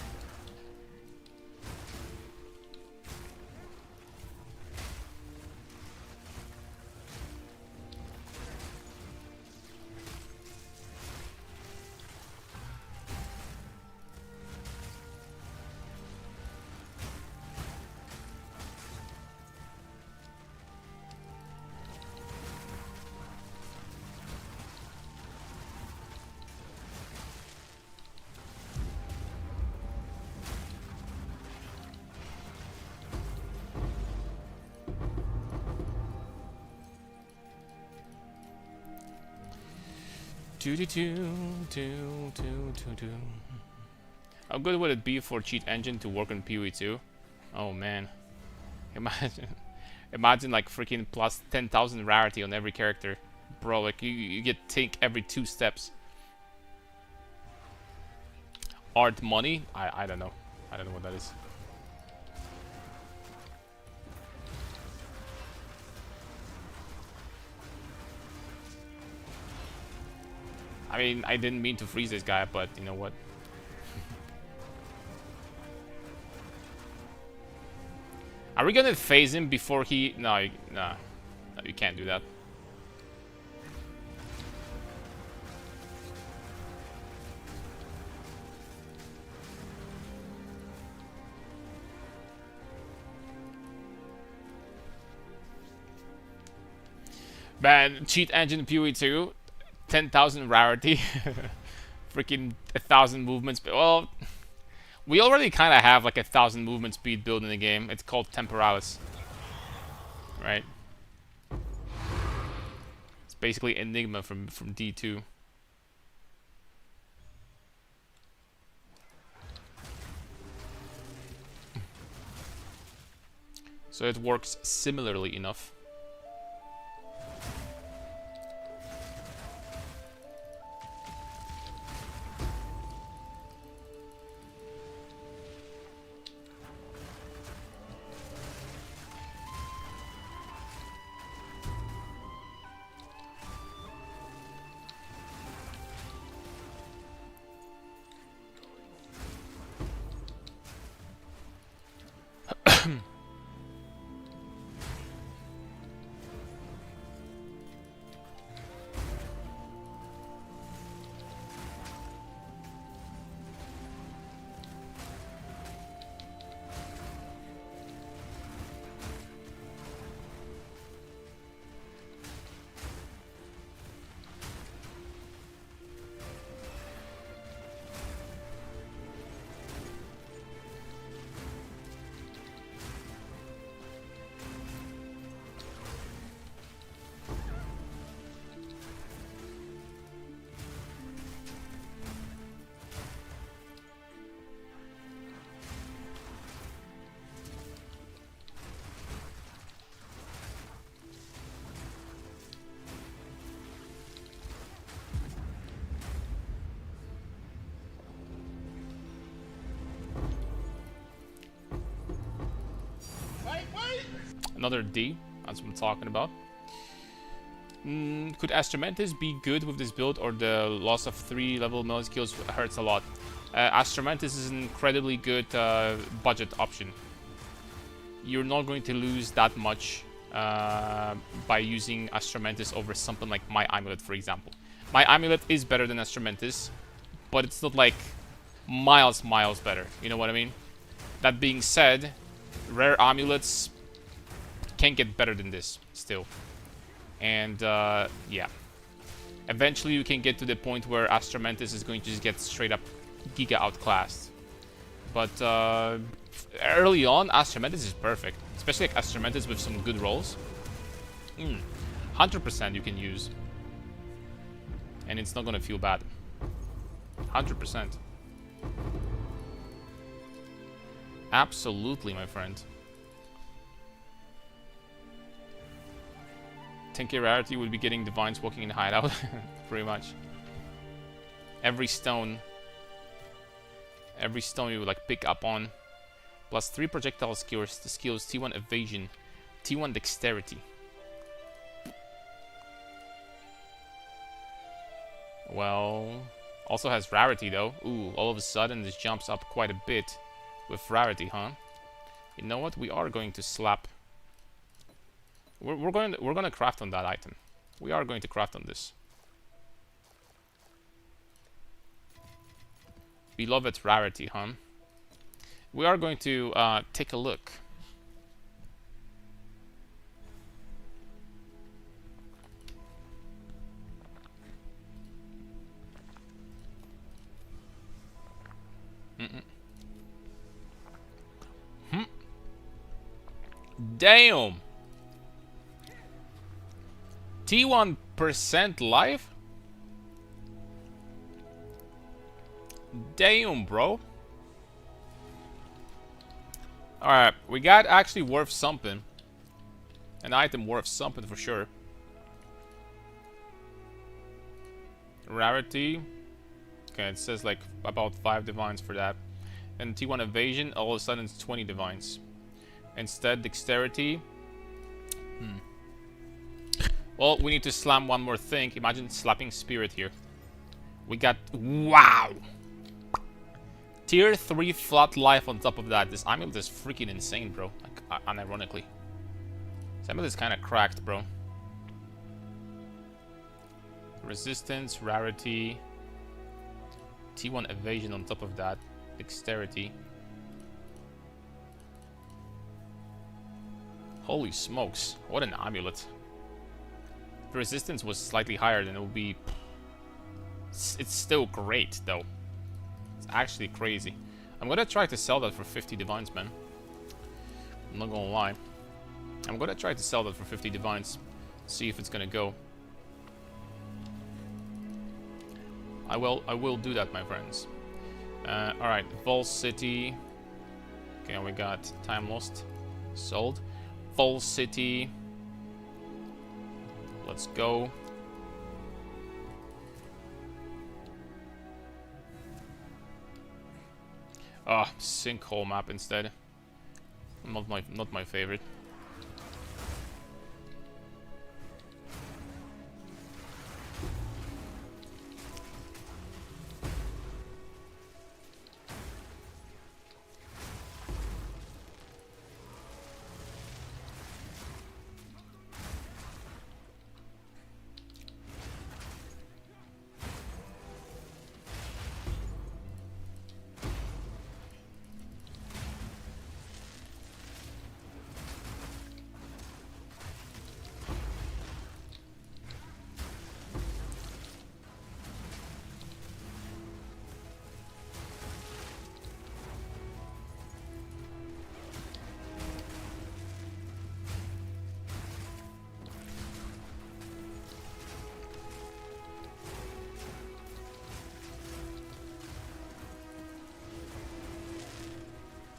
How good would it be for Cheat Engine to work on PoE 2? Oh man. Imagine like freaking plus 10,000 rarity on every character. Bro, like you get tank every 2 steps. Art money? I don't know. I don't know what that is. I mean, I didn't mean to freeze this guy, but you know what? Are we gonna phase him before he... No, no, you can't do that. Man, Cheat Engine PoE 2, 10,000 rarity, freaking 1,000 movement speed. Well, we already kind of have like 1,000 movement speed build in the game. It's called Temporalis, right? It's basically Enigma from D2. So it works similarly enough. Another D, that's what I'm talking about. Could Astromantis be good with this build, or the loss of 3 level melee skills hurts a lot? Astromantis is an incredibly good budget option. You're not going to lose that much by using Astromantis over something like My Amulet, for example. My Amulet is better than Astromantis, but it's not like miles better. You know what I mean? That being said, rare amulets can get better than this still. And yeah, eventually you can get to the point where Astromantis is going to just get straight up Giga outclassed. But early on, Astromantis is perfect, especially like Astromantis with some good rolls. 100% you can use, and it's not gonna feel bad. 100%. Absolutely, my friend. 10k rarity would be getting Divines walking in hideout, pretty much. Every stone you would like pick up on Plus 3 projectile skills, T1 evasion, T1 dexterity. Well, also has rarity though. Ooh, all of a sudden this jumps up quite a bit with rarity, huh? You know what? We are going to slap. We're going to craft on that item. We are going to craft on this. Beloved rarity, huh? We are going to take a look. Damn! T1% life? Damn, bro. Alright, we got actually worth something. An item worth something for sure. Rarity. Okay, it says like about 5 divines for that. And T1 evasion, all of a sudden it's 20 divines. Instead, dexterity. Well, we need to slam one more thing. Imagine slapping spirit here. We got... Wow! Tier 3 flat life on top of that. This amulet is freaking insane, bro. Like, unironically. This amulet is kind of cracked, bro. Resistance, rarity. T1 evasion on top of that. Dexterity. Holy smokes. What an amulet. If the resistance was slightly higher, then it would be... It's still great, though. It's actually crazy. I'm gonna try to sell that for 50 divines, man. I'm not gonna lie. I'm gonna try to sell that for 50 divines. See if it's gonna go. I will do that, my friends. Alright, Vol City. Okay, we got Time Lost. Sold. Vol City. Let's go. Ah, sinkhole map instead. Not my favorite.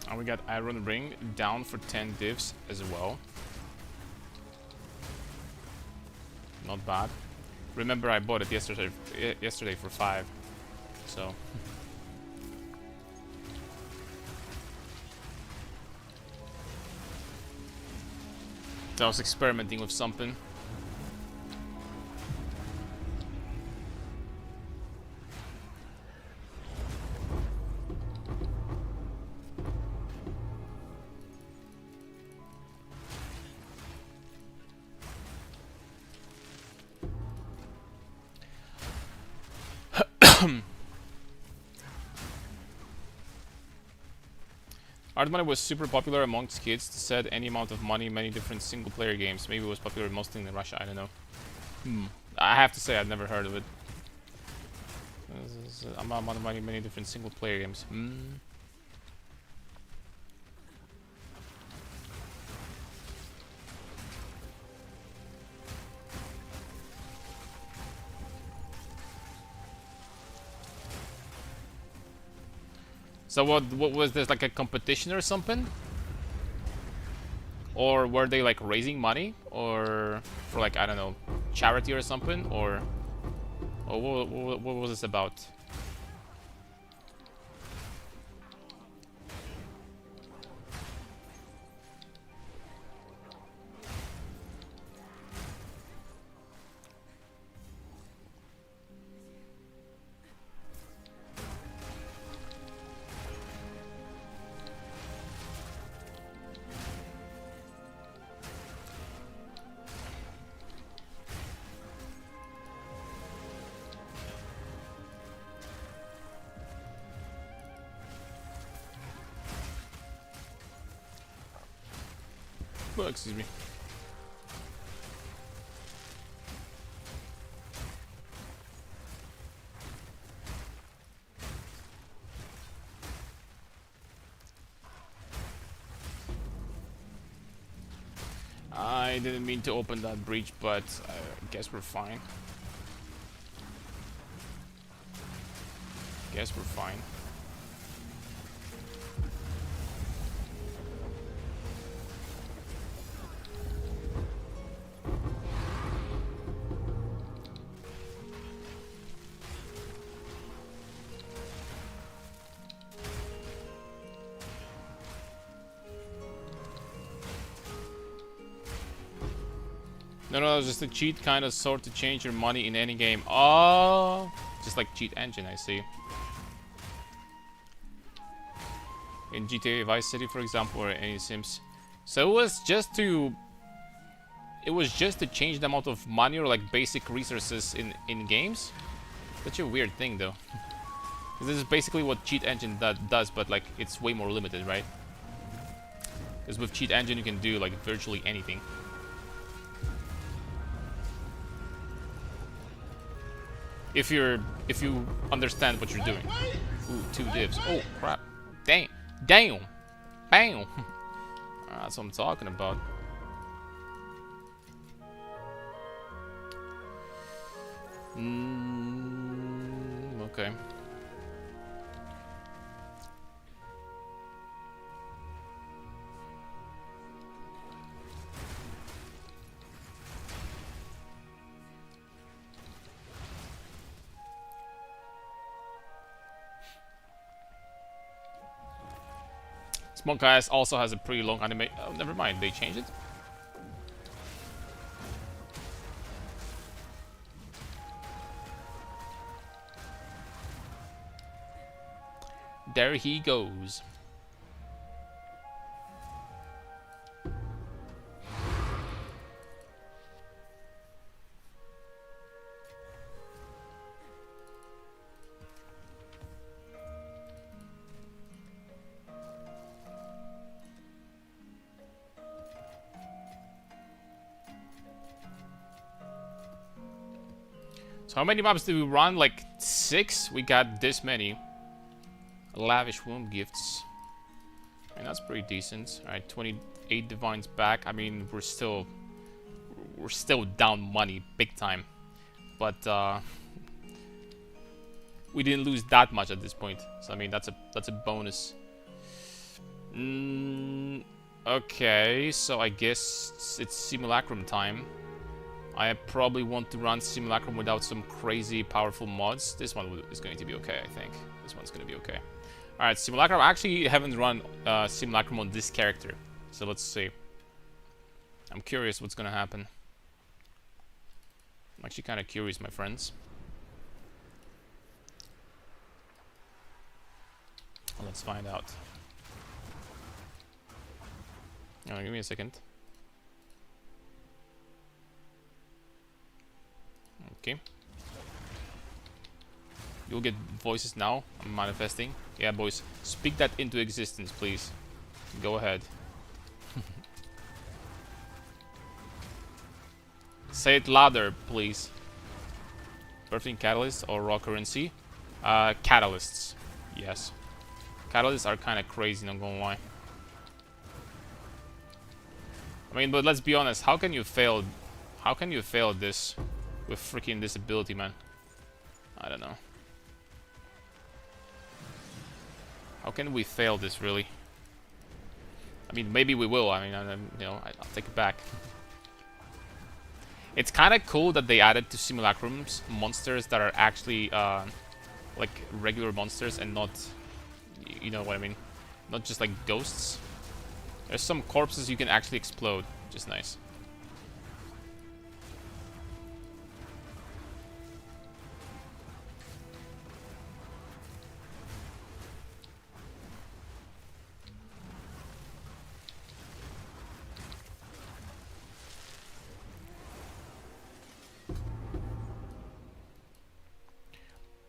And we got Iron Ring down for 10 divs as well. Not bad. Remember, I bought it yesterday for 5. So I was experimenting with something. Art Money was super popular amongst kids to set any amount of money in many different single-player games. Maybe it was popular mostly in Russia, I don't know. I have to say I've never heard of it. Amount of money in many different single-player games. So what was this, like a competition or something? Or were they like raising money? Or for like, I don't know, charity or something? Or what was this about? Oh, excuse me. I didn't mean to open that breach, but I guess we're fine. Guess we're fine. No, just a cheat kind of sort to change your money in any game. Oh, just like cheat engine, I see. In GTA Vice City, for example, or any Sims. So it was just to change the amount of money or like basic resources in games. Such a weird thing, though. This is basically what cheat engine does, but like it's way more limited, right? Because with cheat engine you can do like virtually anything. If you understand what you're doing. Ooh, 2 divs. Oh crap. Damn. Bam. That's what I'm talking about. Okay. Smoke Eyes also has a pretty long anime. Oh, never mind, they changed it. There he goes. So how many maps did we run? Like 6? We got this many. Lavish womb gifts. And that's pretty decent. Alright, 28 divines back. I mean, we're still down money, big time. But we didn't lose that much at this point. So I mean, that's a bonus. Okay, so I guess it's simulacrum time. I probably want to run simulacrum without some crazy powerful mods. This one is going to be okay, I think. This one's going to be okay. Alright, simulacrum. I actually haven't run simulacrum on this character. So let's see. I'm curious what's going to happen. I'm actually kind of curious, my friends. Let's find out. Give me a second. Okay. You'll get voices now. I'm manifesting. Yeah, boys. Speak that into existence, please. Go ahead. Say it louder, please. Birthing catalyst or raw currency? Catalysts. Yes. Catalysts are kind of crazy, not gonna lie. I mean, but let's be honest. How can you fail? How can you fail this with freaking this ability, man? I don't know. How can we fail this, really? I mean, maybe we will. I mean, you know, I'll take it back. It's kind of cool that they added to simulacrums monsters that are actually like regular monsters and not, you know what I mean, not just like ghosts. There's some corpses you can actually explode, which is nice.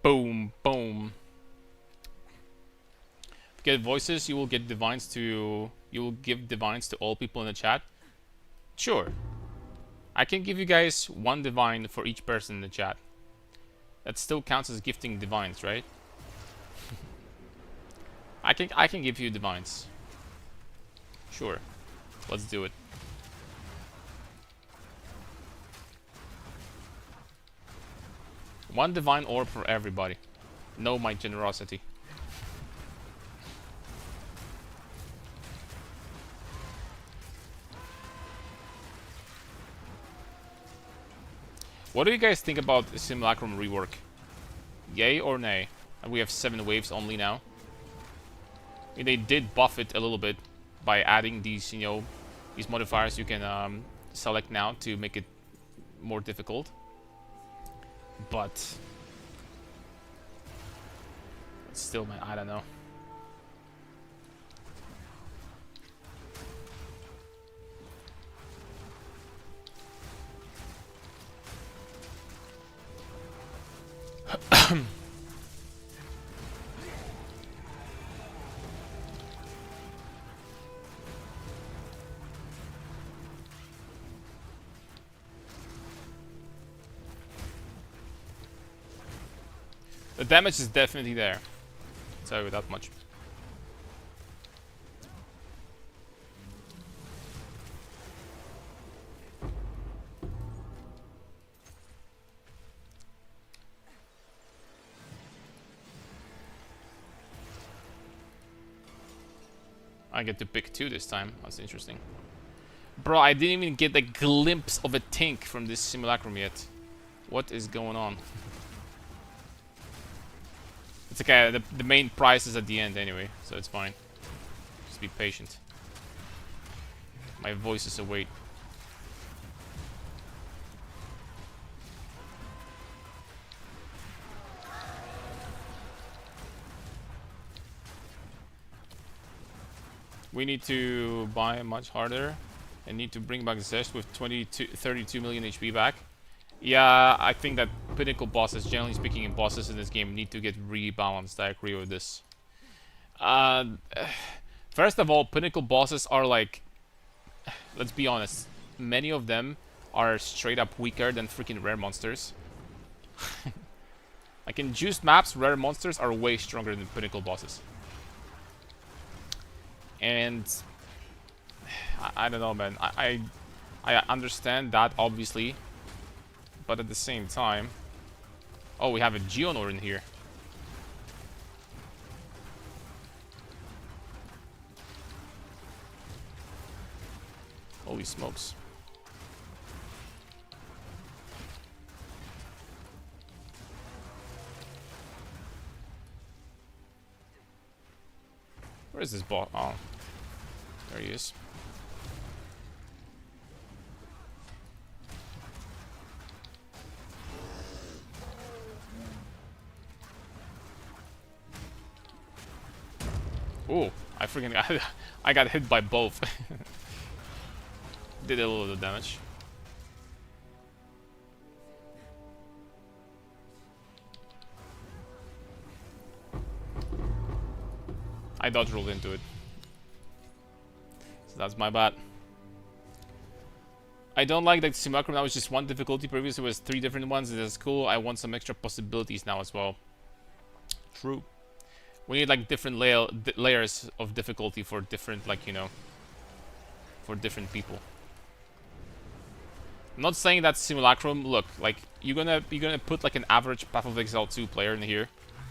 Boom, boom. If you get voices, you will get divines to. You will give divines to all people in the chat. Sure. I can give you guys one divine for each person in the chat. That still counts as gifting divines, right? I can give you divines. Sure. Let's do it. One divine orb for everybody. Know my generosity. What do you guys think about the Simulacrum rework? Yay or nay? And we have 7 waves only now. I mean, they did buff it a little bit by adding these, you know, these modifiers you can select now to make it more difficult. But still, man, I don't know. The damage is definitely there. I'll tell you that much. I get to pick 2 this time. That's interesting. Bro, I didn't even get a glimpse of a tank from this simulacrum yet. What is going on? It's okay, the main prize is at the end anyway, so it's fine. Just be patient. My voice is awake. We need to buy much harder and need to bring back Zest with 32 million HP back. Yeah, I think that pinnacle bosses, generally speaking, bosses in this game need to get rebalanced. I agree with this. First of all, pinnacle bosses are like, let's be honest, many of them are straight up weaker than freaking rare monsters. Like in juiced maps, rare monsters are way stronger than pinnacle bosses. And I don't know, man. I understand that, obviously. But at the same time... Oh, we have a Geonor in here. Holy smokes. Where is this ball? Oh. There he is. Ooh, I freaking I got hit by both. Did a little bit of damage. I dodge rolled into it. So that's my bad. I don't like that Simulacrum now is just 1 difficulty. Previously it was 3 different ones. That's cool. I want some extra possibilities now as well. True. We need like different layers of difficulty for different, like, you know, for different people. I'm not saying that Simulacrum, look, like, you're gonna put like an average Path of Exile 2 player in here.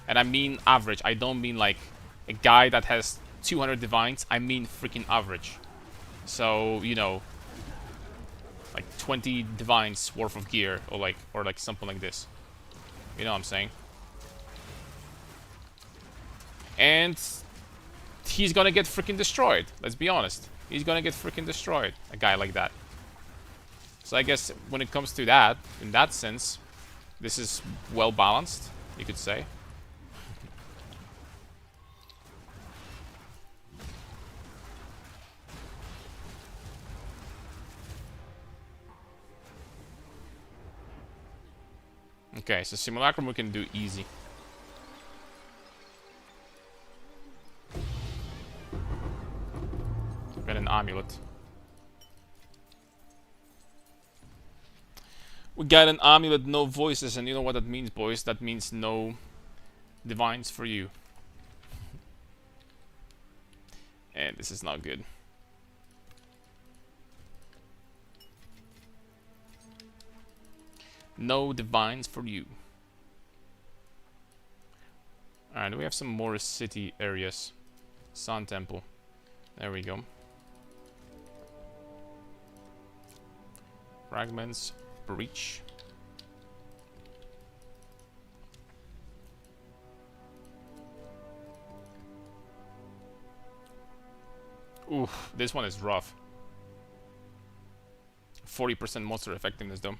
And I mean average. I don't mean like a guy that has 200 divines. I mean freaking average. So, you know, like 20 divines worth of gear, or like something like this. You know what I'm saying? And he's gonna get freaking destroyed. Let's be honest. He's gonna get freaking destroyed. A guy like that. So I guess when it comes to that, in that sense, this is well balanced, you could say. Okay, so Simulacrum we can do easy. Got an amulet. We got an army with no voices, and you know what that means, boys? That means no divines for you. And this is not good. No divines for you. Alright, we have some more city areas. Sun Temple. There we go. Fragments. Breach. Oof, this one is rough. 40% monster effectiveness though.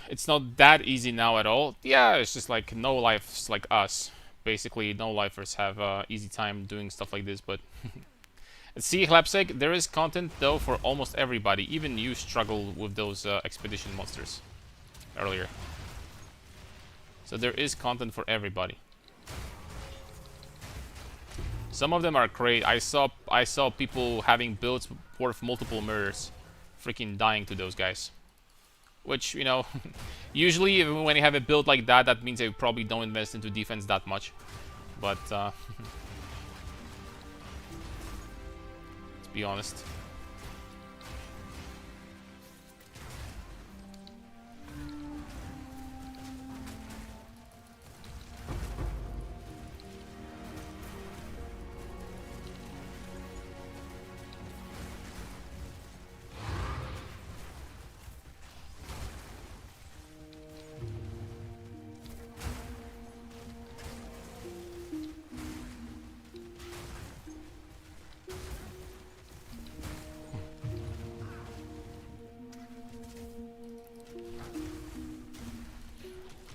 It's not that easy now at all. Yeah, it's just like no lifes like us. Basically, no lifers have easy time doing stuff like this, but... See, Hlapseg, there is content though for almost everybody. Even you struggle with those expedition monsters earlier. So there is content for everybody. Some of them are great. I saw people having builds worth multiple mirrors, freaking dying to those guys. Which, you know, usually when you have a build like that, that means they probably don't invest into defense that much. But let's be honest.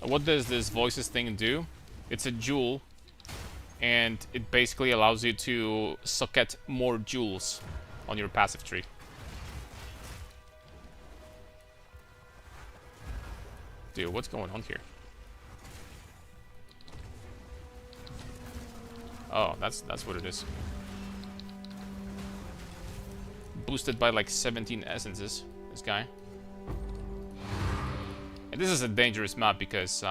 What does this voices thing do? It's a jewel, and it basically allows you to socket more jewels on your passive tree. Dude, what's going on here? Oh, that's what it is. Boosted by like 17 essences, this guy. And this is a dangerous map because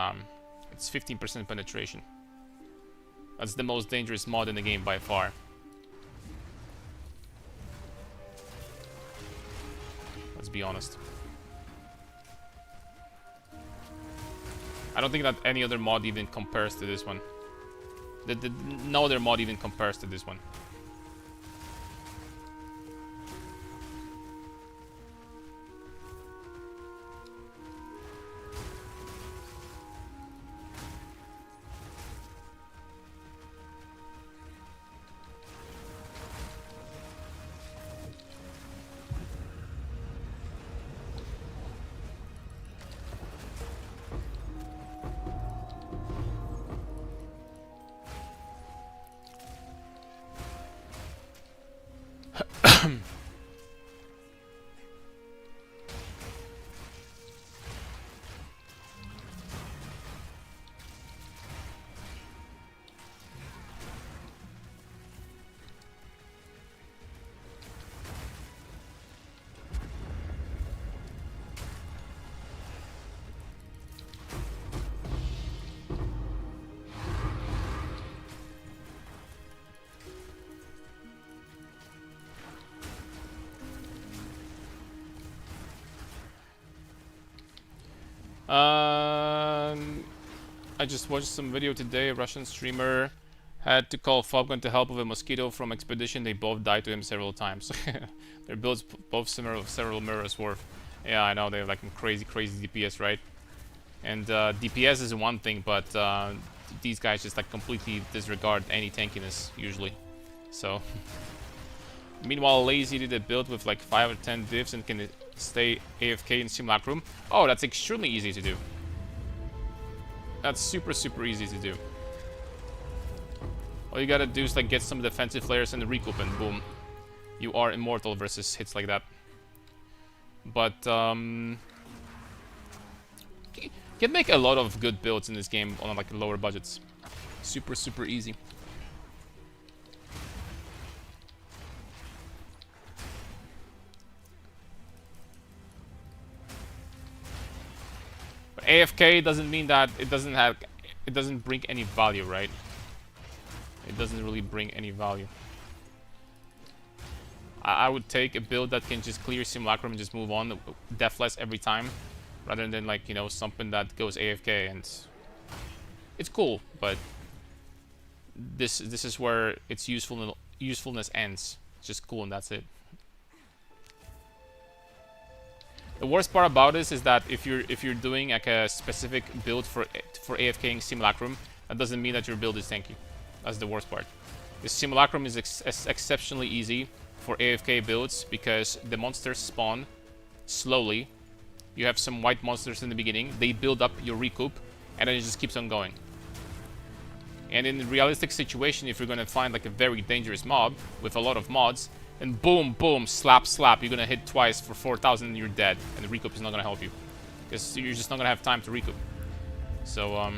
it's 15% penetration. That's the most dangerous mod in the game by far. Let's be honest. I don't think that any other mod even compares to this one. No other mod even compares to this one. I just watched some video today. A Russian streamer had to call Fobgun to help with a mosquito from Expedition. They both died to him several times. Their builds both several mirrors worth. Yeah, I know, they're like crazy DPS, right? And DPS is one thing, but these guys just like completely disregard any tankiness usually. So meanwhile, Lazy did a build with like 5 or 10 divs and can stay AFK in Simulacrum. Oh, that's extremely easy to do. That's super easy to do. All you gotta do is like get some defensive layers and the recoup and boom. You are immortal versus hits like that. But you can make a lot of good builds in this game on like lower budgets. Super easy. AFK doesn't mean that it doesn't bring any value, right? It doesn't really bring any value. I would take a build that can just clear Simulacrum and just move on, deathless every time, rather than, like, you know, something that goes AFK. And it's cool, but this is where its usefulness ends. It's just cool and that's it. The worst part about this is that if you're doing like a specific build for AFKing Simulacrum, that doesn't mean that your build is tanky. That's the worst part. The Simulacrum is exceptionally easy for AFK builds because the monsters spawn slowly. You have some white monsters in the beginning, they build up your recoup, and then it just keeps on going. And in a realistic situation, if you're gonna find like a very dangerous mob with a lot of mods, and boom, boom, slap, slap, you're gonna hit twice for 4,000 and you're dead, and the recoup is not gonna help you. Because you're just not gonna have time to recoup. So,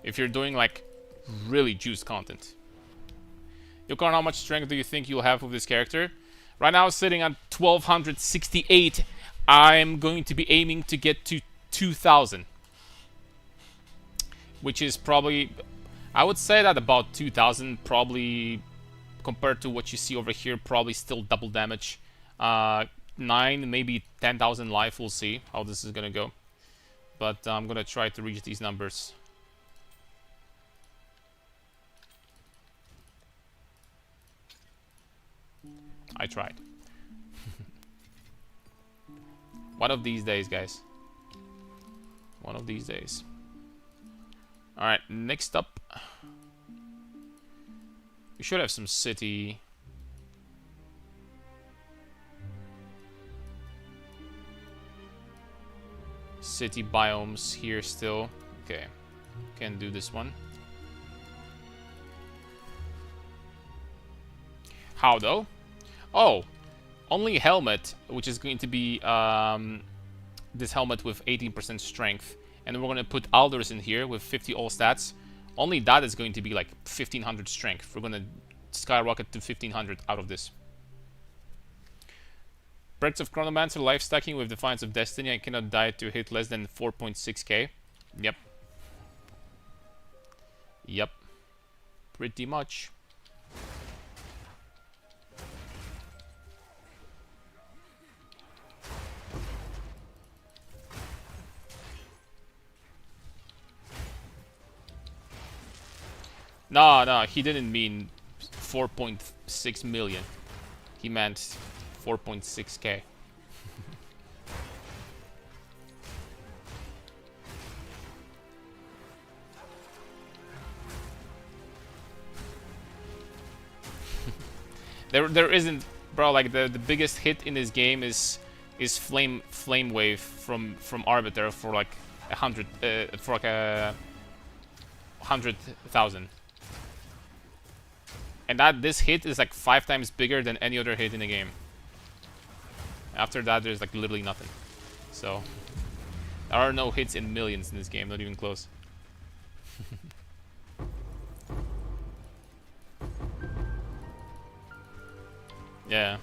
if you're doing like really juiced content. Yukon, how much strength do you think you'll have with this character? Right now sitting at 1268. I'm going to be aiming to get to 2000. Which is probably, I would say that about 2000 probably, compared to what you see over here, probably still double damage. 9, maybe 10,000 life, we'll see how this is gonna go. But I'm gonna try to reach these numbers. I tried. One of these days, guys. One of these days. Alright, next up. We should have some city. City biomes here still. Okay. Can do this one. How though? Oh, only helmet, which is going to be this helmet with 18% strength. And we're going to put Alders in here with 50 all stats. Only that is going to be like 1500 strength. We're going to skyrocket to 1500 out of this. Breaths of Chronomancer, life stacking with Defiance of Destiny. I cannot die to hit less than 4.6k. Yep. Yep. Pretty much. No, he didn't mean 4.6 million. He meant 4.6k. There isn't, bro, like the biggest hit in this game is flame wave from Arbiter for like 100,000. And this hit is like 5 times bigger than any other hit in the game. After that, there's like literally nothing. So, there are no hits in millions in this game, not even close. Yeah.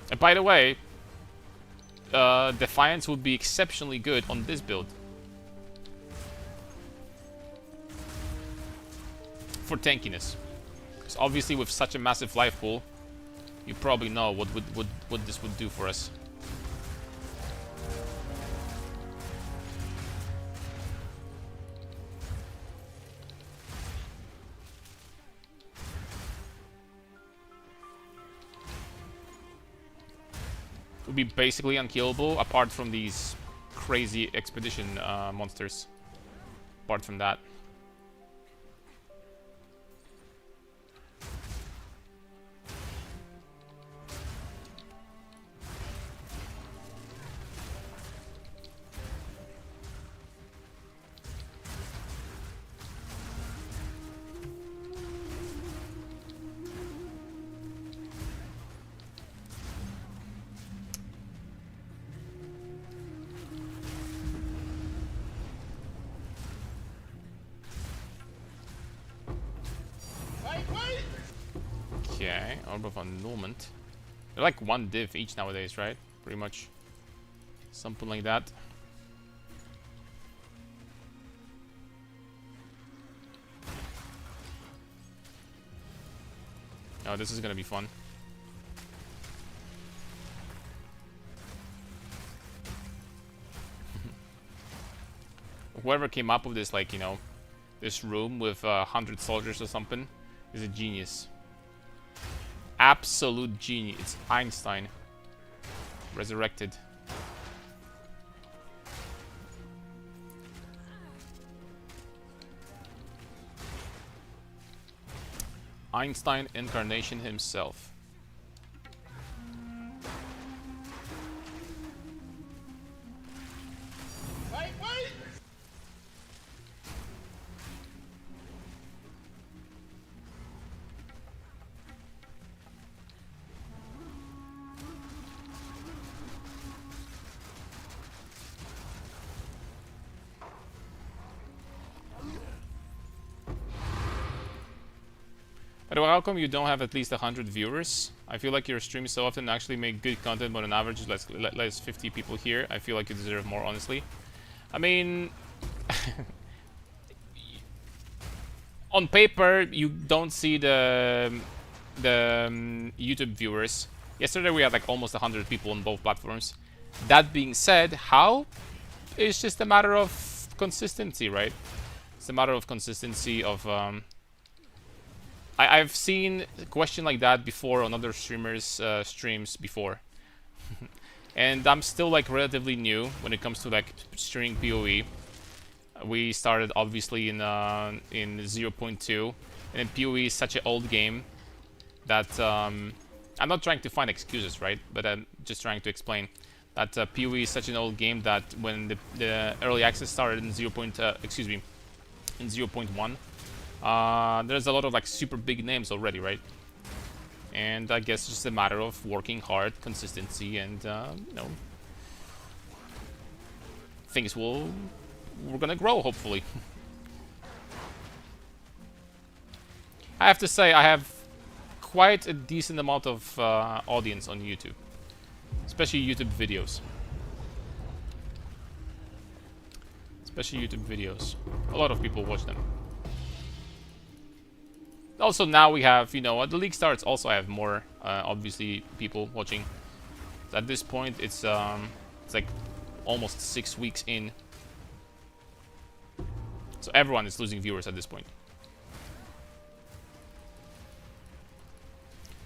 And by the way, Defiance would be exceptionally good on this build. For tankiness. Because obviously with such a massive life pool, you probably know what this would do for us. It would be basically unkillable apart from these crazy expedition monsters. Apart from that. Okay, Orb of Annulment. They're like 1 div each nowadays, right? Pretty much. Something like that. Oh, this is gonna be fun. Whoever came up with this, like, you know, this room with 100 soldiers or something is a genius. Absolute genius. It's Einstein. Resurrected. Einstein incarnation himself. Wait! By the way, how come you don't have at least 100 viewers? I feel like your streams so often actually make good content, but on average, less 50 people here. I feel like you deserve more, honestly. I mean, on paper, you don't see the YouTube viewers. Yesterday, we had like almost 100 people on both platforms. That being said, how? It's just a matter of consistency, right? It's a matter of consistency of... I've seen a question like that before on other streamers' streams before. And I'm still like relatively new when it comes to like streaming PoE. We started obviously in 0.2, and then PoE is such an old game that I'm not trying to find excuses, right? But I'm just trying to explain that PoE is such an old game that when the early access started in 0.1, there's a lot of like super big names already, right? And I guess it's just a matter of working hard, consistency, and you know, things we're gonna grow, hopefully. I have to say, I have quite a decent amount of audience on YouTube, especially YouTube videos. A lot of people watch them. Also, now we have, you know, at the league starts, also I have more, obviously, people watching. So at this point, it's like almost 6 weeks in. So everyone is losing viewers at this point.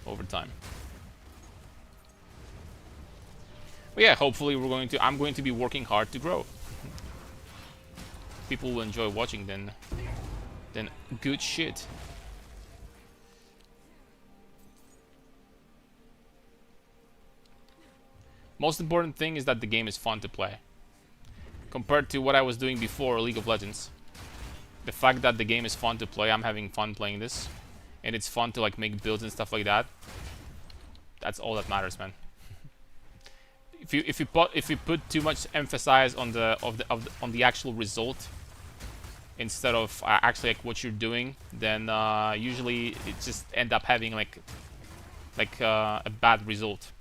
Over time. But yeah, hopefully I'm going to be working hard to grow. People will enjoy watching, then good shit. Most important thing is that the game is fun to play. Compared to what I was doing before League of Legends. The fact that the game is fun to play, I'm having fun playing this. And it's fun to like make builds and stuff like that. That's all that matters, man. If you put too much emphasis on the actual result instead of actually like what you're doing, then usually it just end up having like a bad result.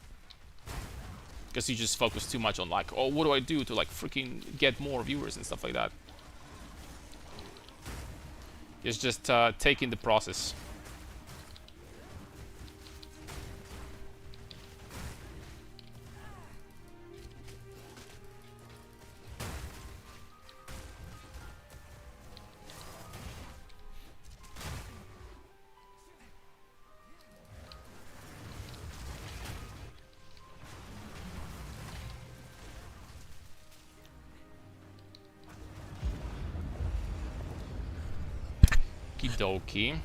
Because you just focus too much on like, oh, what do I do to like freaking get more viewers and stuff like that. It's just taking the process. Okie dokie.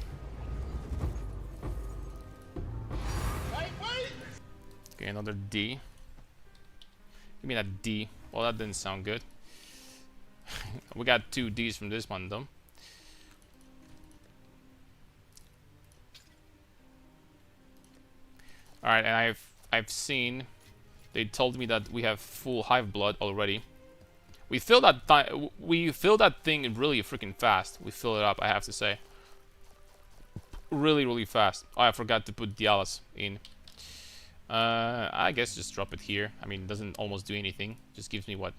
Okay, another D. Give me that D. Well, that didn't sound good. We got 2 Ds from this one, though. Alright, and I've seen... They told me that we have full hive blood already. We fill that thing really freaking fast. We fill it up, I have to say. really, really fast. Oh, I forgot to put Dialis in. I guess just drop it here. I mean, it doesn't almost do anything. Just gives me what?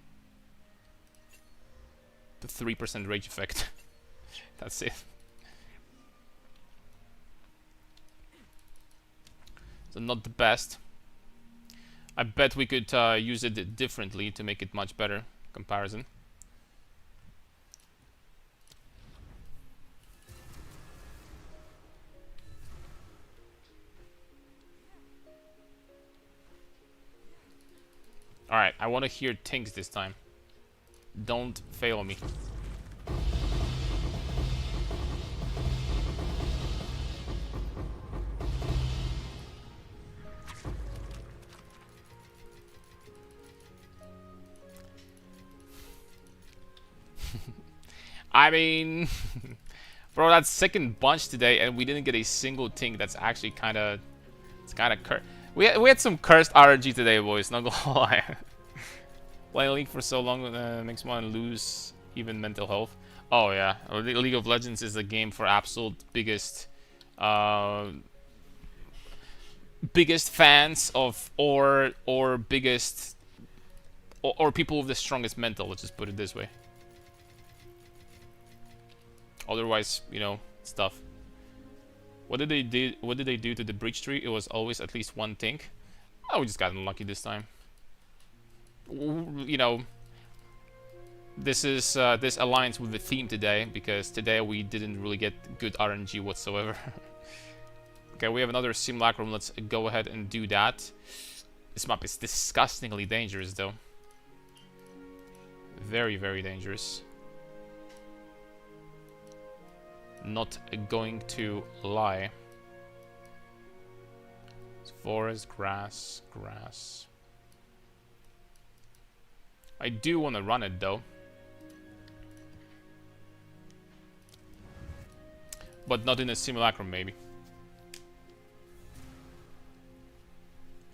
The 3% rage effect. That's it. So not the best. I bet we could use it differently to make it much better comparison. Alright, I want to hear Tinks this time. Don't fail me. I mean, bro, that's second bunch today, and we didn't get a single Tink. That's actually kind of, it's kind of cursed. We had some cursed RNG today, boys. Not gonna lie. Playing League for so long makes one lose even mental health. Oh yeah, League of Legends is a game for absolute biggest fans of or biggest or people with the strongest mental. Let's just put it this way. Otherwise, you know, stuff. What did they do? What did they do to the breach tree? It was always at least one Tink. Oh, we just got unlucky this time. You know, this is this aligns with the theme today, because today we didn't really get good RNG whatsoever. Okay, we have another simulacrum. Let's go ahead and do that. This map is disgustingly dangerous, though. Very, very dangerous. Not going to lie. It's forest, grass, grass. I do want to run it though. But not in a simulacrum, maybe.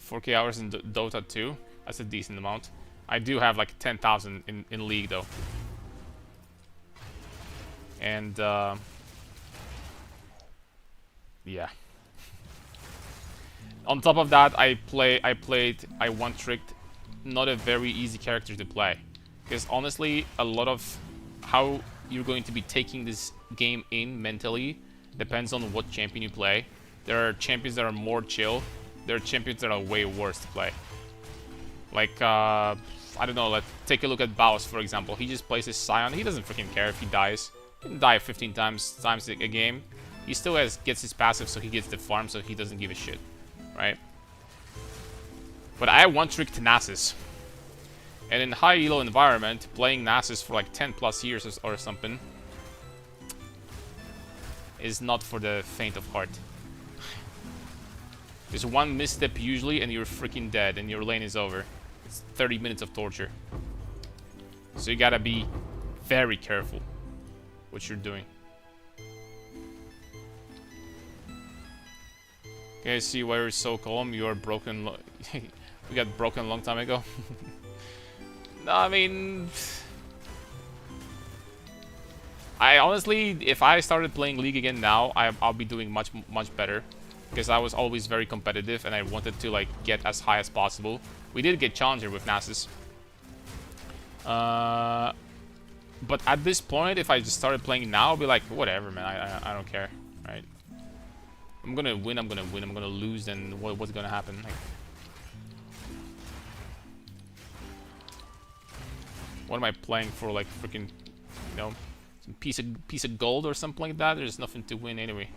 4K hours in Dota 2. That's a decent amount. I do have like 10,000 in League though. And yeah. On top of that, I one-tricked not a very easy character to play, because honestly, a lot of how you're going to be taking this game in mentally depends on what champion you play. There are champions that are more chill. There are champions that are way worse to play. Like I don't know. Let's take a look at Baus, for example. He just plays his Scion. He doesn't freaking care if he dies. He can die 15 times a game. He still gets his passive, so he gets the farm, so he doesn't give a shit, right? But I one-tricked Nasus. And in high elo environment, playing Nasus for like 10 plus years or something is not for the faint of heart. There's one misstep usually and you're freaking dead and your lane is over. It's 30 minutes of torture. So you gotta be very careful what you're doing. Okay, I see why you're so calm. You are broken. We got broken a long time ago. No, I mean, I honestly, if I started playing League again now, I'll be doing much better, because I was always very competitive and I wanted to like get as high as possible. We did get challenger with Nasus. But at this point, if I just started playing now, I'll be like, whatever, man. I don't care, right? I'm gonna win. I'm gonna win. I'm gonna lose. Then what's gonna happen? Like, what am I playing for? Like freaking, you know, some piece of gold or something like that? There's nothing to win anyway.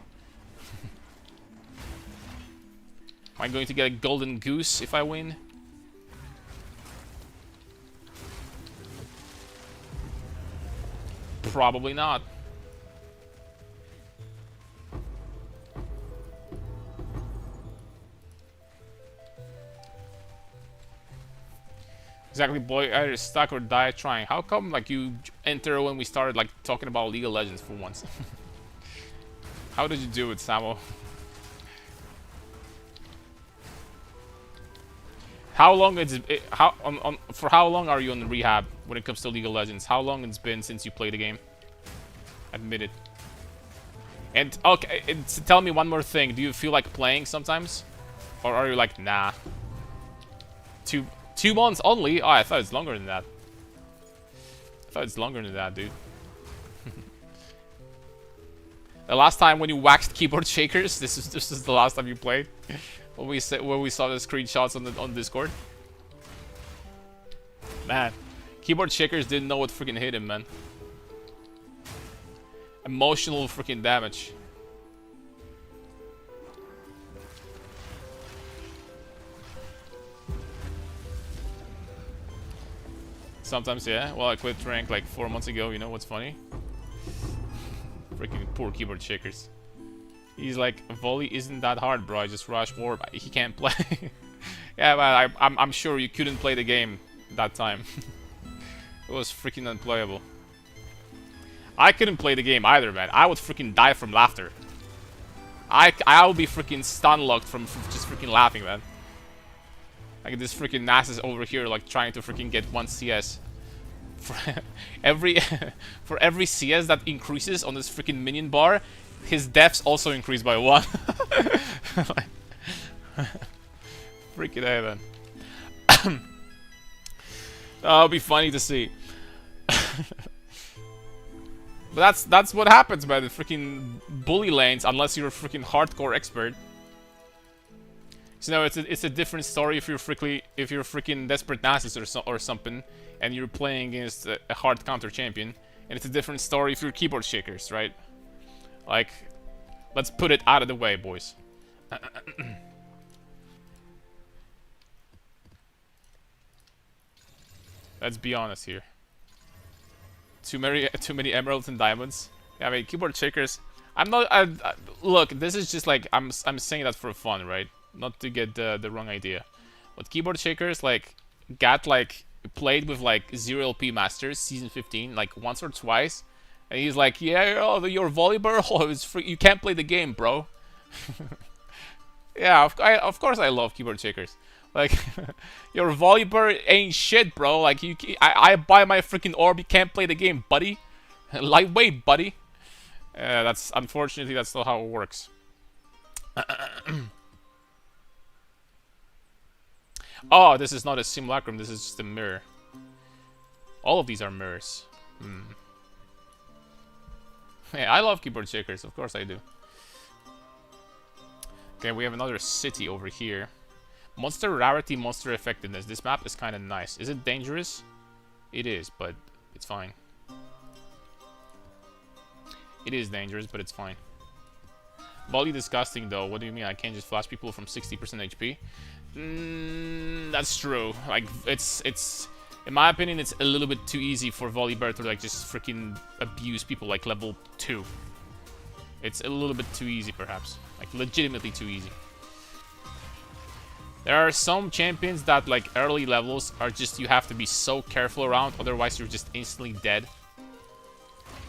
Am I going to get a golden goose if I win? Probably not. Exactly, boy. Either stuck or die trying. How come like you enter when we started like talking about League of Legends for once? How did you do it, Samo? How long for how long are you on rehab when it comes to League of Legends? How long it's been since you played the game? Admit it. And okay, tell me one more thing. Do you feel like playing sometimes, or are you like, nah? 2 months only? Oh, I thought it's longer than that. I thought it's longer than that, dude. The last time when you waxed keyboard shakers, this is the last time you played. When we saw the screenshots on Discord. Man, keyboard shakers didn't know what freaking hit him, man. Emotional freaking damage. Sometimes, yeah. Well, I quit rank like 4 months ago. You know what's funny? Freaking poor keyboard shakers. He's like, volley isn't that hard, bro. I just rush warp. He can't play. Yeah, but I'm sure you couldn't play the game that time. It was freaking unplayable. I couldn't play the game either, man. I would freaking die from laughter. I would be freaking stun locked from just freaking laughing, man. Like this freaking Nasus over here, like trying to freaking get 1 CS. For every CS that increases on this freaking minion bar, his deaths also increase by 1. Like, freaking A, man. That'll be funny to see. But that's what happens, man. The freaking bully lanes, unless you're a freaking hardcore expert. So no, it's a different story if you're freaking desperate Nasus or something, and you're playing against a hard counter champion, and it's a different story if you're keyboard shakers, right? Like, let's put it out of the way, boys. Let's be honest here. Too many emeralds and diamonds. Yeah, I mean, keyboard shakers. I'm not. Look, this is just like I'm saying that for fun, right? Not to get the wrong idea. But keyboard shakers like got like played with like 0 LP Masters season 15 like once or twice, and he's like, yeah, oh, your volleyball, oh, it's free. You can't play the game, bro. Yeah, of course I love keyboard shakers. Like, your volleyball ain't shit, bro. Like, I buy my freaking orb, you can't play the game, buddy. Lightweight, buddy. Unfortunately, that's not how it works. Oh, this is not a simulacrum, this is just a mirror. All of these are mirrors. Hey, I love keyboard shakers, of course I do. Okay, we have another city over here. Monster rarity, monster effectiveness. This map is kind of nice. Is it dangerous? It is, but it's fine. It is dangerous, but it's fine. Volley disgusting though. What do you mean? I can't just flash people from 60% HP? That's true. Like, it's in my opinion, it's a little bit too easy for Volibear to like just freaking abuse people like level 2. It's a little bit too easy, perhaps. Like, legitimately too easy. There are some champions that, like, early levels are just, you have to be so careful around, otherwise you're just instantly dead.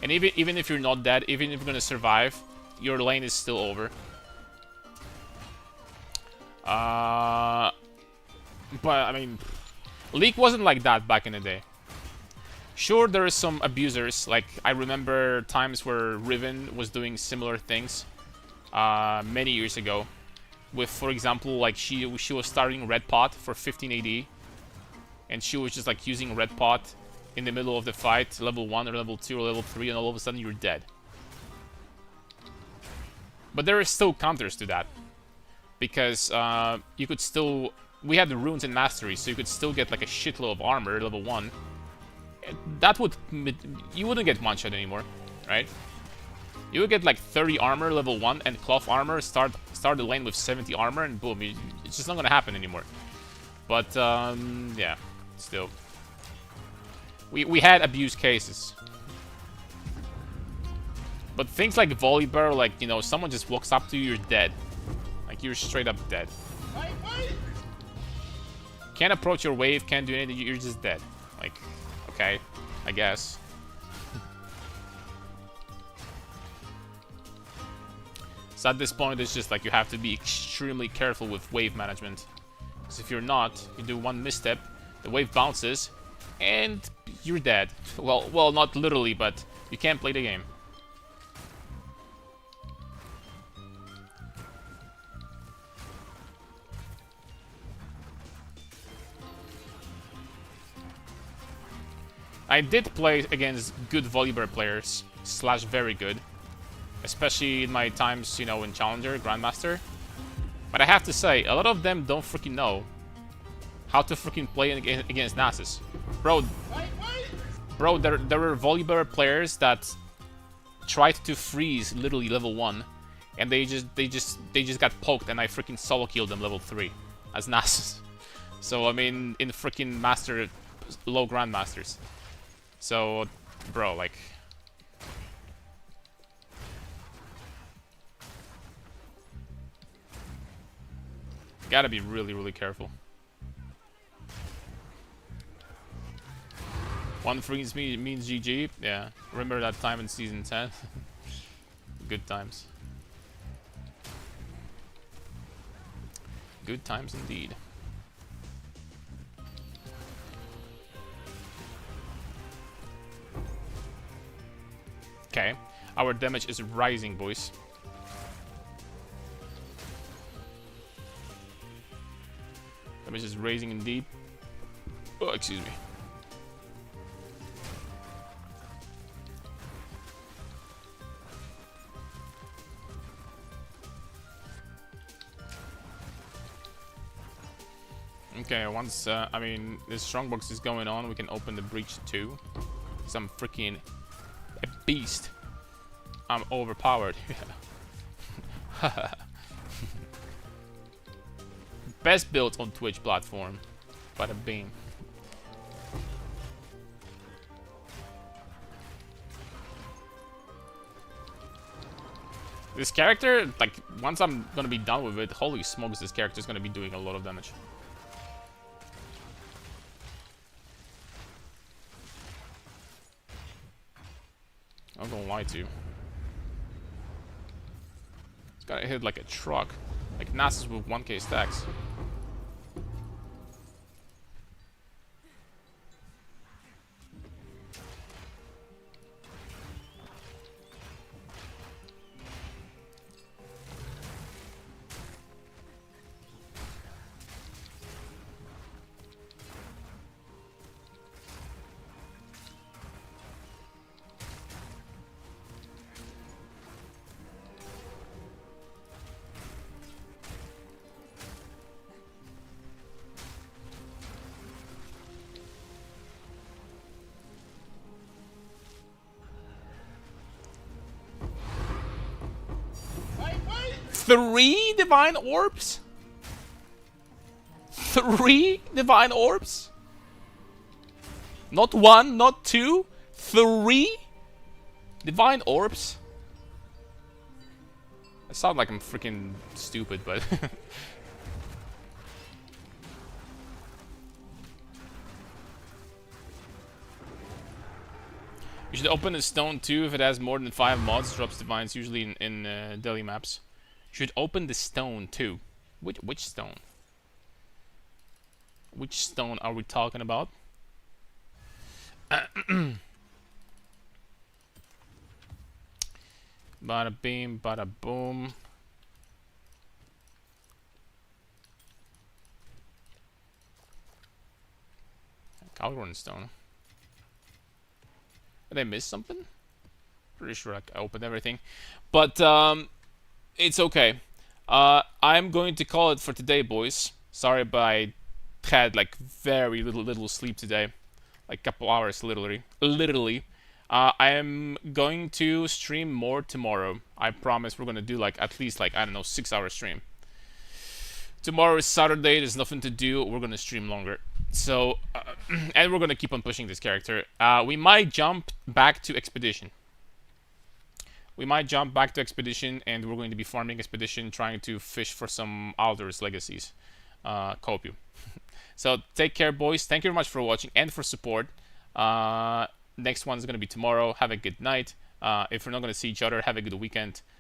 And even if you're not dead, even if you're gonna survive, your lane is still over. But, I mean, League wasn't like that back in the day. Sure, there are some abusers, like, I remember times where Riven was doing similar things many years ago. With, for example, like, she was starting Red Pot for 15 AD, and she was just, like, using Red Pot in the middle of the fight, level 1 or level 2 or level 3, and all of a sudden you're dead. But there are still counters to that, because you could still... We had the runes and mastery, so you could still get, like, a shitload of armor, level 1. That would... You wouldn't get one-shot anymore, right? You would get like 30 armor, level 1, and cloth armor, start the lane with 70 armor, and boom, it's just not gonna happen anymore. But, yeah, still. We had abuse cases. But things like Volibear, like, you know, someone just walks up to you, you're dead. Like, you're straight up dead. Can't approach your wave, can't do anything, you're just dead. Like, okay, I guess. So at this point, it's just like you have to be extremely careful with wave management. Because if you're not, you do one misstep, the wave bounces, and you're dead. Well, not literally, but you can't play the game. I did play against good volleyball players, slash very good. Especially in my times, you know, in Challenger, Grandmaster. But I have to say, a lot of them don't freaking know how to freaking play against Nasus. Bro, there were volleyball players that tried to freeze literally level 1, and they just got poked, and I freaking solo killed them level 3 as Nasus. So I mean, in freaking master, low grandmasters. So, bro, like, gotta be really, really careful. One freeze means GG. Yeah, remember that time in season 10? Good times. Good times indeed. Okay, our damage is rising, boys. Damage is raising indeed. Oh, excuse me. Okay, once, I mean, this strongbox is going on, we can open the breach too. Some freaking a beast. I'm overpowered. Best build on Twitch platform. Bada bing. This character, like, once I'm gonna be done with it, holy smokes, this character is gonna be doing a lot of damage. I'm gonna lie to you. It's gotta hit like a truck. Like Nasus with 1k stacks. Three divine orbs? 3 divine orbs? Not 1, not 2, 3 divine orbs? I sound like I'm freaking stupid, but you should open a stone too if it has more than 5 mods. Drops divines usually in daily maps. Should open the stone too. Which stone? Which stone are we talking about? Bada beam, bada boom. Calgron stone. Did I miss something? Pretty sure I opened everything. But it's okay. I'm going to call it for today, boys. Sorry, but I had like very little sleep today, like a couple hours, literally. I am going to stream more tomorrow. I promise we're gonna do like at least like, I don't know, 6-hour stream. Tomorrow is Saturday. There's nothing to do. We're gonna stream longer. So, and we're gonna keep on pushing this character. We might jump back to Expedition. We might jump back to Expedition, and we're going to be farming Expedition, trying to fish for some Aldous Legacies. Cope you. So, take care, boys. Thank you very much for watching and for support. Next one is going to be tomorrow. Have a good night. If we're not going to see each other, have a good weekend.